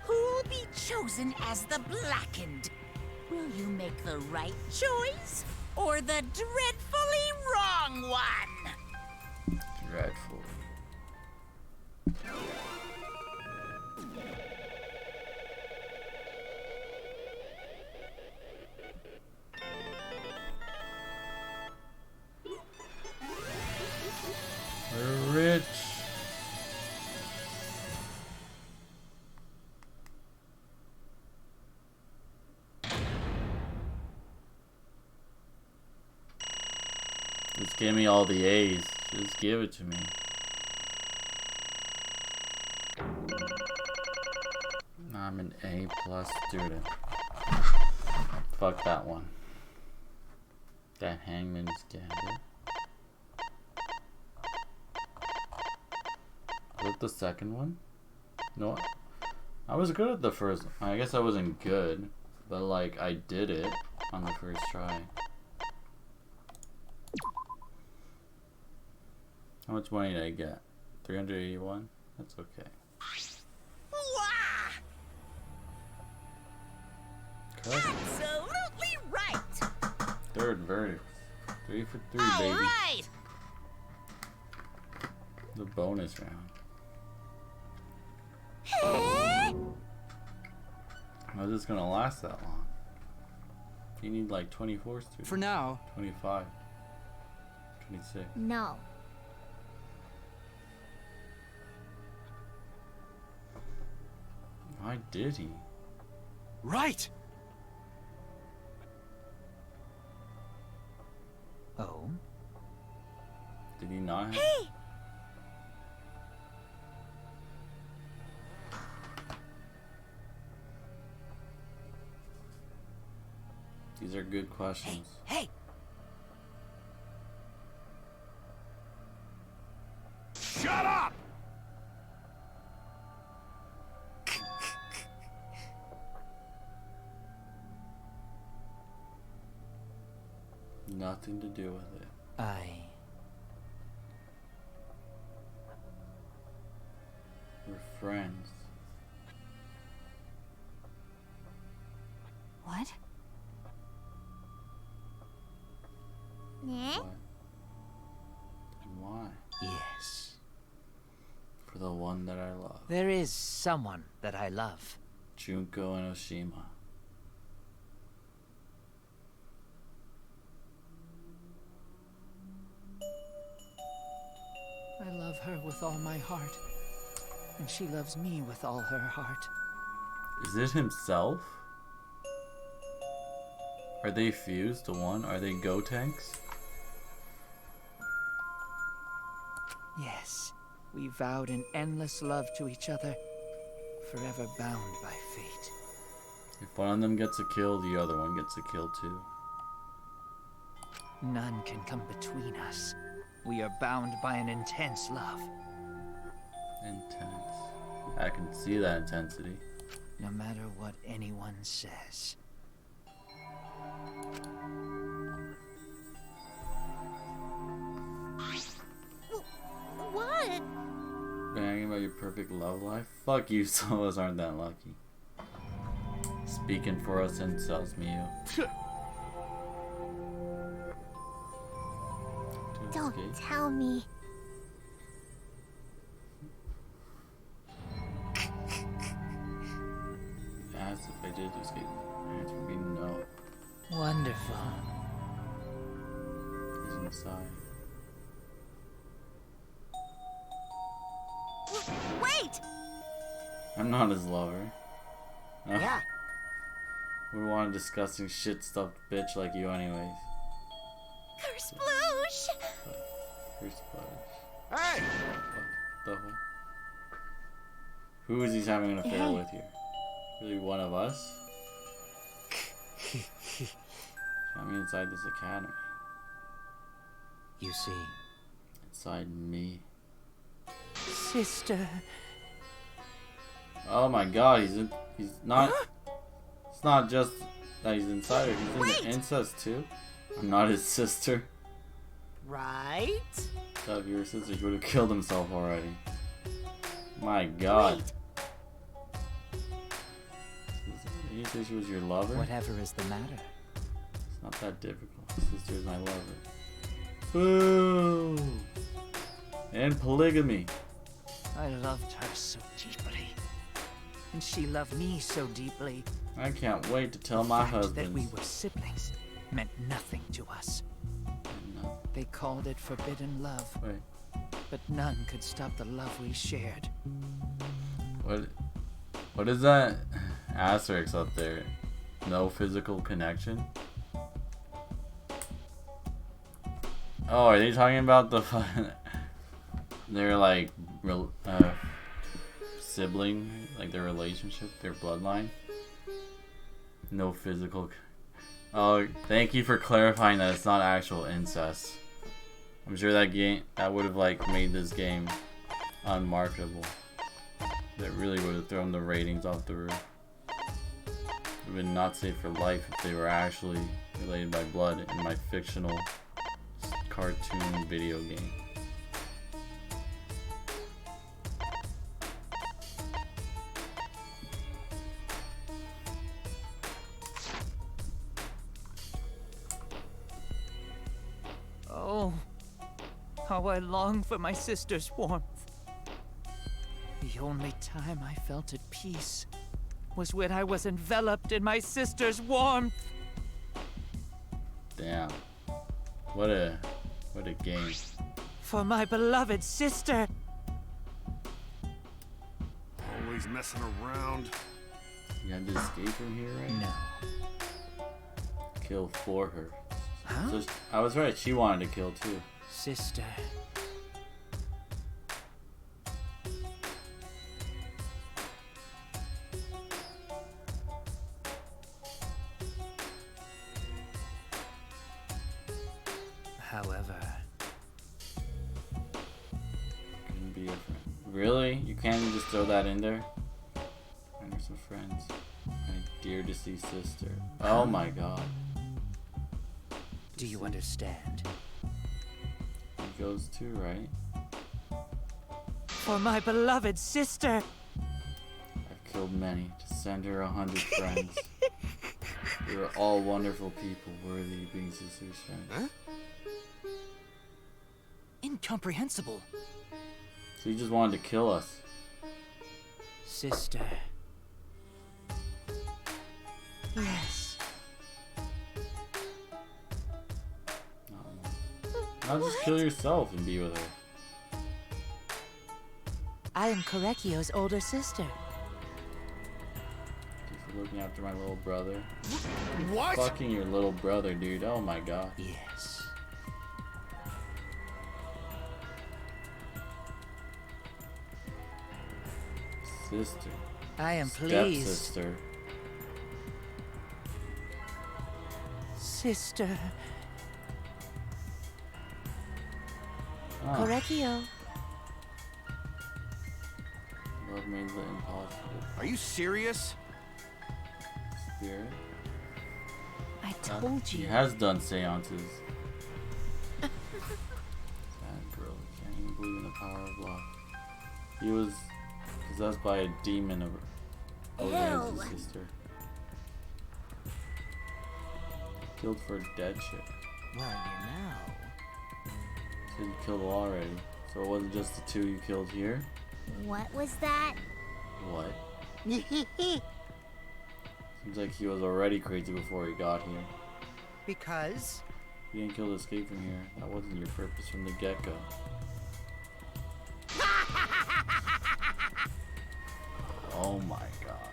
Who'll be chosen as the Blackened? Will you make the right choice or the dreadfully wrong one? Dreadful. We're rich. Just give me all the A's. Just give it to me. I'm an A+ student. Fuck that one. That Hangman's Gambit. Was it the second one? No, I was good at the first. I guess I wasn't good, but like I did it on the first try. How much money did I get? 381? That's okay. Absolutely right! Third verdict. 3 for 3, All baby. right. The bonus round. How's this gonna last that long? You need like 24 students. For now. 25. 26. No. Why did he? Right! Oh? Did he not have? Hey! These are good questions. Hey! Shut up! Nothing to do with it. We're friends. What? Yeah? What? And why? Yes. For the one that I love. There is someone that I love. Junko and Oshima. I love her with all my heart. And she loves me with all her heart. Is it himself? Are they fused to one? Are they Go tanks? Yes, we vowed an endless love to each other, forever bound by fate. If one of them gets a kill, the other one gets a kill too. None can come between us. We are bound by an intense love. Intense. I can see that intensity. No matter what anyone says. What? Bragging about your perfect love life? Fuck you, some of us aren't that lucky. Speaking for us incels, Mio. Don't tell me. Asked if I did escape. The answer would be no. Wonderful. He's inside. Wait! I'm not his lover. Yeah. Would want a disgusting shit-stuffed bitch like you anyways. Curse Sploosh! Here's Splash. Hey! The whole... Who is he having an affair Hey. with here? Really one of us? I'm inside this academy. You see, Inside me. sister. Oh my god, he's not... It's not just that he's inside her, he's in the incest too. I'm not his sister. Right? If you were his sister, he would have killed himself already. My god. Did you say she was your lover? Whatever is the matter? It's not that difficult. Sister is my lover. Boo! And polygamy. I loved her so deeply. And she loved me so deeply. I can't wait to tell my The fact that husband. we were siblings meant nothing to us. No. They called it forbidden love. Wait. But none could stop the love we shared. What is that asterisk up there? No physical connection? Oh, are they talking about the their like sibling, like their relationship, their bloodline? No physical. Oh, thank you for clarifying that it's not actual incest. I'm sure that would have like made this game unmarketable. That really would have thrown the ratings off the roof. It would have been not safe for life if they were actually related by blood in my fictional cartoon video game. How I long for my sister's warmth. The only time I felt at peace was when I was enveloped in my sister's warmth. Damn. What a game. For my beloved sister. Always messing around. You had to escape from here, right? No. Kill for her. Huh? So I was right, she wanted to kill too. Sister. However, Couldn't be a friend. Really? You can't just throw that in there? Find her some friends. My dear deceased sister. Oh my god. do you understand? He goes too, right? For my beloved sister. I've killed many to send her 100 friends. They were all wonderful people, worthy of being sister's friends. Huh? Incomprehensible. So he just wanted to kill us. Sister. Yes. Now just kill yourself and be with her. I am Korekio's older sister. Thank you for looking after my little brother. What? Fucking your little brother, dude. Oh my god. Yes. Sister. I am pleased. Stepsister. Sister. Oh, Korekio. love made the impossible. Are you serious? Spirit. I told He you. has done seances. Sad girl. Can't even believe in the power of love. He was possessed by a demon of his sister. Killed for a dead chick. Well, you know. So you killed all already. So it wasn't just the two you killed here? What was that? What? Seems like he was already crazy before he got here. Because You didn't kill to escape from here. That wasn't your purpose from the get-go. Oh my god.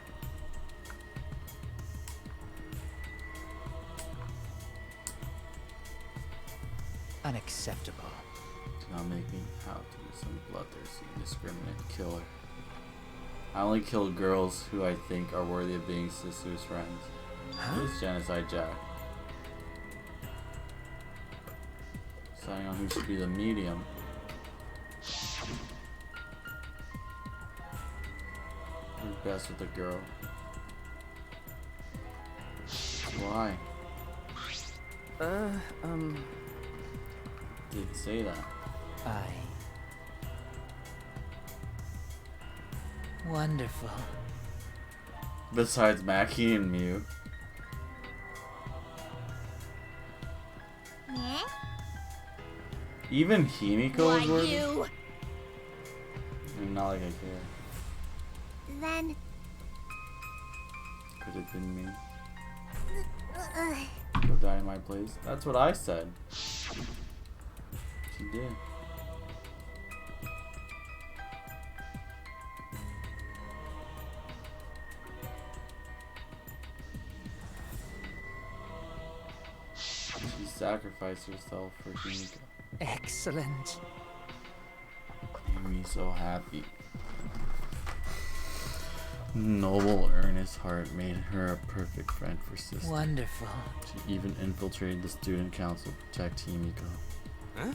Unacceptable. Do not make me out to be some bloodthirsty, indiscriminate killer. I only kill girls who I think are worthy of being sister's friends. Who's Genocide Jack? Deciding on who should be the medium. Who's best with the girl? Why? Didn't say that. Wonderful. Besides Mackie and Mew. Eh? Even Himiko Why was worthy? you? Not like I care. Then... Could have been me. Go die in my place. That's what I said. She did. She sacrificed herself for Himiko. Excellent. Made me so happy. Noble, earnest heart made her a perfect friend for sister. Wonderful. She even infiltrated the student council to protect Himiko. Huh?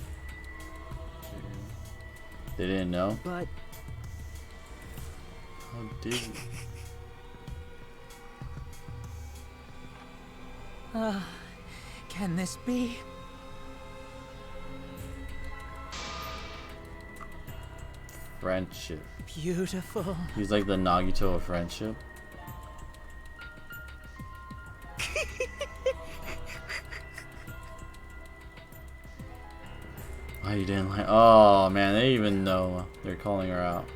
They didn't know? But How did you? Can this be? Friendship. Beautiful. He's like the Nagito of friendship. Why you didn't like? Oh man, they even know they're calling her out.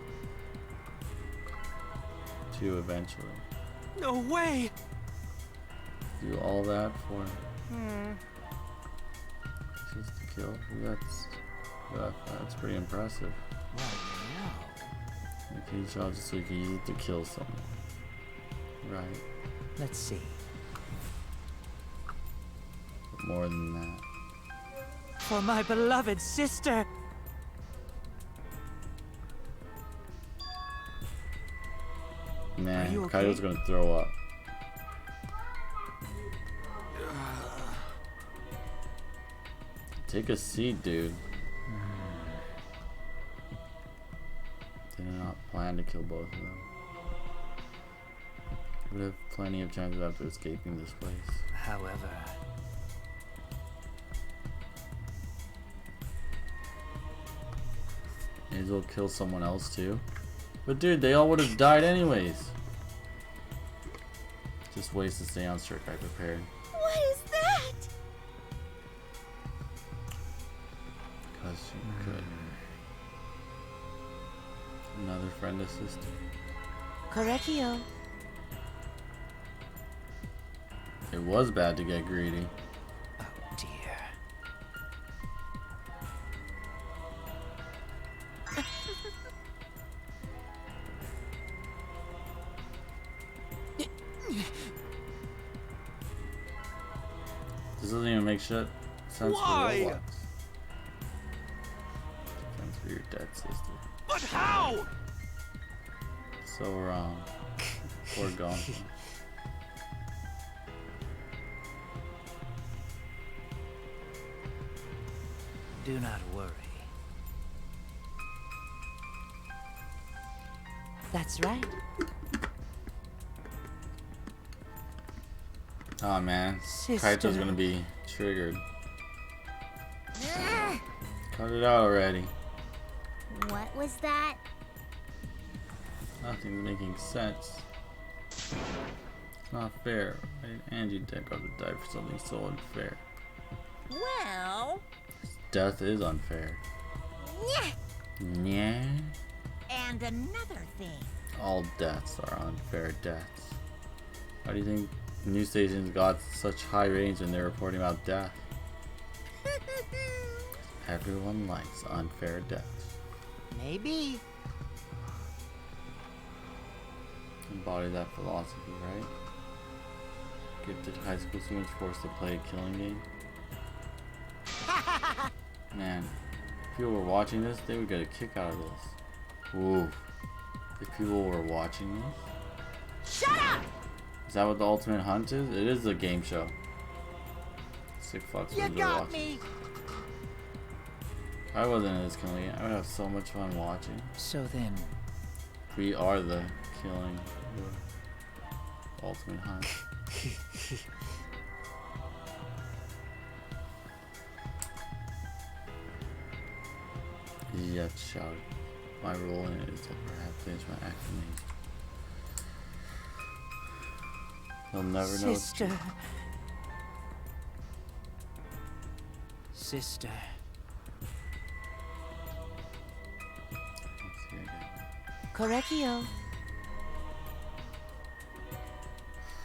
Too eventually. No way! Do all that for just to kill? That's pretty impressive. Okay, you shot just so you can use it to kill someone. Right. Let's see. But more than that. For my beloved sister! Man, you okay? Kaido's gonna throw up. Take a seat, dude. Did not plan to kill both of them. Would have plenty of chances after escaping this place. However... May as well kill someone else too. But dude, they all would have died anyways. Just ways to stay on strict. I prepared. What is that? Because she could. Another friend assistant. Correcchio. It was bad to get greedy. Oh dear. This doesn't even make sense for Roblox. Defense for your dead sister. But how? So wrong. Poor Gonzo. Do not worry. That's right. Oh man, Sister. Kaito's gonna be triggered. Cut it out already. What was that? Nothing's making sense. It's not fair. Right? Angie Tenko to die for something so unfair. Well... Death is unfair. Yeah. Yeah. And another thing. All deaths are unfair deaths. Why do you think news stations got such high range when they're reporting about death? Everyone likes unfair deaths. Maybe. Embody that philosophy, right? Gifted high school students forced to play a killing game. Man, if people were watching this, they would get a kick out of this. Ooh. If people were watching this? Shut up! Is that what the Ultimate Hunt is? It is a game show. Sick fucks. You got me. If I wasn't in this killing game, I would have so much fun watching. So then... We are the killing the Ultimate Hunt. Yet shouted. My role in it is to perhaps finish my acting. He'll never know. Sister. Sister. Correcchio.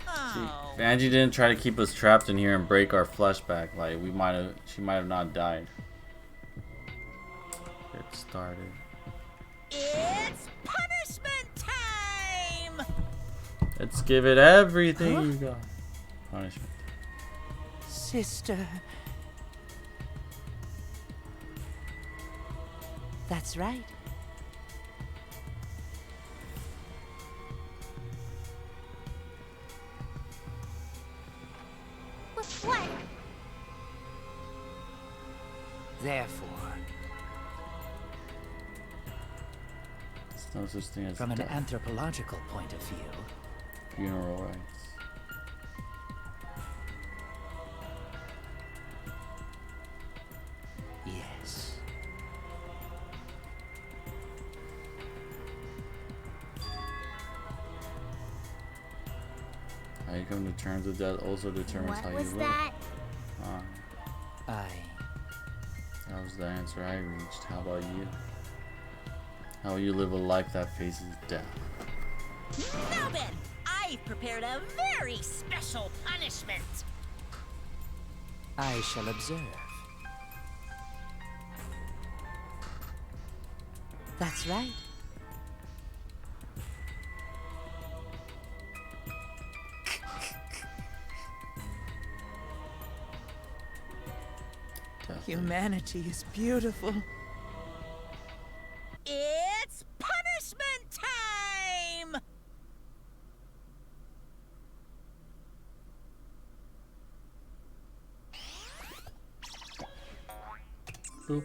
Oh. If Angie didn't try to keep us trapped in here and break our flesh back, like she might have not died. It started. It's punishment time! Let's give it everything you got. Punishment. Sister. That's right. What? Therefore, There's no such thing as from an death. anthropological point of view, Funeral rites. yes. How you come to terms with death also determines What how you was live. that? I That was the answer I reached. How about you? How will you live a life that faces death? Now then, I've prepared a very special punishment. I shall observe. That's right. Humanity is beautiful. It's punishment time! Boop.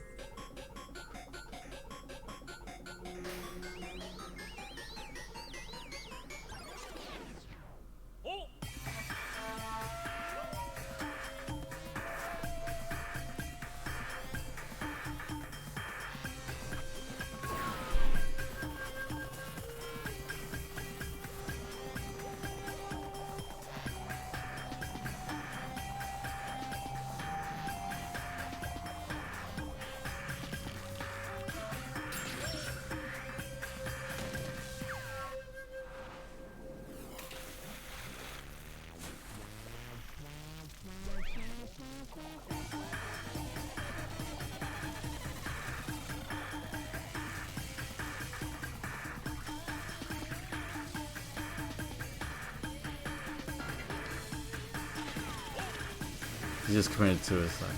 He just committed suicide.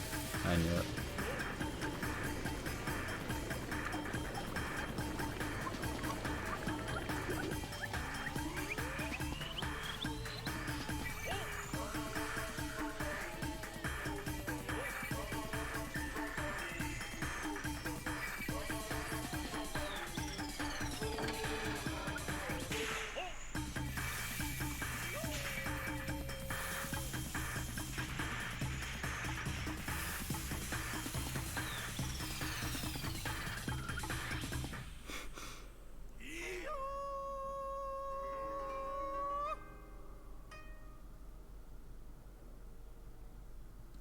I knew it.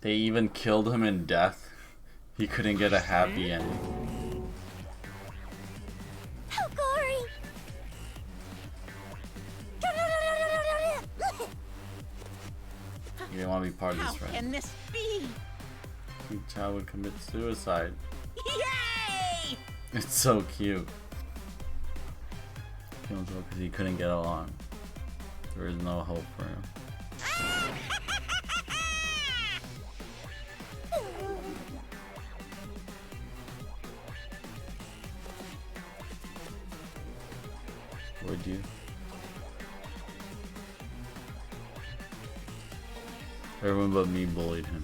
They even killed him in death. He couldn't get a happy ending. How gory! You didn't want to be part of How this, right? can this be? Cute child would commit suicide. Yay! It's so cute. Killed him because he couldn't get along. There is no hope for him. Would you? Everyone but me bullied him.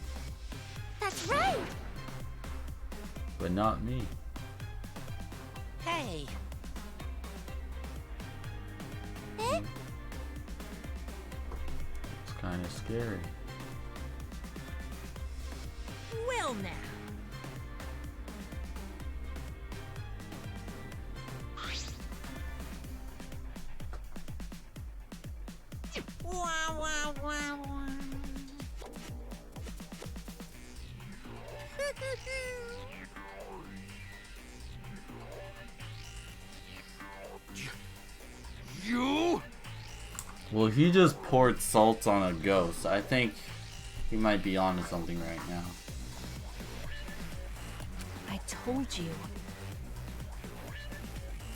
That's right! But not me. Hey, Eh? It's kind of scary. well now. Wah, wah, wah, wah. You? Well, he just poured salt on a ghost. I think he might be onto something right now. I told you.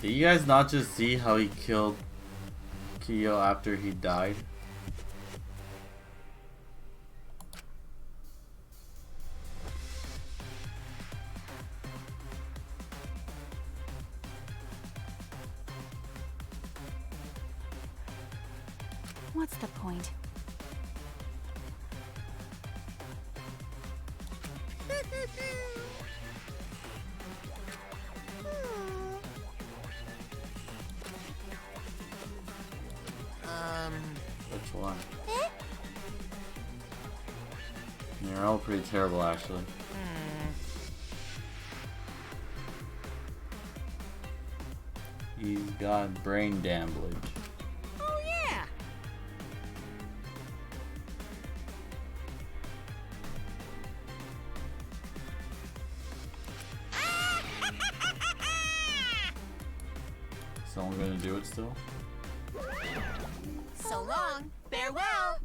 Did you guys not just see how he killed Kyo after he died? What's the point? Which one? They're all pretty terrible, actually. He's got brain damage. Oh yeah. someone gonna do it still? So long. Farewell.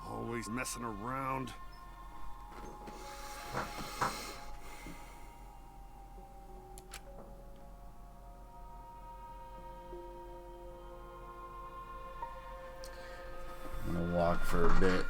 Always messing around. I'm gonna walk for a bit.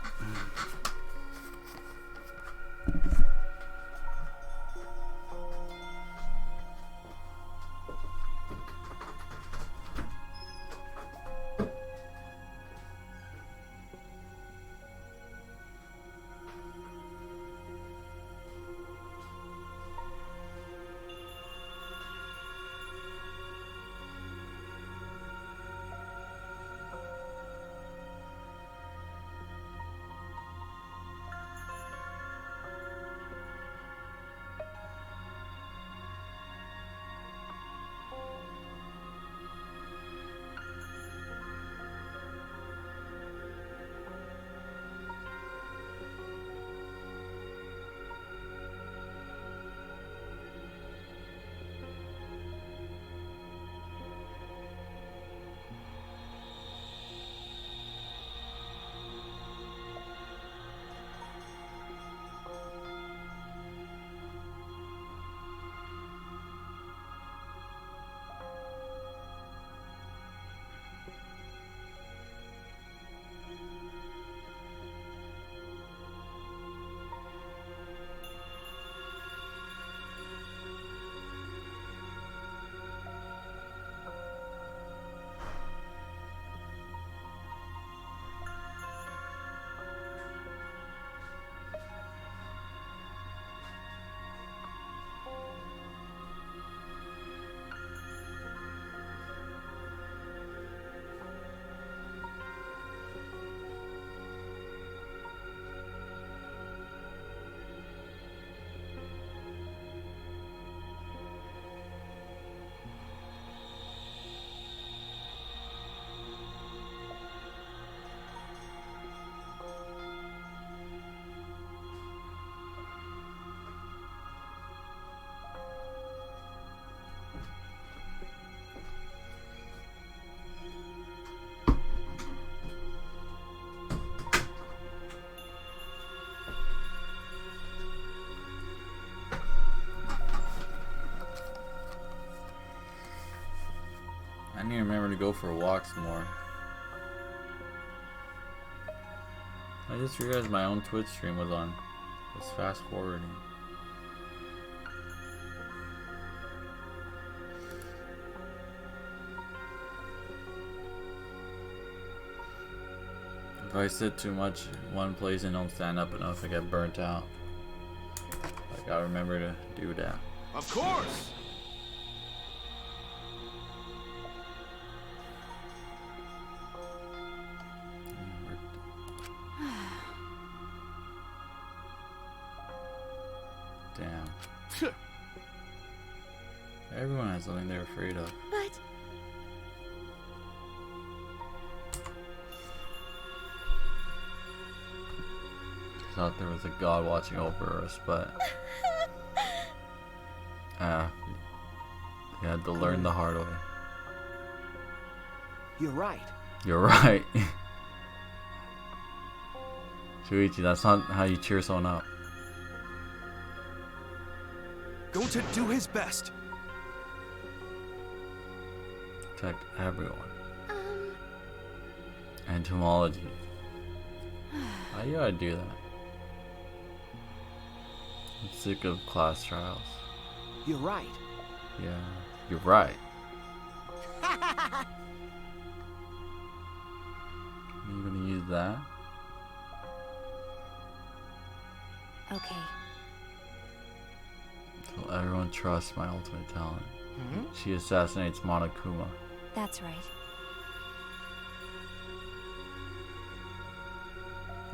I need to remember to go for walks more. I just realized my own Twitch stream was on. It's fast forwarding. If I sit too much in one place and don't stand up enough, I get burnt out. I gotta remember to do that. Of course! Damn. Everyone has something they're afraid of. But Thought there was a god watching over us, but you had to learn the hard way. You're right. You're right. Shuichi, that's not how you cheer someone up. Going to do his best. Protect everyone. Entomology. Why you gotta do that? I'm sick of class trials. You're right. Yeah, you're right. You gonna use that? okay. So everyone trusts my ultimate talent. She assassinates Monokuma. That's right.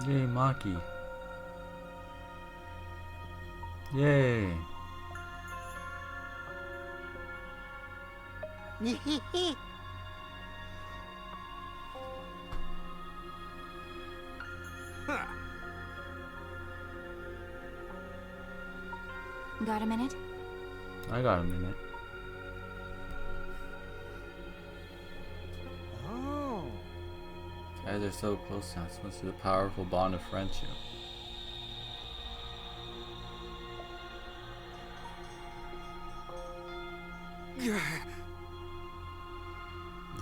Yay, Maki. Yay. Got a minute? I got a minute. Oh. Guys are so close now. It's must be the powerful bond of friendship.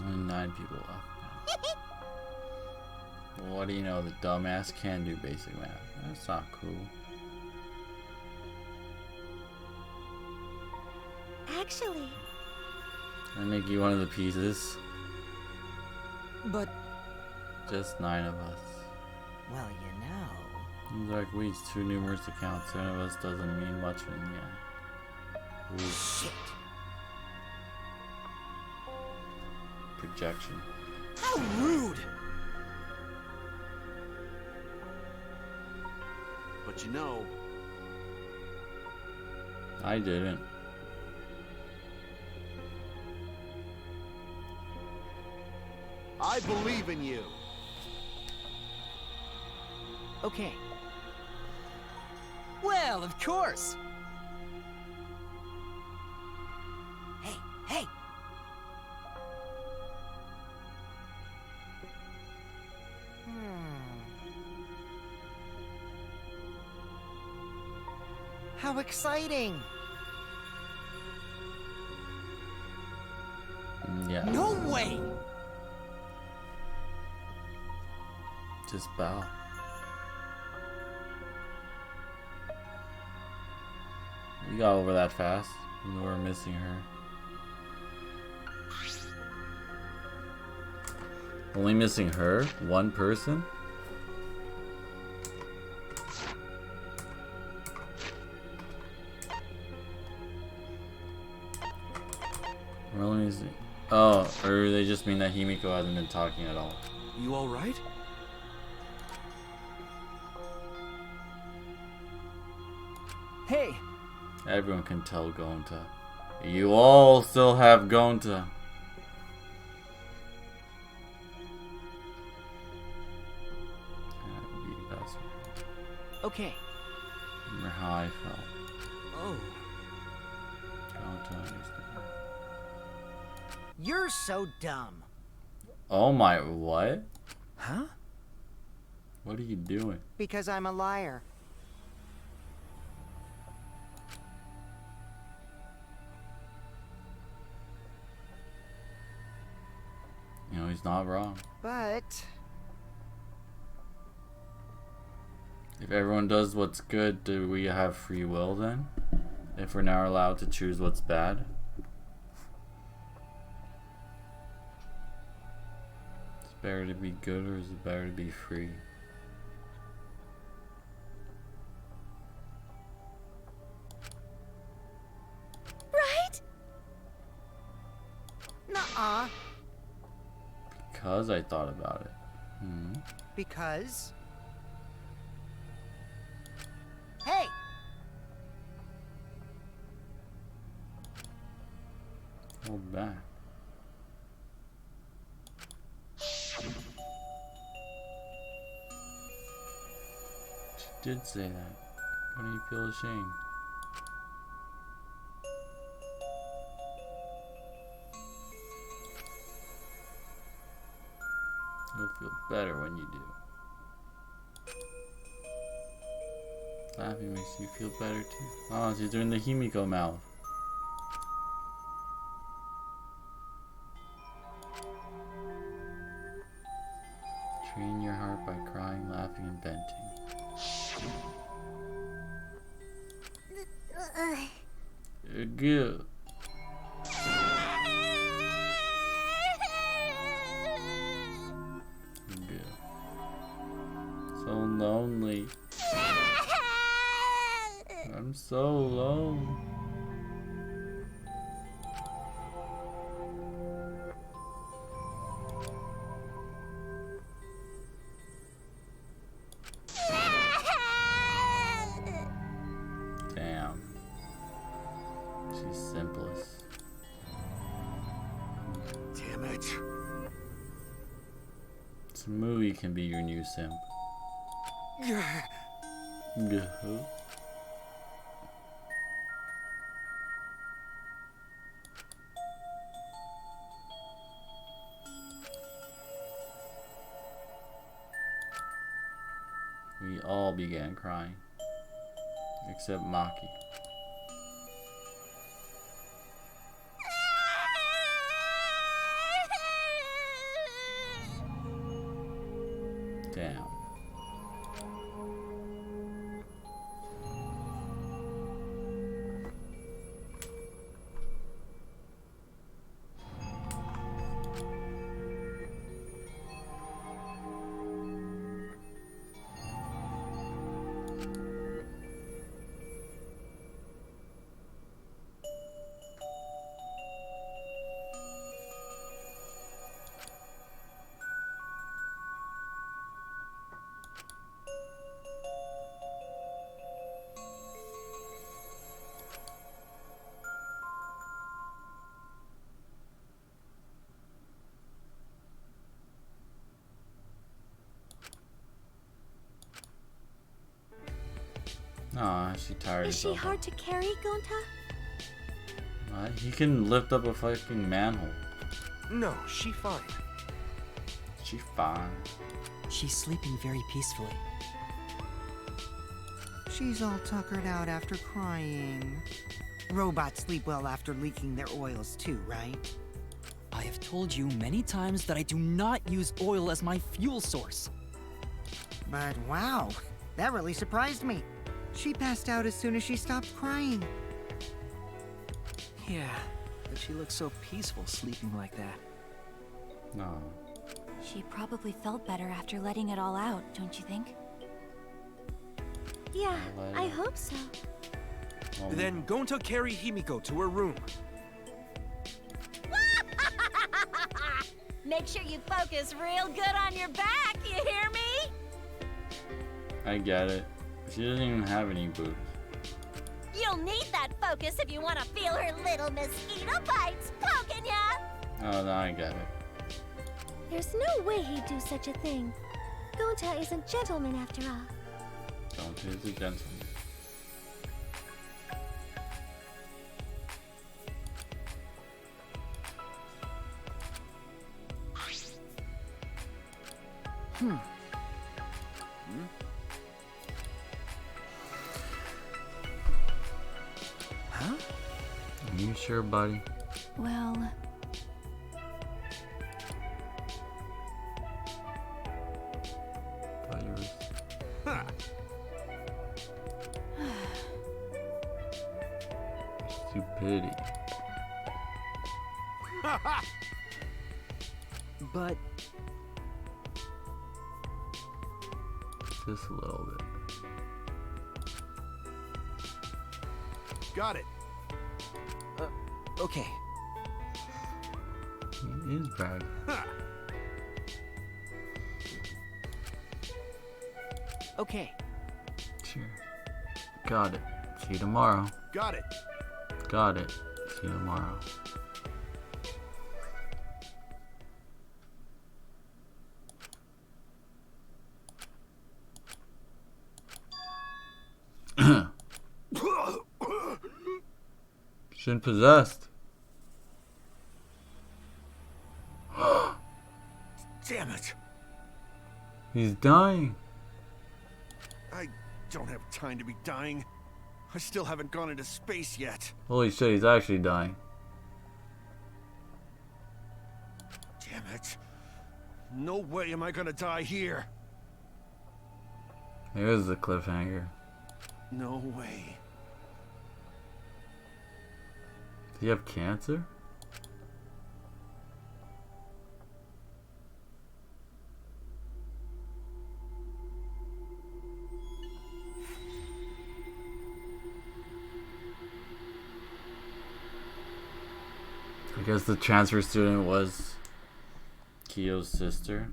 Only 9 people left now. Well, what do you know? The dumbass can do basic math. That's not cool. Actually, I make you one of the pieces. But, Just 9 of us. well, you know. Seems like weeds too numerous to count. 7 of us doesn't mean much in the end. Ooh. Shit. Projection. How rude! But you know, I didn't. I believe in you. Okay. Well, of course. Hey, hey. How exciting! Yeah. No way! Just bow. We got over that fast. We were missing her. Only missing her? One person? We're only missing. Oh, or they just mean that Himiko hasn't been talking at all. You alright? Hey! Everyone can tell Gonta. You all still have Gonta. That would be the best one. Okay. Remember how I felt. Oh. Gonta understand. You're so dumb. Oh my, what? Huh? What are you doing? Because I'm a liar. You know, he's not wrong. But... If everyone does what's good, do we have free will then? If we're now allowed to choose what's bad? Is it better to be good or is it better to be free? right? Nuh-uh. Because I thought about it. Hmm. Because... Hey! Hold back. She did say that. Why do you feel ashamed? You'll feel better when you do. Laughing makes you feel better too. Oh, she's doing the Himiko mouth. Train your heart by crying, laughing, and venting. Good. Good. So lonely. I'm so alone. Damn. She's simplest. Damn it. Smoothie can be your new simp. We all began crying. Except Maki. Damn. Aw, she tired. Is she hard to carry, Gonta? He can lift up a fucking manhole. No, she fine. She fine. She's sleeping very peacefully. She's all tuckered out after crying. Robots sleep well after leaking their oils too, right? I have told you many times that I do not use oil as my fuel source. But wow, that really surprised me. She passed out as soon as she stopped crying. Yeah, but she looks so peaceful sleeping like that. No. She probably felt better after letting it all out, don't you think? Yeah, I hope so. Then Gonta carry Himiko to her room. Make sure you focus real good on your back, you hear me? I get it. She doesn't even have any boobs. You'll need that focus if you want to feel her little mosquito bites poking ya! Oh, now I get it. There's no way he'd do such a thing. Gonta is a gentleman after all. Don't is a gentleman. Huh? Are you sure, buddy? Well... Thought you was... Stupidity. But... Just a little bit. Got it. Okay. He is bragging. Okay. Sure. Got it. See you tomorrow. Got it. Got it. See you tomorrow. Shin possessed. Damn it. He's dying. I don't have time to be dying. I still haven't gone into space yet. Holy shit, he's actually dying. Damn it. No way am I gonna die here. Here's the cliffhanger. No way. Does he have cancer? I guess the transfer student was Kyo's sister.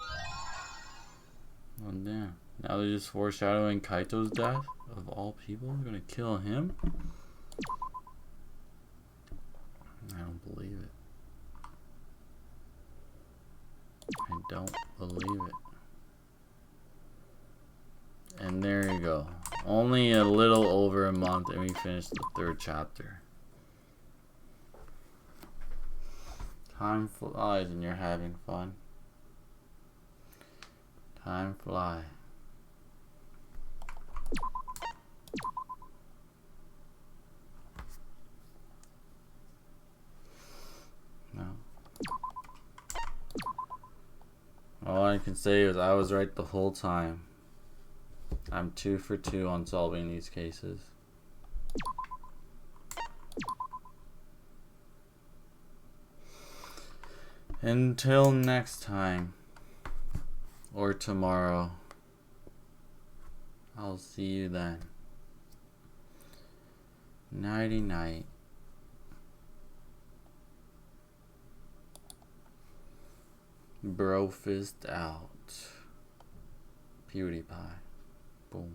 Oh damn. Now they're just foreshadowing Kaito's death? Of all people? They're gonna kill him? I don't believe it. I don't believe it. And there you go. Only a little over a month and we finished the 3rd chapter. Time flies and you're having fun. Time fly. No. All I can say is I was right the whole time. I'm 2 for 2 on solving these cases. Until next time, or tomorrow, I'll see you then. Nighty night. Bro fist out. PewDiePie. Boom.